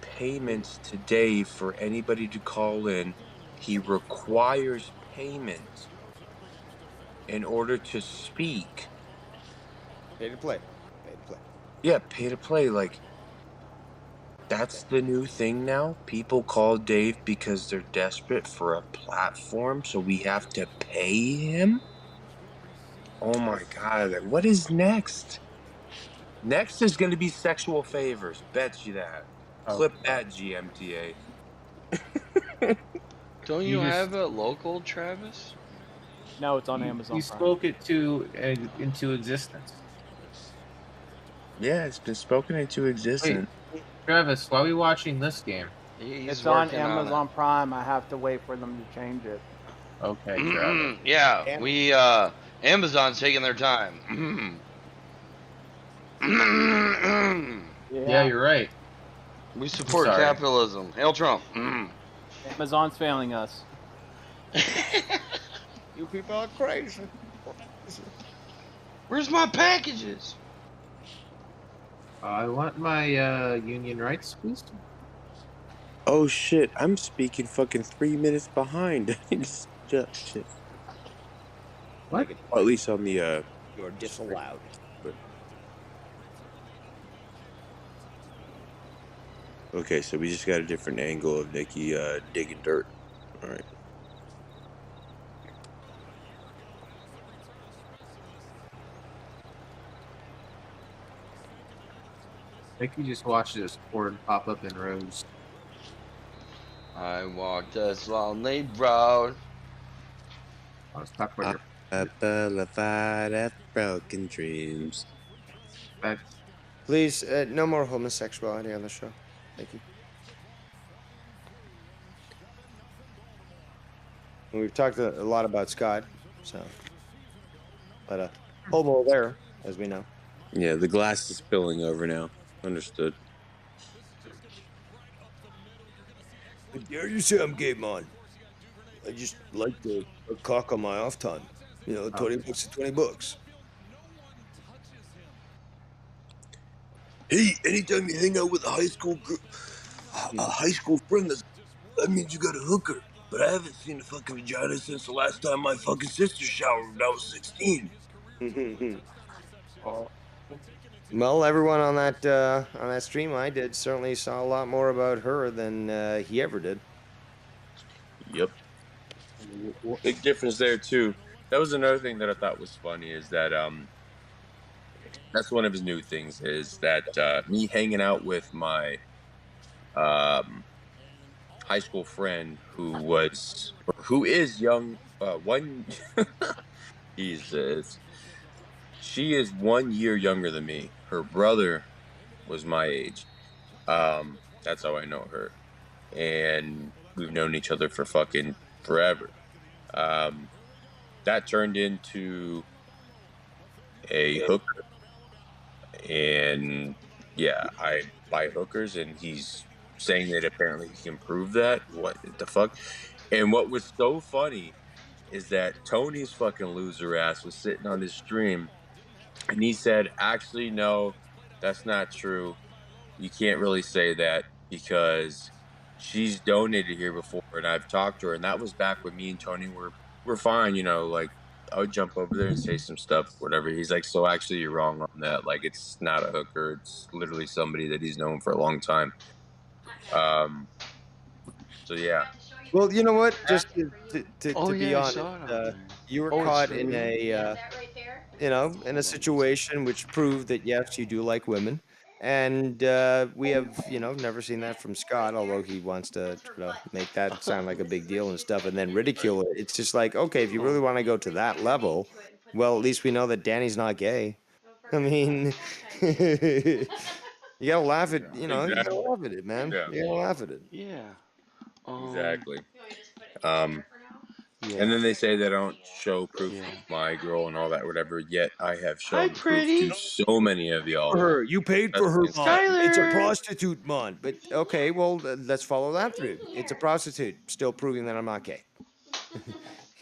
payments today for anybody to call in. He requires payment in order to speak. Pay to play. Pay to play. Yeah, pay to play. Like, that's the new thing now. People call Dave because they're desperate for a platform, so we have to pay him? Oh my god, what is next? Next is going to be sexual favors. Bet you that. Clip that, GMTA. Don't you have it local, Travis? No, it's on Amazon. You spoke it into existence. Yeah, it's been spoken into existence. Wait, Travis, why are we watching this game? It's on Amazon Prime. I have to wait for them to change it. Okay, Travis. Yeah, we Amazon's taking their time. Yeah, you're right. We support capitalism. Hail Trump. Amazon's failing us. You people are crazy. Where's my packages? I want my union rights, please. Oh shit, I'm speaking fucking 3 minutes behind. Shit. What? Or at least on the You're disallowed. But Okay, so we just got a different angle of Nikki digging dirt. All right. Nikki just watched this cord pop up in rows. I walked this lonely road. I was talking about A boulevard of broken dreams. Please, no more homosexuality on the show. Thank you. And we've talked a lot about Scott, so. But homo there, as we know. Yeah, the glass is spilling over now. Understood. How dare you say I'm gay, man? I just like a cock on my off time. You know, 20 bucks to 20 bucks. Hey, anytime you hang out with a high school friend, that means you got a hooker. But I haven't seen a fucking vagina since the last time my fucking sister showered when I was 16. Well, everyone on that stream I did certainly saw a lot more about her than he ever did. Yep. Big difference there too. That was another thing that I thought was funny is that that's one of his new things is that me hanging out with my high school friend who is young one Jesus. She is 1 year younger than me. Her brother was my age. That's how I know her. And we've known each other for fucking forever. That turned into a hooker. And yeah, I buy hookers, and he's saying that apparently he can prove that. What the fuck? And what was so funny is that Tony's fucking loser ass was sitting on his stream, and he said, actually, no, that's not true. You can't really say that because she's donated here before, and I've talked to her, and that was back when me and Tony were fine, you know, like I would jump over there and say some stuff, whatever. He's like, so actually you're wrong on that. Like, it's not a hooker. It's literally somebody that he's known for a long time. So yeah. Well, you know what? Just to Oh, be yeah, I honest, saw it on there. you were Oh, it's caught for in me? in a situation which proved that yes, you do like women, and we have never seen that from Scott, although he wants to make that sound like a big deal and stuff, and then ridicule it. It's just like, okay, if you really want to go to that level, well, at least we know that Danny's not gay. I mean, you gotta laugh at you gotta Exactly. laugh at it, man. Yeah. You gotta laugh at it. Yeah. Exactly. Yeah. And then they say that I don't show proof of my girl and all that, whatever. Yet I have shown proof to so many of y'all. For her, you paid for her, That's man. It's a prostitute, man. But okay, well, let's follow that through. It's a prostitute, still proving that I'm not gay.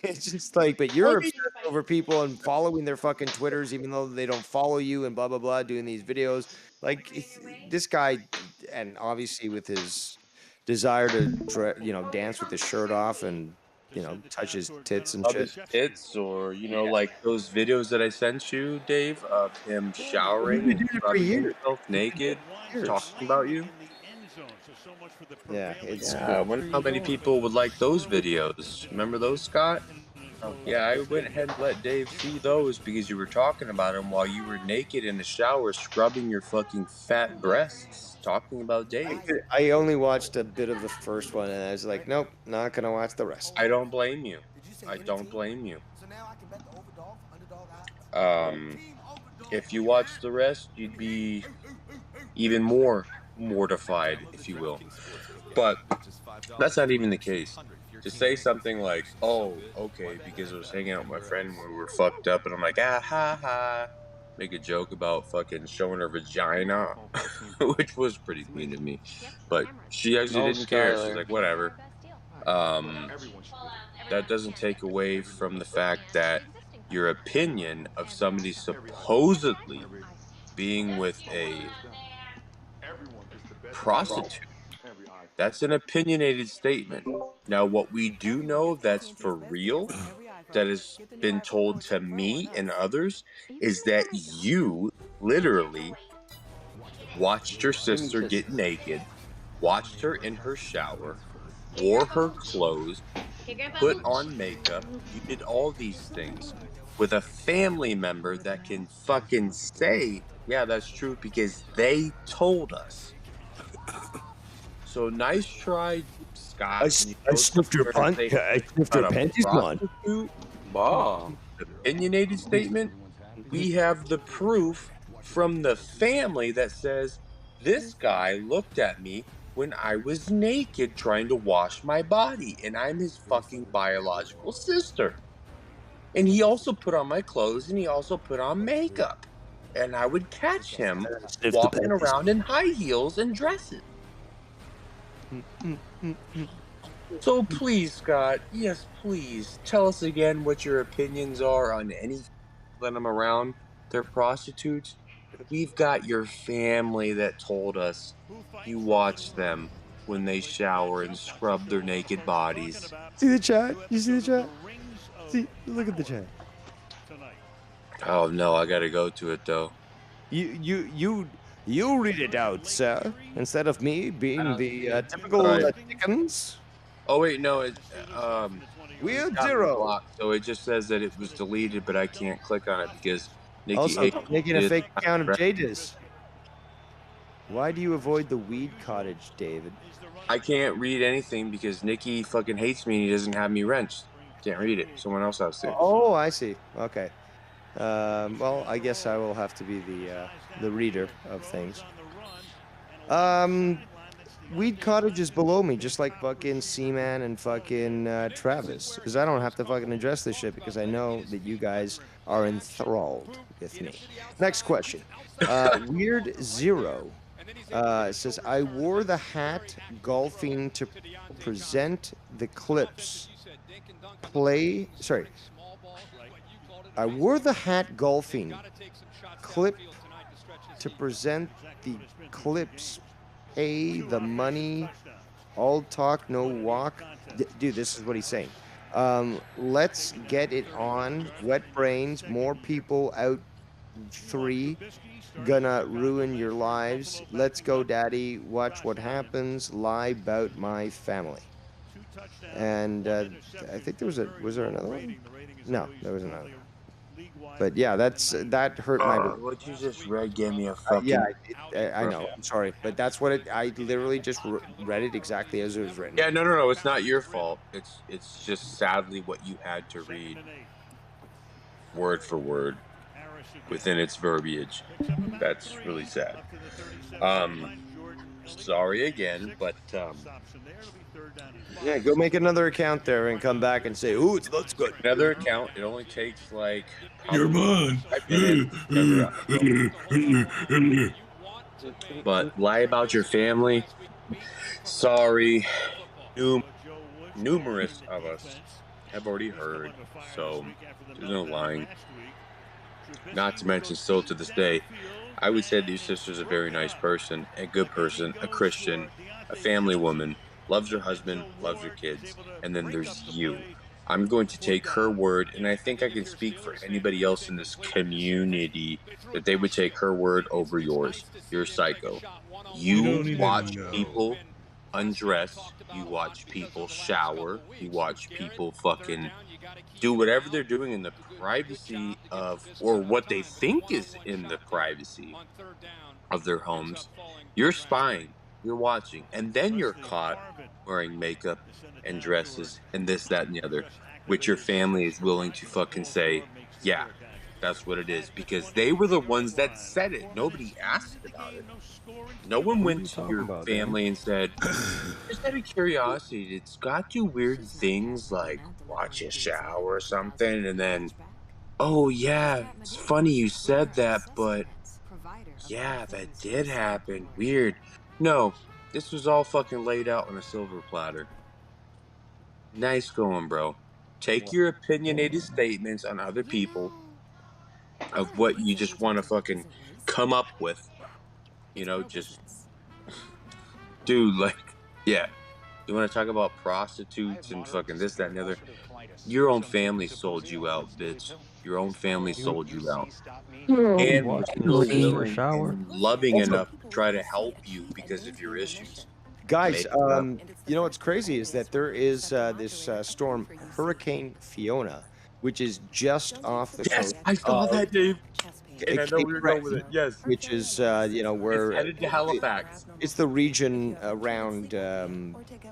It's just like, but you're obsessed over people and following their fucking Twitters, even though they don't follow you and blah blah blah, doing these videos. Like this guy, and obviously with his desire to dance with his shirt off and touch his tits and shit. Tits, or like those videos that I sent you, Dave, of him showering and scrubbing himself naked, talking about you. Yeah, it's. I wonder how many people would like those videos. Remember those, Scott? Yeah, I went ahead and let Dave see those because you were talking about him while you were naked in the shower, scrubbing your fucking fat breasts, talking about Dave. I only watched a bit of the first one, and I was like, nope, not gonna watch the rest. I don't blame you. I don't blame you. If you watched the rest, you'd be even more mortified, if you will. But that's not even the case. To say something like, oh, okay, because I was hanging out with my friend when we were fucked up, and I'm like, ah, ha, ha, make a joke about fucking showing her vagina, which was pretty mean to me. But she actually didn't care. She's like, whatever. That doesn't take away from the fact that your opinion of somebody supposedly being with a prostitute, that's an opinionated statement. Now, what we do know that's for real, that has been told to me and others, is that you literally watched your sister get naked watched her in her shower, wore her clothes, put on makeup. You did all these things with a family member that can fucking say, yeah, that's true because they told us. So nice try, Scott. When you I go sniffed your somewhere and punt. say I sniffed your about a panties, man. prostitute, Bah. opinionated statement, we have the proof from the family that says this guy looked at me when I was naked trying to wash my body, and I'm his fucking biological sister. And he also put on my clothes and he also put on makeup. And I would catch him Sniffed the walking panties. around in high heels and dresses. So please, Scott, yes, please, tell us again what your opinions are on any that I'm around. They're prostitutes. We've got your family that told us you watch them when they shower and scrub their naked bodies. See the chat? You see the chat? See, look at the chat. Oh no, I gotta go to it though. You read it out, sir, instead of me being the typical Alright. Dickens. Oh wait, no, We're it's got me zero. blocked, so it just says that it was deleted, but I can't click on it because Nikki Also, hates making a it. fake account of Jadis. Why do you avoid the weed cottage, David? I can't read anything because Nikki fucking hates me and he doesn't have me wrenched. Can't read it. Someone else has to. Oh, I see. Okay. Well, I guess I will have to be the reader of things. Weed Cottage is below me, just like fucking Seaman and fucking Travis. Because I don't have to fucking address this shit because I know that you guys are enthralled with me. Next question. Weird Zero says, I wore the hat golfing to present the clips. I wore the hat golfing clip to present the clips. Pay the money, all talk, no walk. Dude, this is what he's saying. Let's get it on. Wet brains, more people out. 3 gonna ruin your lives. Let's go, daddy. Watch what happens. Lie about my family. And I think was there another one? No, there was another. But yeah, that hurt my. What you just read gave me a fucking. Yeah, I know. I'm sorry, but that's what it. I literally just read it exactly as it was written. Yeah, no. It's not your fault. It's just sadly what you had to read, word for word, within its verbiage. That's really sad. Sorry again, but yeah, go make another account there and come back and say, "Ooh, it looks good." Another account. It only takes like. You're mine. But lie about your family. Sorry, numerous of us have already heard, so there's no lying. Not to mention, still to this day, I would say that your sister's a very nice person, a good person, a Christian, a family woman, loves her husband, loves her kids, and then there's you. I'm going to take her word, and I think I can speak for anybody else in this community that they would take her word over yours. You're psycho. You watch people undress, you watch people shower, you watch people fucking do whatever they're doing in the privacy of, or what they think is in the privacy of their homes. You're spying, you're watching, and then you're caught wearing makeup and dresses and this, that, and the other, which your family is willing to fucking say, yeah, that's what it is, because they were the ones that said it. Nobody asked about it. No one went to your family and said, just out of curiosity, did Scott do weird things like watch a shower or something? And then, oh yeah, it's funny you said that, but yeah, that did happen. Weird. No, this was all fucking laid out on a silver platter. Nice going, bro. Take your opinionated statements on other people of what you just want to fucking come up with. You know, just, dude, like, yeah. You want to talk about prostitutes and fucking this, that, and the other? Your own family sold you out, bitch. Your own family sold you out. And we're still willing and loving enough to try to help you because of your issues. Guys, Make it up. you know what's crazy is that there is this storm, Hurricane Fiona, which is just off the Yes, coast I saw of that, Dave. And I know Cape where you're going with Breton, it. Yes. which is you know It's where headed to Halifax. it's the region around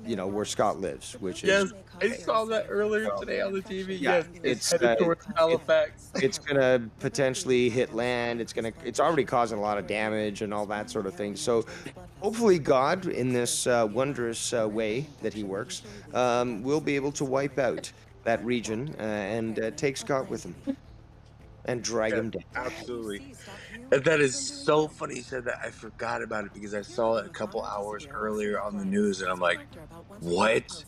you know where Scott lives, which Yes, is I saw that earlier today on the TV. yeah, Yes, it's headed towards Halifax. it's gonna potentially hit land. It's already causing a lot of damage and all that sort of thing. So hopefully God, in this wondrous way that he works, will be able to wipe out that region and take Scott with him and drag him down. Absolutely. And that is so funny you said that. I forgot about it because I saw it a couple hours earlier on the news and I'm like, what?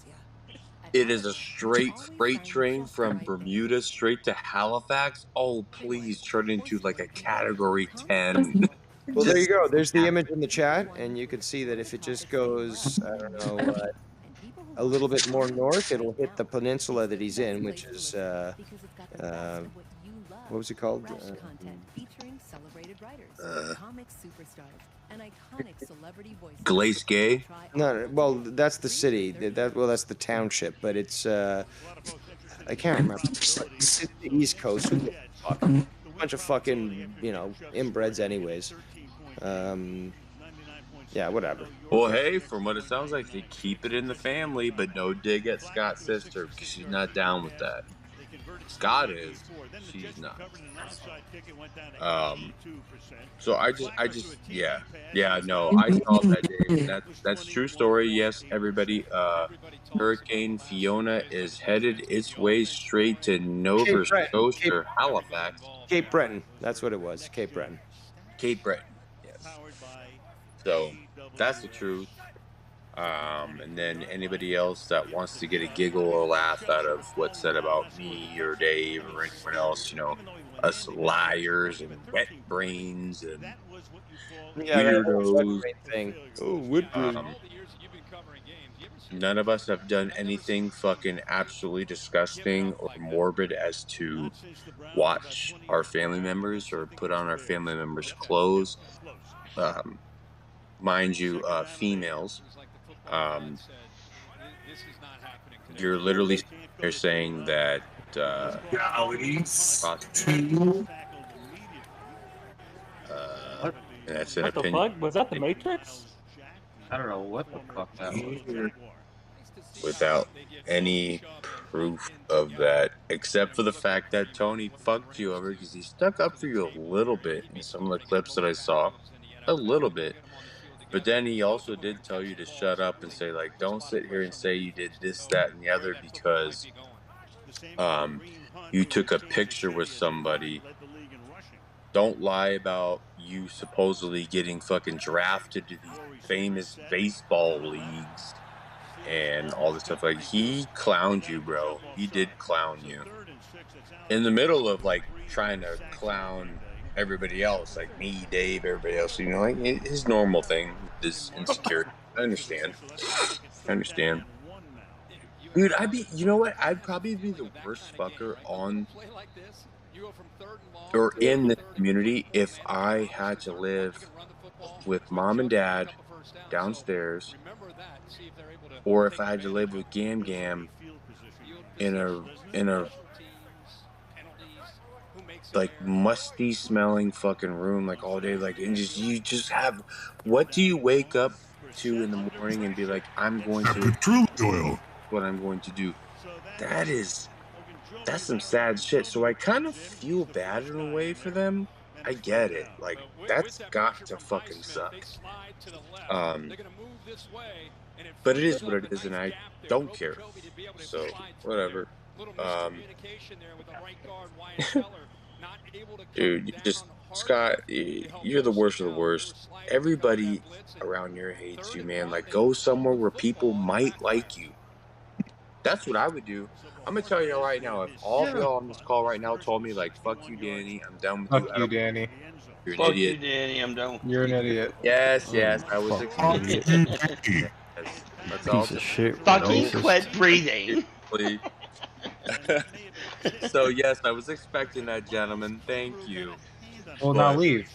It is a straight freight train from Bermuda straight to Halifax? Oh, please turn into like a category 10. Well, there you go. There's the image in the chat, and you can see that if it just goes, I don't know, a little bit more north, it'll hit the peninsula that he's in, which is, what was it called? Glace Gay? No, well, that's the city. That's the township, but it's, I can't remember. It's the East Coast. A bunch of fucking, you know, inbreds anyways. Yeah, whatever. Well, hey, from what it sounds like, they keep it in the family, but no dig at Scott's sister because she's not down with that. Scott is, she's not. So I just, yeah, no, I saw that, Dave. That's true story. Yes, everybody. Hurricane Fiona is headed its way straight to Nova Scotia or Halifax. Cape Breton. That's what it was. Cape Breton. Cape Breton. Yes. So that's the truth. And then anybody else that wants to get a giggle or laugh out of what's said about me or Dave or anyone else, you know, us liars and wet brains and weirdos. Thing. Oh, wood brain. None of us have done anything fucking absolutely disgusting or morbid as to watch our family members or put on our family members' clothes. Mind you, females. You're literally they're saying that that's an What the opinion. fuck? Was that the Matrix? I don't know what the fuck that was. Without any proof of that, except for the fact that Tony fucked you over because he stuck up for you a little bit in some of the clips that I saw. A little bit. But then he also did tell you to shut up and say, like, don't sit here and say you did this, that, and the other because you took a picture with somebody. Don't lie about you supposedly getting fucking drafted to these famous baseball leagues and all this stuff. Like, he clowned you, bro. He did clown you. In the middle of, like, trying to clown everybody else, like me, Dave, everybody else, you know, like his normal thing, this insecurity. I understand. Dude, you know what? I'd probably be the worst fucker on or in this community if I had to live with mom and dad downstairs, or if I had to live with Gam Gam in a like musty smelling fucking room like all day, like, and you just have, what do you wake up to in the morning and be like, I'm going to petroleum oil. What I'm going to do? That's some sad shit. So I kind of feel bad in a way for them. I get it. Like, that's got to fucking suck. But it is what it is, and I don't care. So whatever. Dude, Scott, you're the worst of the worst. Everybody around here hates you, man. Like, go somewhere where people might like you. That's what I would do. I'm gonna tell you right now, if all of y'all on this call right now told me, like, fuck you, Danny, I'm done with you. Fuck you, Danny. You're an Fuck idiot. you, Danny, I'm done. You're an idiot. Yes, I was expecting it. That's all. Piece of shit. Fucking quit breathing. So yes, I was expecting that, gentlemen. Thank you. Well, now leave.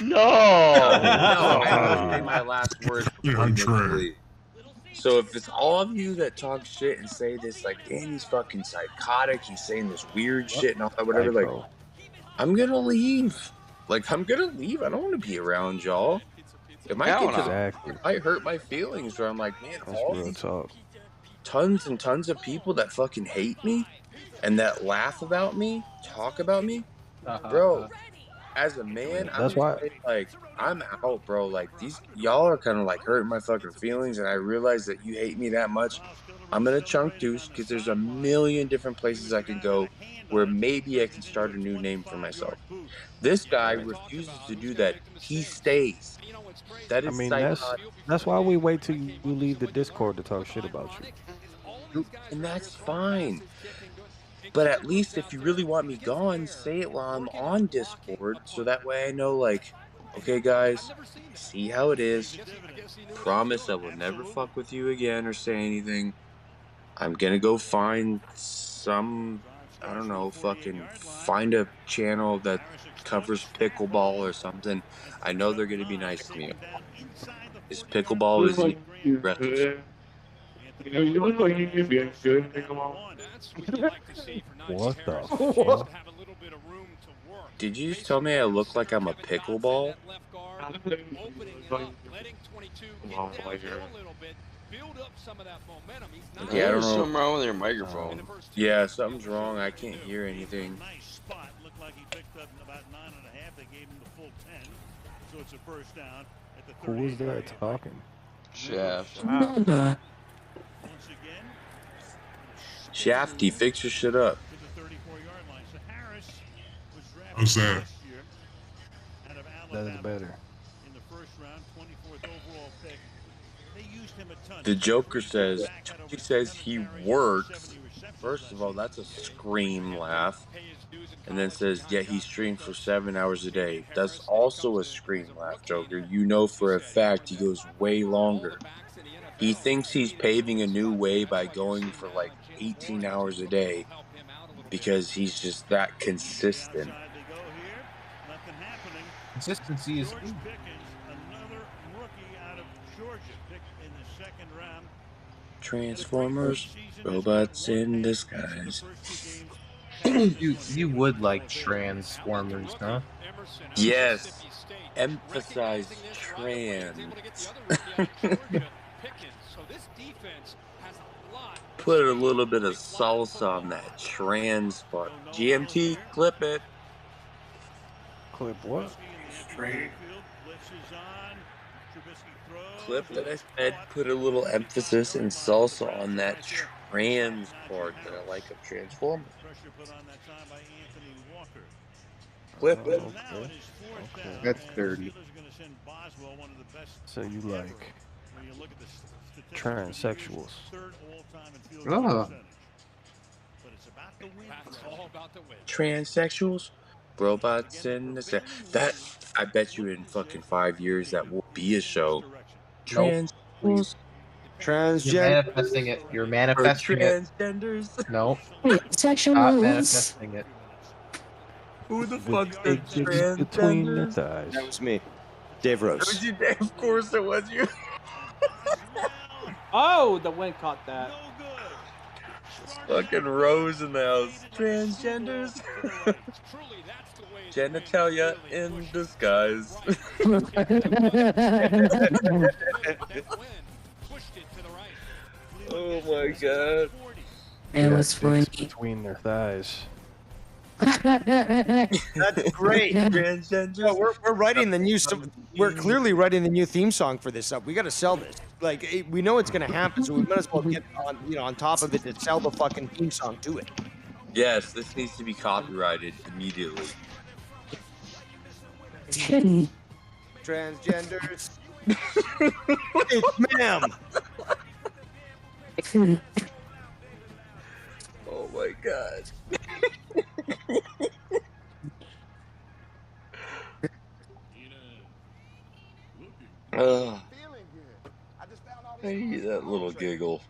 No. No, I have to say my last words before you make me leave. So if it's all of you that talk shit and say this, like, Danny's fucking psychotic, he's saying this weird shit and all that, whatever, like, Psycho. I'm gonna leave. Like, I'm gonna leave. I don't want to be around y'all. It might Hell get to the no. Exactly. it might hurt my feelings where I'm like, man, That's all real these talk. tons and tons of people that fucking hate me and that laugh about me, talk about me, bro. As a man, I'm That's gonna why. say, like, I'm out, bro. Like, these y'all are kind of like hurting my fucking feelings, and I realize that you hate me that much. I'm gonna chunk deuce because there's a million different places I can go where maybe I can start a new name for myself. This guy Right. refuses to do that. He stays. That I is mean, psychotic, that's why we wait till you leave the Discord to talk shit about you. and that's fine. But at least if you really want me gone, say it while I'm on Discord, so that way I know, like, okay, guys, see how it is. Promise I will never fuck with you again or say anything. I'm gonna go find some, I don't know, fucking find a channel that covers pickleball or something. I know they're gonna be nice to me. Is pickleball is aggressive. What the What? fuck? Did you just tell me I look like I'm a pickleball? I Okay, think I don't there's know. something wrong with your microphone. Yeah, something's wrong. I can't hear anything. Who was that talking? Shaft. Shafty, fix your shit up. I'm saying. That is better. The Joker says, he says he works. First of all, that's a scream laugh. And then says, yeah, he streams for 7 hours a day. That's also a scream laugh, Joker. You know for a fact he goes way longer. He thinks he's paving a new way by going for like 18 hours a day because he's just that consistent. Consistency is key. Transformers, robots in disguise. You would like Transformers, huh? Yes. Emphasize trans. Put a little bit of salsa on that trans part. GMT, clip it. Clip what? Clip that I said, put a little emphasis and salsa on that trans part that I like of Transformers. Clip it. Okay. That's dirty. So you like transsexuals? Oh. Transsexuals, robots in the that. I bet you in fucking 5 years that will be a show. Nope. Transsexuals. You're Transgender. manifesting it. You're Or manifesting it. transgenders. No. Sexual Stop moves. manifesting it. Who the With fuck said big dicks between the transgenders? thighs. That was me, Dave It Rose. was you, Dave. Of course it was you. Oh, the wind caught that. Fucking Rose in the house. Transgenders. Genitalia in disguise. Oh my god. It was Dicks funny. between their thighs. That's great. Transgenders. No, we're writing the new. We're clearly writing the new theme song for this up. We got to sell this. Like we know it's going to happen, so we might as well get on, on top of it to sell the fucking theme song to it. Yes, this needs to be copyrighted immediately. Transgenders. It's ma'am. Oh my god. I hate that little giggle.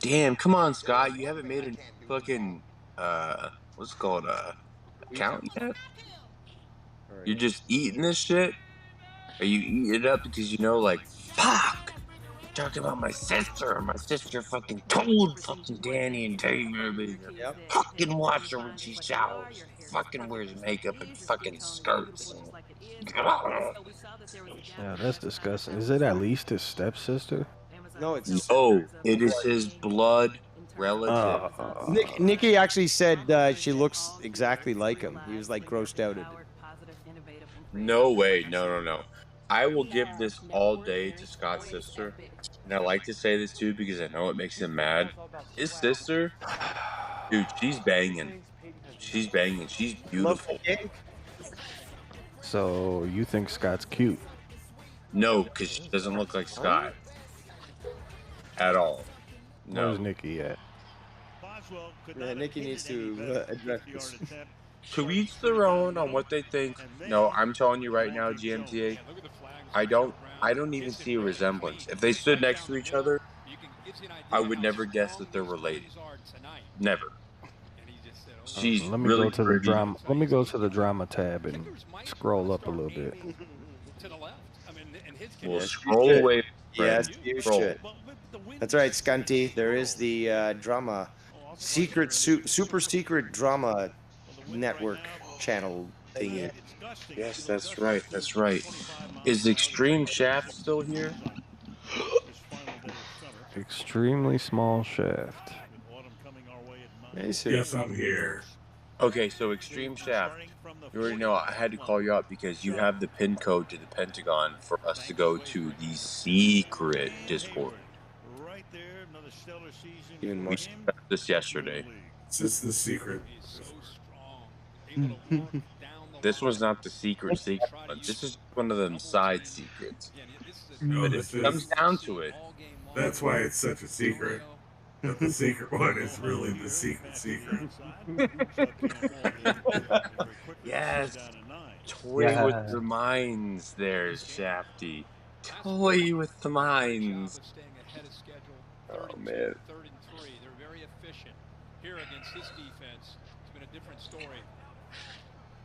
Damn, come on, Scott. You haven't made a fucking what's it called count yet? All right. You're just eating this shit? Are you eating it up because you know, like, fuck? You're talking about my sister. My sister fucking told fucking Danny and Dave to fucking watch her when she showers. Fucking wears makeup and fucking skirts. And... Yeah, that's disgusting. Is it at least his stepsister? No, it's No, it is his blood relative. Nikki actually said she looks exactly like him. He was like grossed out at it. No way. No. I will give this all day to Scott's sister. And I like to say this too because I know it makes him mad. His sister, dude, she's banging. She's banging. She's beautiful. So you think Scott's cute? No, because she doesn't look like Scott. At all. No. Where's Nikki at? Yeah, Nikki needs to address this. To each their own on what they think. No, I'm telling you right now, GMTA, I don't even see a resemblance. If they stood next to each other, I would never guess that they're related. Never. She's Let me really go to the pretty. drama. Let me go to the drama tab and scroll up a little bit. Well, scroll away. Yes, friend. you Scroll. should. That's right, Scunty. There is the drama, super secret drama network channel thingy. Yes, that's right. That's right. Is Extreme Shaft still here? Extremely small shaft. Yes, I'm here. Okay, so Extreme Shaft. You already know I had to call you out because you have the pin code to the Pentagon for us to go to the secret Discord. Even more. We discussed this yesterday. This is the secret. This was not the secret one. This is one of them side secrets. No, But this if it comes is. down to it, That's why it's such a secret. But the secret one is really the secret. yes, toy with your minds there, Shafty. Toy with the minds. Oh, man.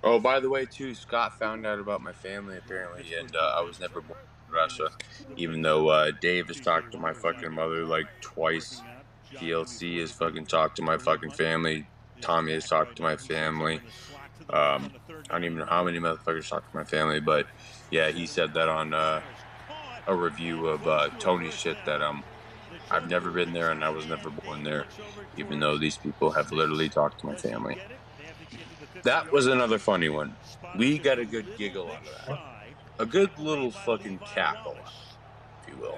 Oh, by the way, too, Scott found out about my family, apparently, and I was never born in Russia, even though Dave has talked to my fucking mother, like, twice. PLC has fucking talked to my fucking family. Tommy has talked to my family. I don't even know how many motherfuckers talked to my family, but, yeah, he said that on a review of Tony's shit that I've never been there and I was never born there, even though these people have literally talked to my family. That was another funny one. We got a good giggle out of that. A good little fucking cackle, if you will.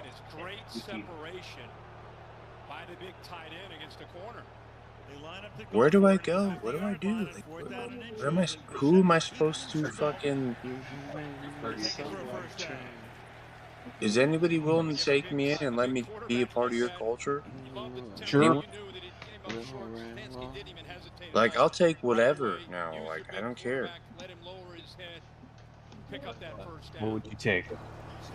Where do I go? What do I do? Like, where am I? Who am I supposed to fucking? Is anybody willing to take me in and let me be a part of your culture? Sure. Like, I'll take whatever now. Like, I don't care. What would you take?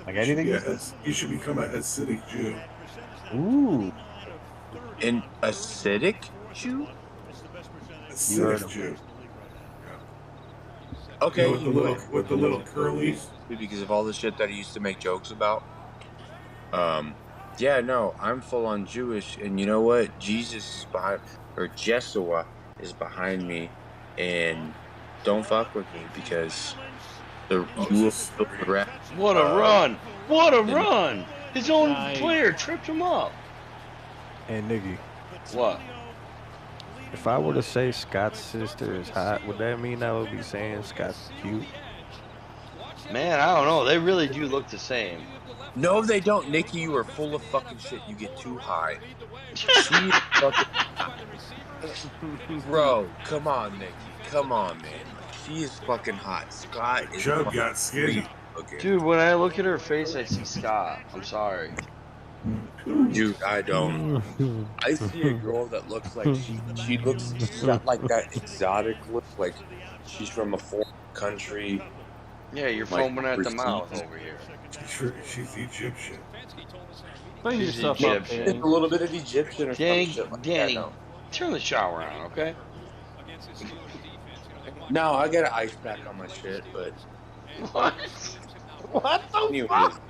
Like anything? Yes, you should become a Hasidic Jew. Ooh. An acidic Jew? Hasidic Jew. Okay. You know, with the little curlies. Because of all the shit that he used to make jokes about. Yeah, no, I'm full on Jewish, and you know what? Jesus is behind, or Jesua is behind me, and don't fuck with me because the What a run! What a run! His own player tripped him up. Hey, Niggy. What? If I were to say Scott's sister is hot, would that mean I would be saying Scott's cute? Man, I don't know. They really do look the same. No, they don't. Nikki, you are full of fucking shit. You get too high. She is fucking hot. Bro, come on, Nikki. Come on, man. She is fucking hot. Scott is Joe fucking got skinny. Dude, when I look at her face, I see Scott. I'm sorry. Dude, I don't. I see a girl that looks like she looks, she's got like that exotic look, like she's from a foreign country. Yeah, you're like, foaming at the overseas. mouth over here. She's Egyptian. Clean She's yourself up, Egyptian. Danny. A little bit of Egyptian or Danny, some shit like Danny, that. No. turn the shower on, okay? No, I got an ice pack on my shit, but What? What the anyways. fuck?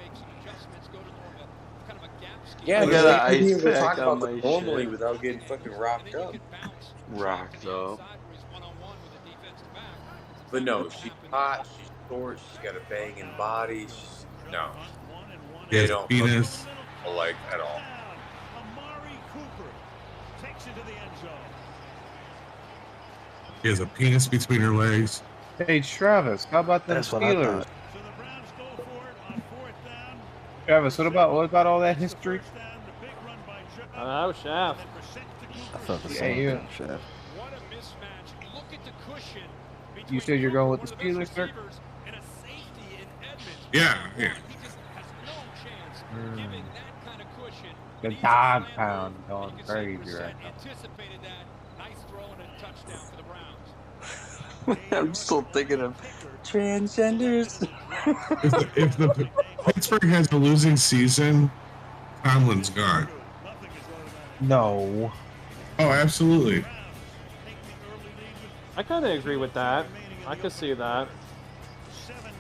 Yeah, I there's got like an I can't ice even pack talk on about this my normally shit. without getting fucking rocked up. Rocked up. But no, she's hot, she's short, she's got a banging body. No, He they has a don't look penis. alike at all. He has a penis between her legs. Hey Travis, how about them That's what I Steelers? thought. Travis, what about all that history? Oh, Shaft. I thought the Yeah, same you. thing, Chef. You said you're going with the Steelers, sir? Yeah, yeah. The dog pound going crazy right now. I'm still thinking of transgenders. If the Pittsburgh has a losing season, Tomlin's gone. No. Oh, absolutely. I kind of agree with that. I could see that.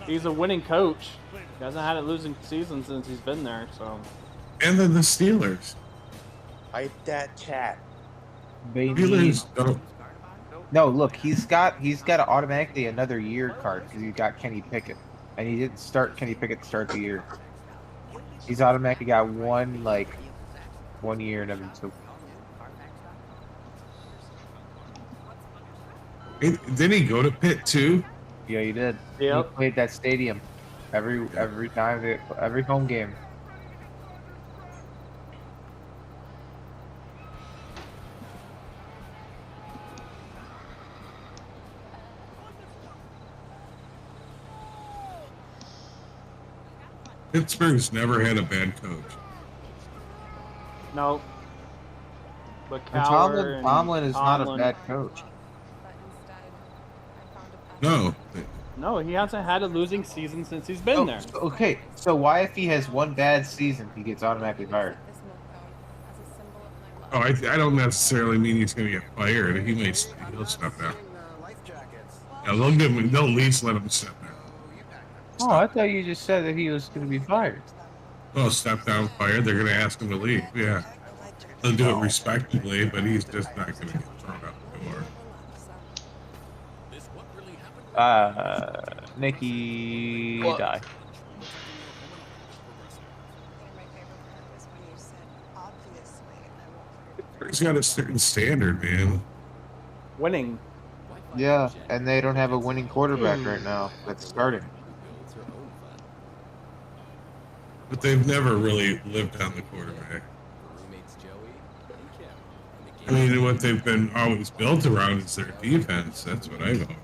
He's a winning coach. He hasn't had a losing season since he's been there, so. And then the Steelers. Hype that chat. They need... Steelers don't. No, look, he's got automatically another year card because he got Kenny Pickett, and he didn't start Kenny Pickett to start the year. He's automatically got one year in him. So Didn't he go to Pitt too? yeah, he did. Yep. He played that stadium every time, every home game. Pittsburgh's never had a bad coach. No. But And Tomlin is not a bad coach. No. No, he hasn't had a losing season since he's been there. Okay, so why if he has one bad season, he gets automatically fired? Oh, I don't necessarily mean he's going to get fired. He'll step down. Yeah, they'll at least let him step down. Oh, I thought you just said that he was going to be fired. Oh, step down, fired. They're going to ask him to leave. Yeah, they'll do it respectably, but he's just not going to get thrown out the door. Nikki die. He's got a certain standard, man. Winning. Yeah, and they don't have a winning quarterback right now that's starting. But they've never really lived on the quarterback. I mean, what they've been always built around is their defense. That's what I've always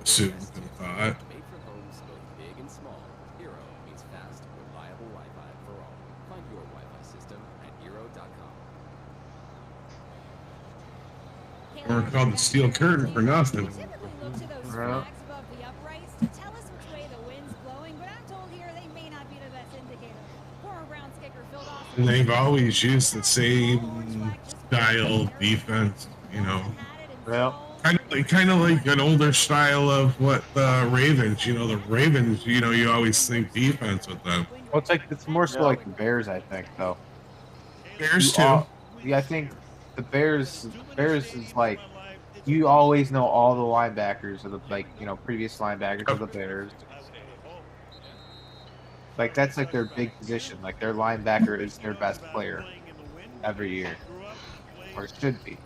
assumed and thought. We're called the Steel Curtain for nothing. Right. And they've always used the same style defense, you know. Well, kind of like an older style of what the Ravens. You know, the Ravens. You know, you always think defense with them. well, it's more so like the Bears, I think, though. Bears You too. yeah, I think the Bears is like you always know all the linebackers of the previous linebackers of the Bears. Like that's like their big position. Like their linebacker is their best player every year, or should be.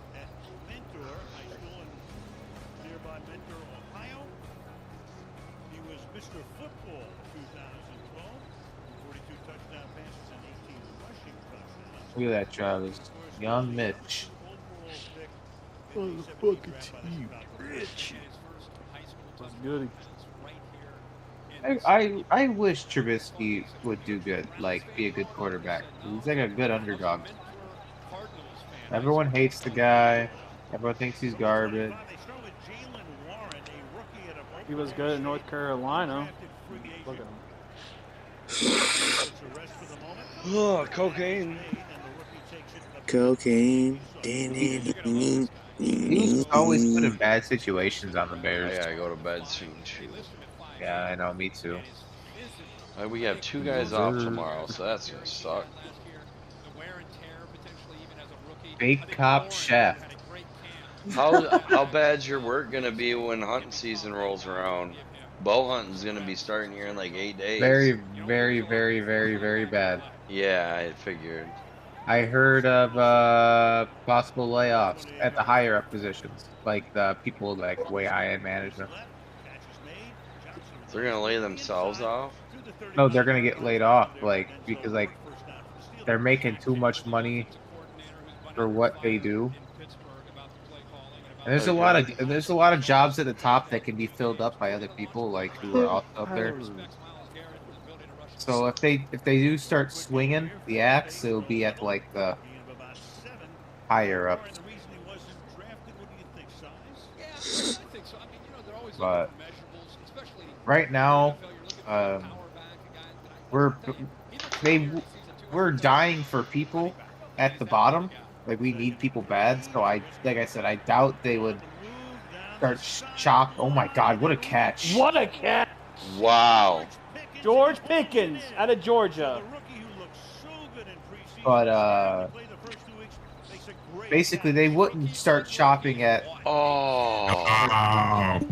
Look at that, Travis. Young Mitch. Motherfucking team, Rich. That's good. I wish Trubisky would do good, like be a good quarterback. He's like a good underdog. Everyone hates the guy. Everyone thinks he's garbage. He was good at North Carolina. Look at him. Oh, cocaine. Cocaine. He was always put in bad situations on the I Bears. gotta go to bed soon too. Yeah, I know. Me too. We have 2 guys off tomorrow, so that's gonna suck. Fake cop chef. How bad's your work gonna be when hunting season rolls around? Bow hunting's gonna be starting here in like 8 days. Very, very, very, very, very bad. Yeah, I figured. I heard of possible layoffs at the higher up positions, like the people like way high in management. They're gonna lay themselves off? No, they're gonna get laid off, like because like they're making too much money for what they do. And there's a lot of jobs at the top that can be filled up by other people like who are also up there. So if they do start swinging the axe, it'll be at like the higher ups. But right now, we're dying for people at the bottom. Like we need people bad. So like I said, I doubt they would start chop. Oh my God! What a catch! What a catch! Wow. George Pickens out of Georgia. But basically they wouldn't start chopping at. Oh.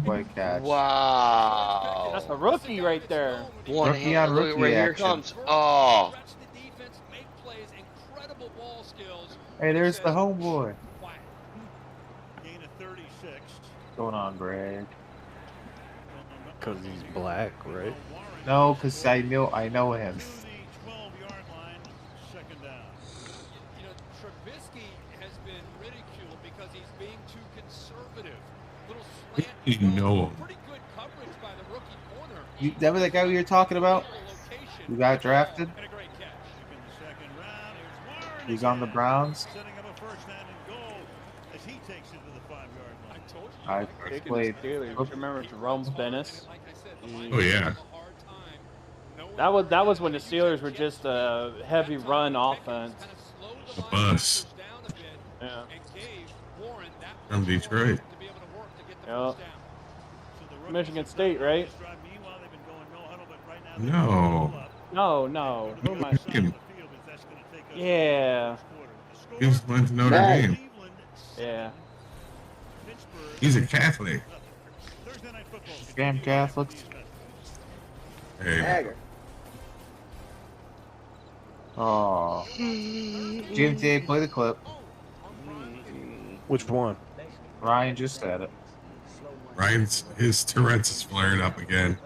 What a catch! Wow. That's a rookie right there. Rookie on rookie right here action. comes. Oh. Hey, there's the homeboy. What's going on, Greg? Because he's black, right? No, because I know him. You know him. That was that guy we were talking about? Who got drafted? He's on the Browns. I played. Remember Jerome Bennis? Oh yeah. That was when the Steelers were just a heavy run offense. A bus Yeah. from Detroit. Yep. Michigan State, right? No. No. Who am I? Fucking- Yeah. He just went to Notre Dame. Yeah. He's a Catholic. Damn Catholics. Hey. Oh. GMTA, play the clip. Which one? Ryan just said it. His Tourette's is flaring up again.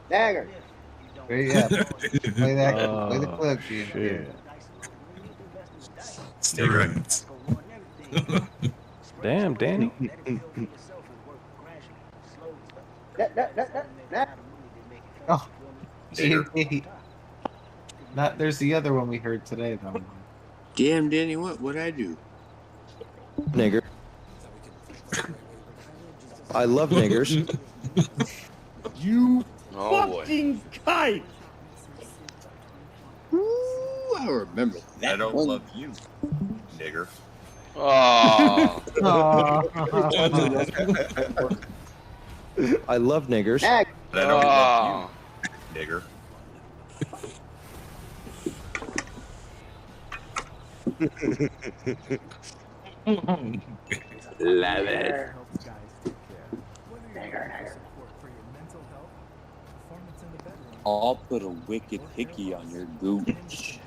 Dagger. Yeah. Play that. Play the clip, GMTA. It's Tourette's. Damn, Danny. Oh, GMTA. Not. There's the other one we heard today, though. Damn, Danny, what'd I do? Nigger. I love niggers. You Oh, fucking kite! Ooh, I remember that. I don't one. love you, nigger. Oh. I love niggers. But I don't love you, nigger. Love it. I'll put a wicked hickey on your gooch.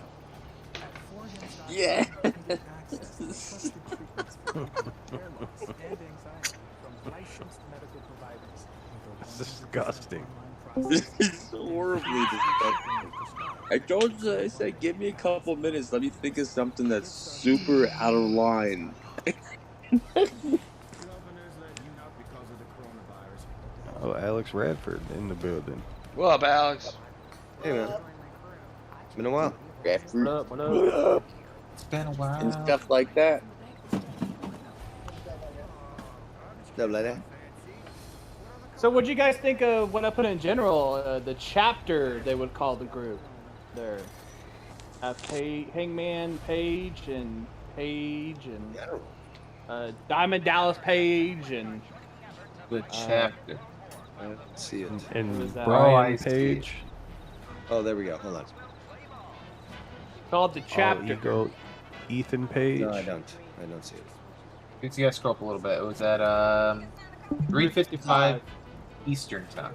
Yeah. Disgusting. This is horribly disgusting. I told you, I said, give me a couple minutes. Let me think of something that's super out of line. Oh, Alex Radford in the building. What up, Alex? Hey, man. It's been a while. Radford. What up? It's been a while. And stuff like that. Stuff like that. So, what do you guys think of what I put in general? The chapter they would call the group. There, Hangman, Page, and. Diamond Dallas Page and The chapter. Let's see it. And that? Brian I see Page. Oh, there we go. Hold on. called the chapter. Ego. Ethan Page. No, I don't see it. You guys scroll up a little bit. It was at 3:55 Eastern time.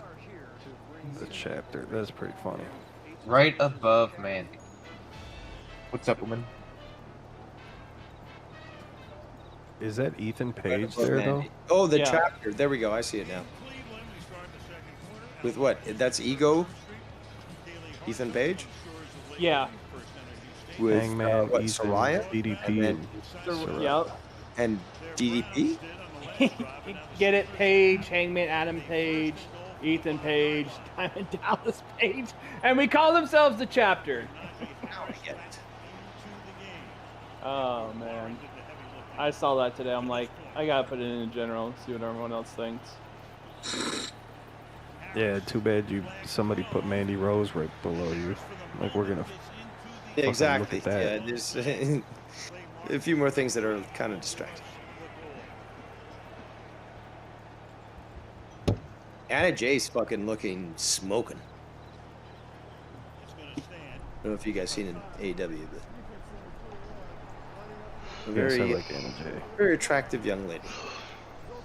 The chapter. That's pretty funny. Right above Mandy. What's up, woman? Is that Ethan Page above there Mandy. though? Oh, the Yeah. chapter. There we go. I see it now. With what? That's Ego. Ethan Page. Yeah. With Hangman, what? Ethan, Soraya. DDP, And and Yep. and DDP. Get it? Page, Hangman Adam Page, Ethan Page, Diamond Dallas Page, and we call themselves the chapter. Now I get it. Oh man, I saw that today. I'm like, I gotta put it in general and see what everyone else thinks. Yeah, too bad somebody put Mandy Rose right below you. Like we're gonna Yeah, exactly. look at that. Yeah, there's a few more things that are kind of distracting. Anna Jay's fucking looking smoking. I don't know if you guys seen in AEW, but a Yes, I very, like Anna Jay. very attractive young lady.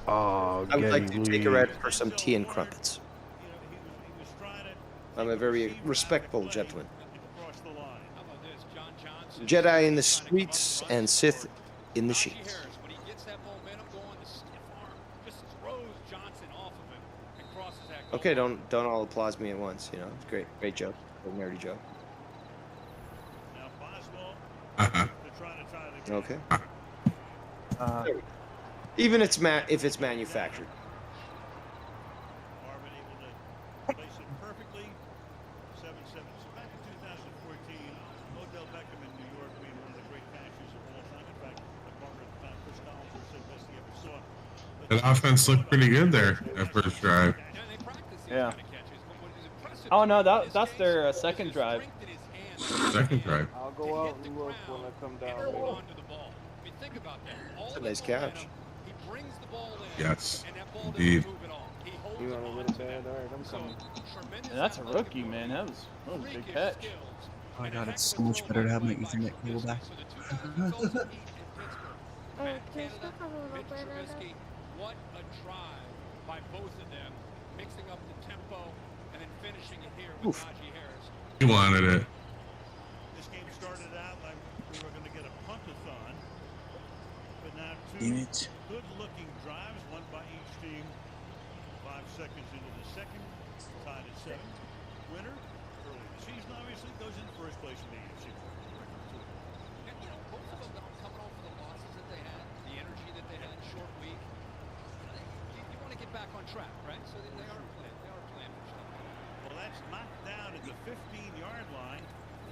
Oh, I would like to Geddy take her Lee. out for some tea and crumpets. I'm a very respectful gentleman. Jedi in the streets and Sith in the sheets. Okay, don't all applause me at once. You know, it's great joke, nerdy joke. Okay. Even if it's manufactured. That offense looked pretty good there, that first drive. Yeah. Oh no, that's their second drive. Second drive. I'll go out and look when I come down. It's a nice catch. Yes, indeed. You want a little bad? All right, I'm coming. Yeah, that's a rookie, man. That was a big catch. Oh my god, it's so much better to have my Ethernet cable back. What a drive by both of them, mixing up the tempo and then finishing it here with Najee Harris. He wanted it. This game started out like we were going to get a puntathon, but now Damn two it. good-looking drives, one by each team. 5 seconds into the second, tied at 7. Winner, early in the season, obviously, goes in first place in the AFC. And, you know, both of them coming off of the losses that they had, the energy that they had, short week. You want to get back on track, right? So they are playing for something. Well, that's knocked down at the 15-yard line.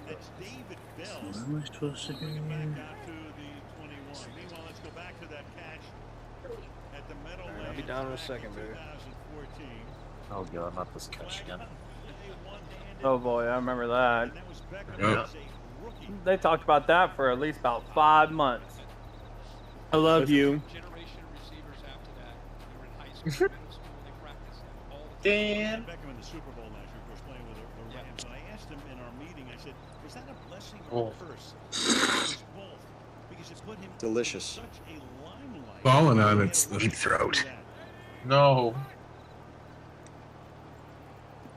That's David Bell. What am I supposed to do? Back out to the 21. Meanwhile, let's go back to that catch at the Meadowlands. I'll be down in a second, baby. 2014. Oh god, not this catch again. Oh boy, I remember that. Yep. They talked about that for at least about 5 months. I love you. Dan. Beckham in the Super Bowl last year, of course, playing with the Rams. And I asked him in our meeting, I said, was that a blessing or a curse? It was both. Because it put him Delicious. in such a limelight. Falling on its deep throat. No.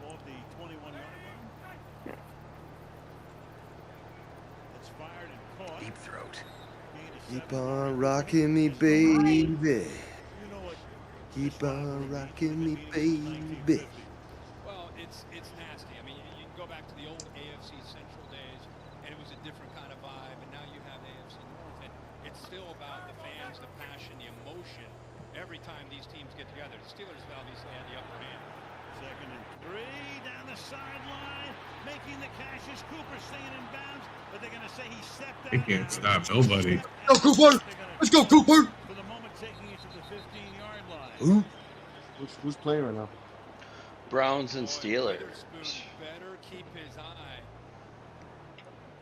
Off the 21-yard line. It's fired and caught. Deep throat. Keep on rocking me, baby. Keep on rocking me, baby. Well, it's nasty. I mean, you can go back to the old AFC Central days, and it was a different kind of vibe, and now you have AFC North, and it's still about the fans, the passion, the emotion. Every time these teams get together, the Steelers obviously had the upper hand. 2nd and 3 down the sideline, making the catches. Cooper staying in bounds, but they're going to say he stepped out. They can't stop nobody. Go Cooper! Let's go Cooper! For the moment, taking it to the 15-yard line. Who? Who's playing right now? Browns and Steelers. Better keep his eye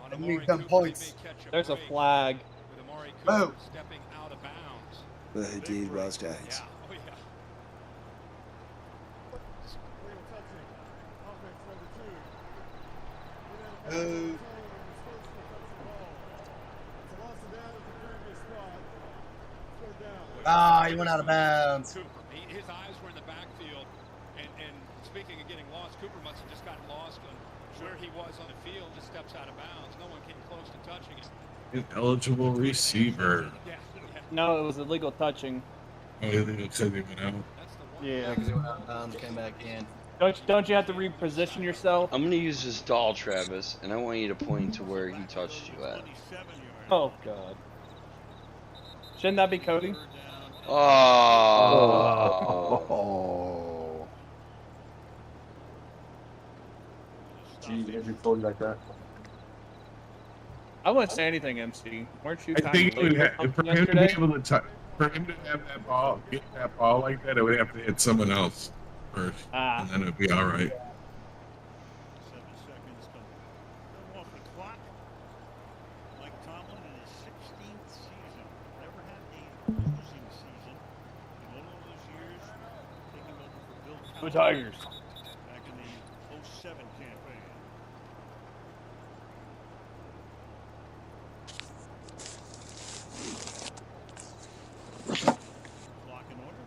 on I need them points. There's a flag. With Amari Oh. Cooper stepping out of bounds. Dude, well stats. Ah, he went out of bounds. His eyes were in the backfield, and speaking of getting lost, Cooper must have just gotten lost on where he was on the field. Just steps out of bounds. No one came close to touching him. Ineligible receiver. No, it was illegal touching. Oh, it said he went out. Yeah. Because he went out of bounds, came back in. Don't you have to reposition yourself? I'm gonna use this doll, Travis, and I want you to point to where he touched you at. Oh God. Shouldn't that be Cody? Oh. Gee, every phone like that. I wouldn't say anything, MC. Weren't you? I kind think of it would late have, for him to be yesterday? able to for him to have that ball, get that ball like that, it would have to hit someone else first, Ah. and then it'd be all right. 7 seconds come off the clock. Mike Tomlin in his 16th season. Never had a losing season. In all of those years, taking over for Bill Go Cowher Tigers. back in the 07 campaign. Clock in order.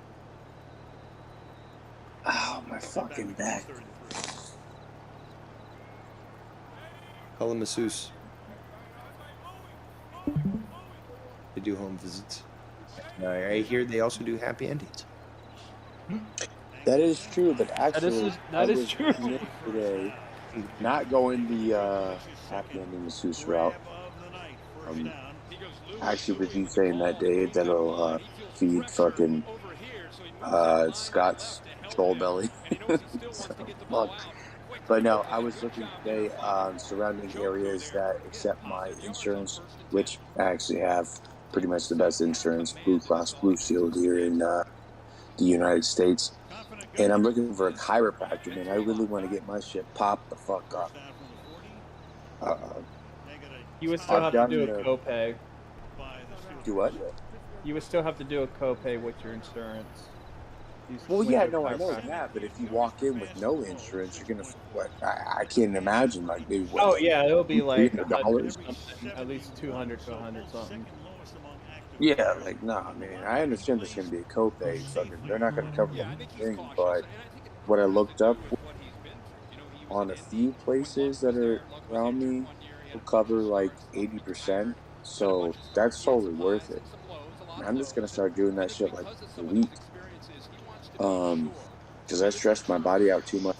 Oh, my fucking back. Call him ASUS. They do home visits. I hear they also do happy endings. That is true, but actually, that is I was true. yesterday not going the happy ending ASUS route. Actually, with you saying that, Dave, that'll feed fucking Scott's troll belly. So, fuck. But no, I was looking today on surrounding areas that accept my insurance, which I actually have pretty much the best insurance, Blue Cross Blue Shield here in the United States. And I'm looking for a chiropractor, man. I really want to get my shit popped the fuck up. You would still have to do a copay. Do what? You would still have to do a copay with your insurance. Well, yeah, no, I know that, but if you walk in with no insurance, you're gonna what? I can't imagine like maybe what? Oh yeah, it'll be like $100. at least 200 to 100 something. Yeah, like no, I mean I understand there's gonna be a copay. Fucking, they're not gonna cover the thing, but what I looked up on a few places that are around me will cover like 80%, so that's totally worth it. I'm just gonna start doing that shit like a week. Because I stressed my body out too much.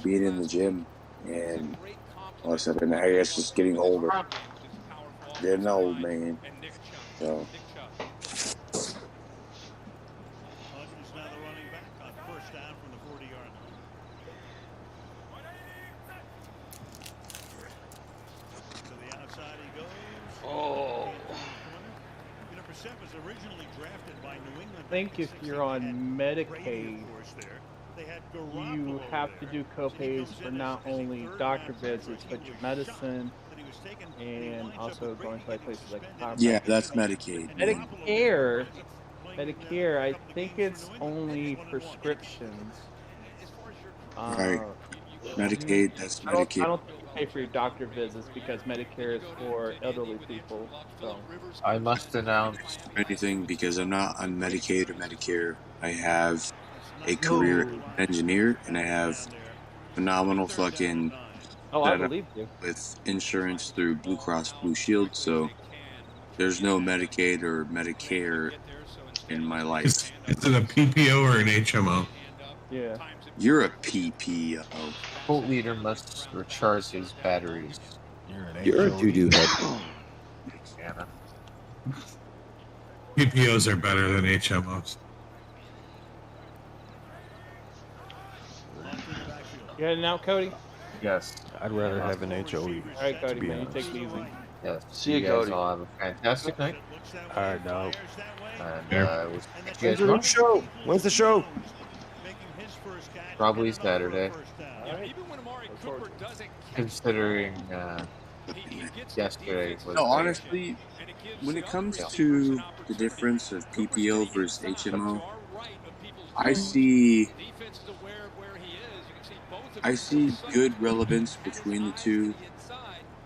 Being in the gym and all that stuff, and I guess just getting older. Getting old, man. So. Hodges now the running back on first down from the 40-yard line. To the outside he goes. Oh. You know, Brissett was originally drafted by New England. I think if you're on Medicaid, you have to do copays for not only doctor visits, but your medicine, and also going to like places like chiropractic. Yeah, that's Medicaid. Man. Medicare, I think it's only prescriptions. Right. Medicaid, that's Medicaid. I don't think you pay for your doctor visits because Medicare is for elderly people. So I must announce anything because I'm not on Medicaid or Medicare. I have a career engineer and I have phenomenal fucking I believe you. with insurance through Blue Cross Blue Shield, so there's no Medicaid or Medicare in my life. Is it a PPO or an HMO? Yeah. You're a PPO. Cult leader must recharge his batteries. You're a doo-doo head. Anna. PPOs are better than HMOs. You heading out, Cody? Yes. I'd rather have an HOE. All right, Cody, man, you take it easy. Yes. See you, guys Cody. all have a fantastic night. All right, dog. And we'll see you guys tomorrow. Show? When's the show? Probably Saturday. Considering Yesterday was No, great. honestly, when it comes to the difference of PPO versus HMO, I see good relevance between the two.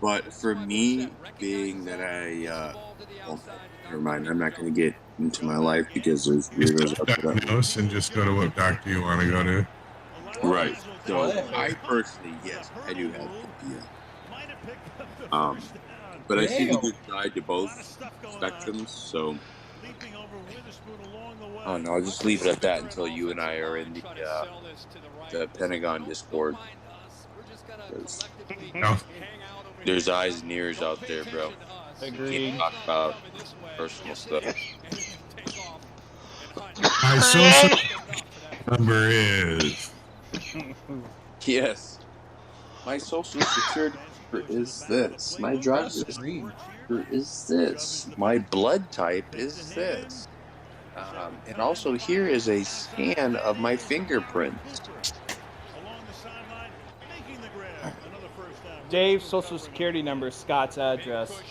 But for me, being that well, never mind. I'm not going to get into my life because there's weirdos out there. Diagnose and just go to what doctor you want to go to. Right. So I personally, yes, I do have PPO. But I see the good side to both spectrums. So, oh no, I'll just leave it at that until you and I are in the Pentagon Discord. No. There's eyes and ears out there, bro. Agreed. Can't talk about personal stuff. My social number is. Yes. My social security number is this. My driver's number is this. My blood type is this. And also here is a scan of my fingerprints. Dave's social security number is Scott's address.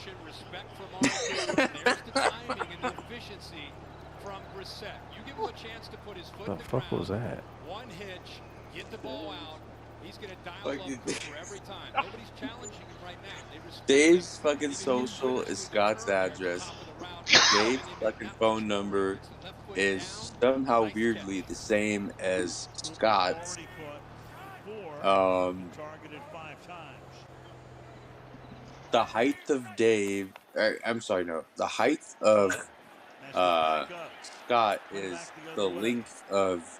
The fuck was that? One hitch, get the ball out. He's going to dial up for every time. Nobody's challenging him right now. Dave's fucking social is Scott's address. Dave's fucking phone number is somehow weirdly the same as Scott's. The height of Dave, I'm sorry, no. The height of Scott is the length of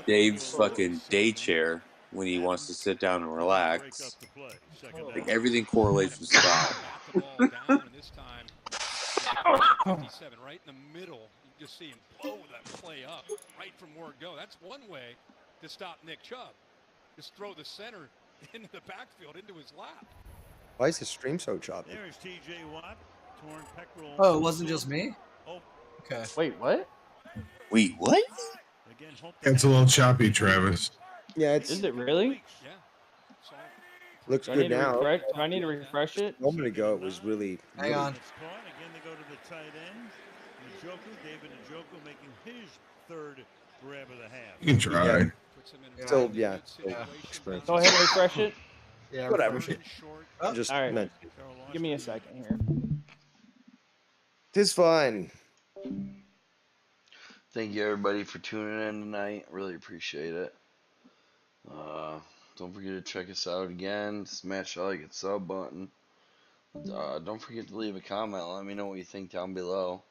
Dave's fucking day chair when he wants to sit down and relax. Like everything correlates with Scott. Right in the middle, you just see him blow that play up right from where it go. That's one way to stop Nick Chubb. Just throw the center into the backfield into his lap. Why is the stream so choppy? There's TJ Watt, torn pectoral. Oh, it wasn't just me? Okay. Wait, what? Wait, what? It's a little choppy, Travis. Yeah, it's. Is it really? Yeah. Looks Do I good need to now. refresh? Do I need to refresh it? A moment ago, it was really. Hang on. Again, they go to the tight end. David Njoku making his third grab of the half. You can try. Yeah. Still, yeah. Still Go ahead and refresh it. Yeah, Whatever. refresh it. Just All right. meant. Give me a second here. Tis fun. Thank you everybody for tuning in tonight. Really appreciate it. Don't forget to check us out again. Smash the like and sub button. Don't forget to leave a comment. Let me know what you think down below.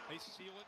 They seal it.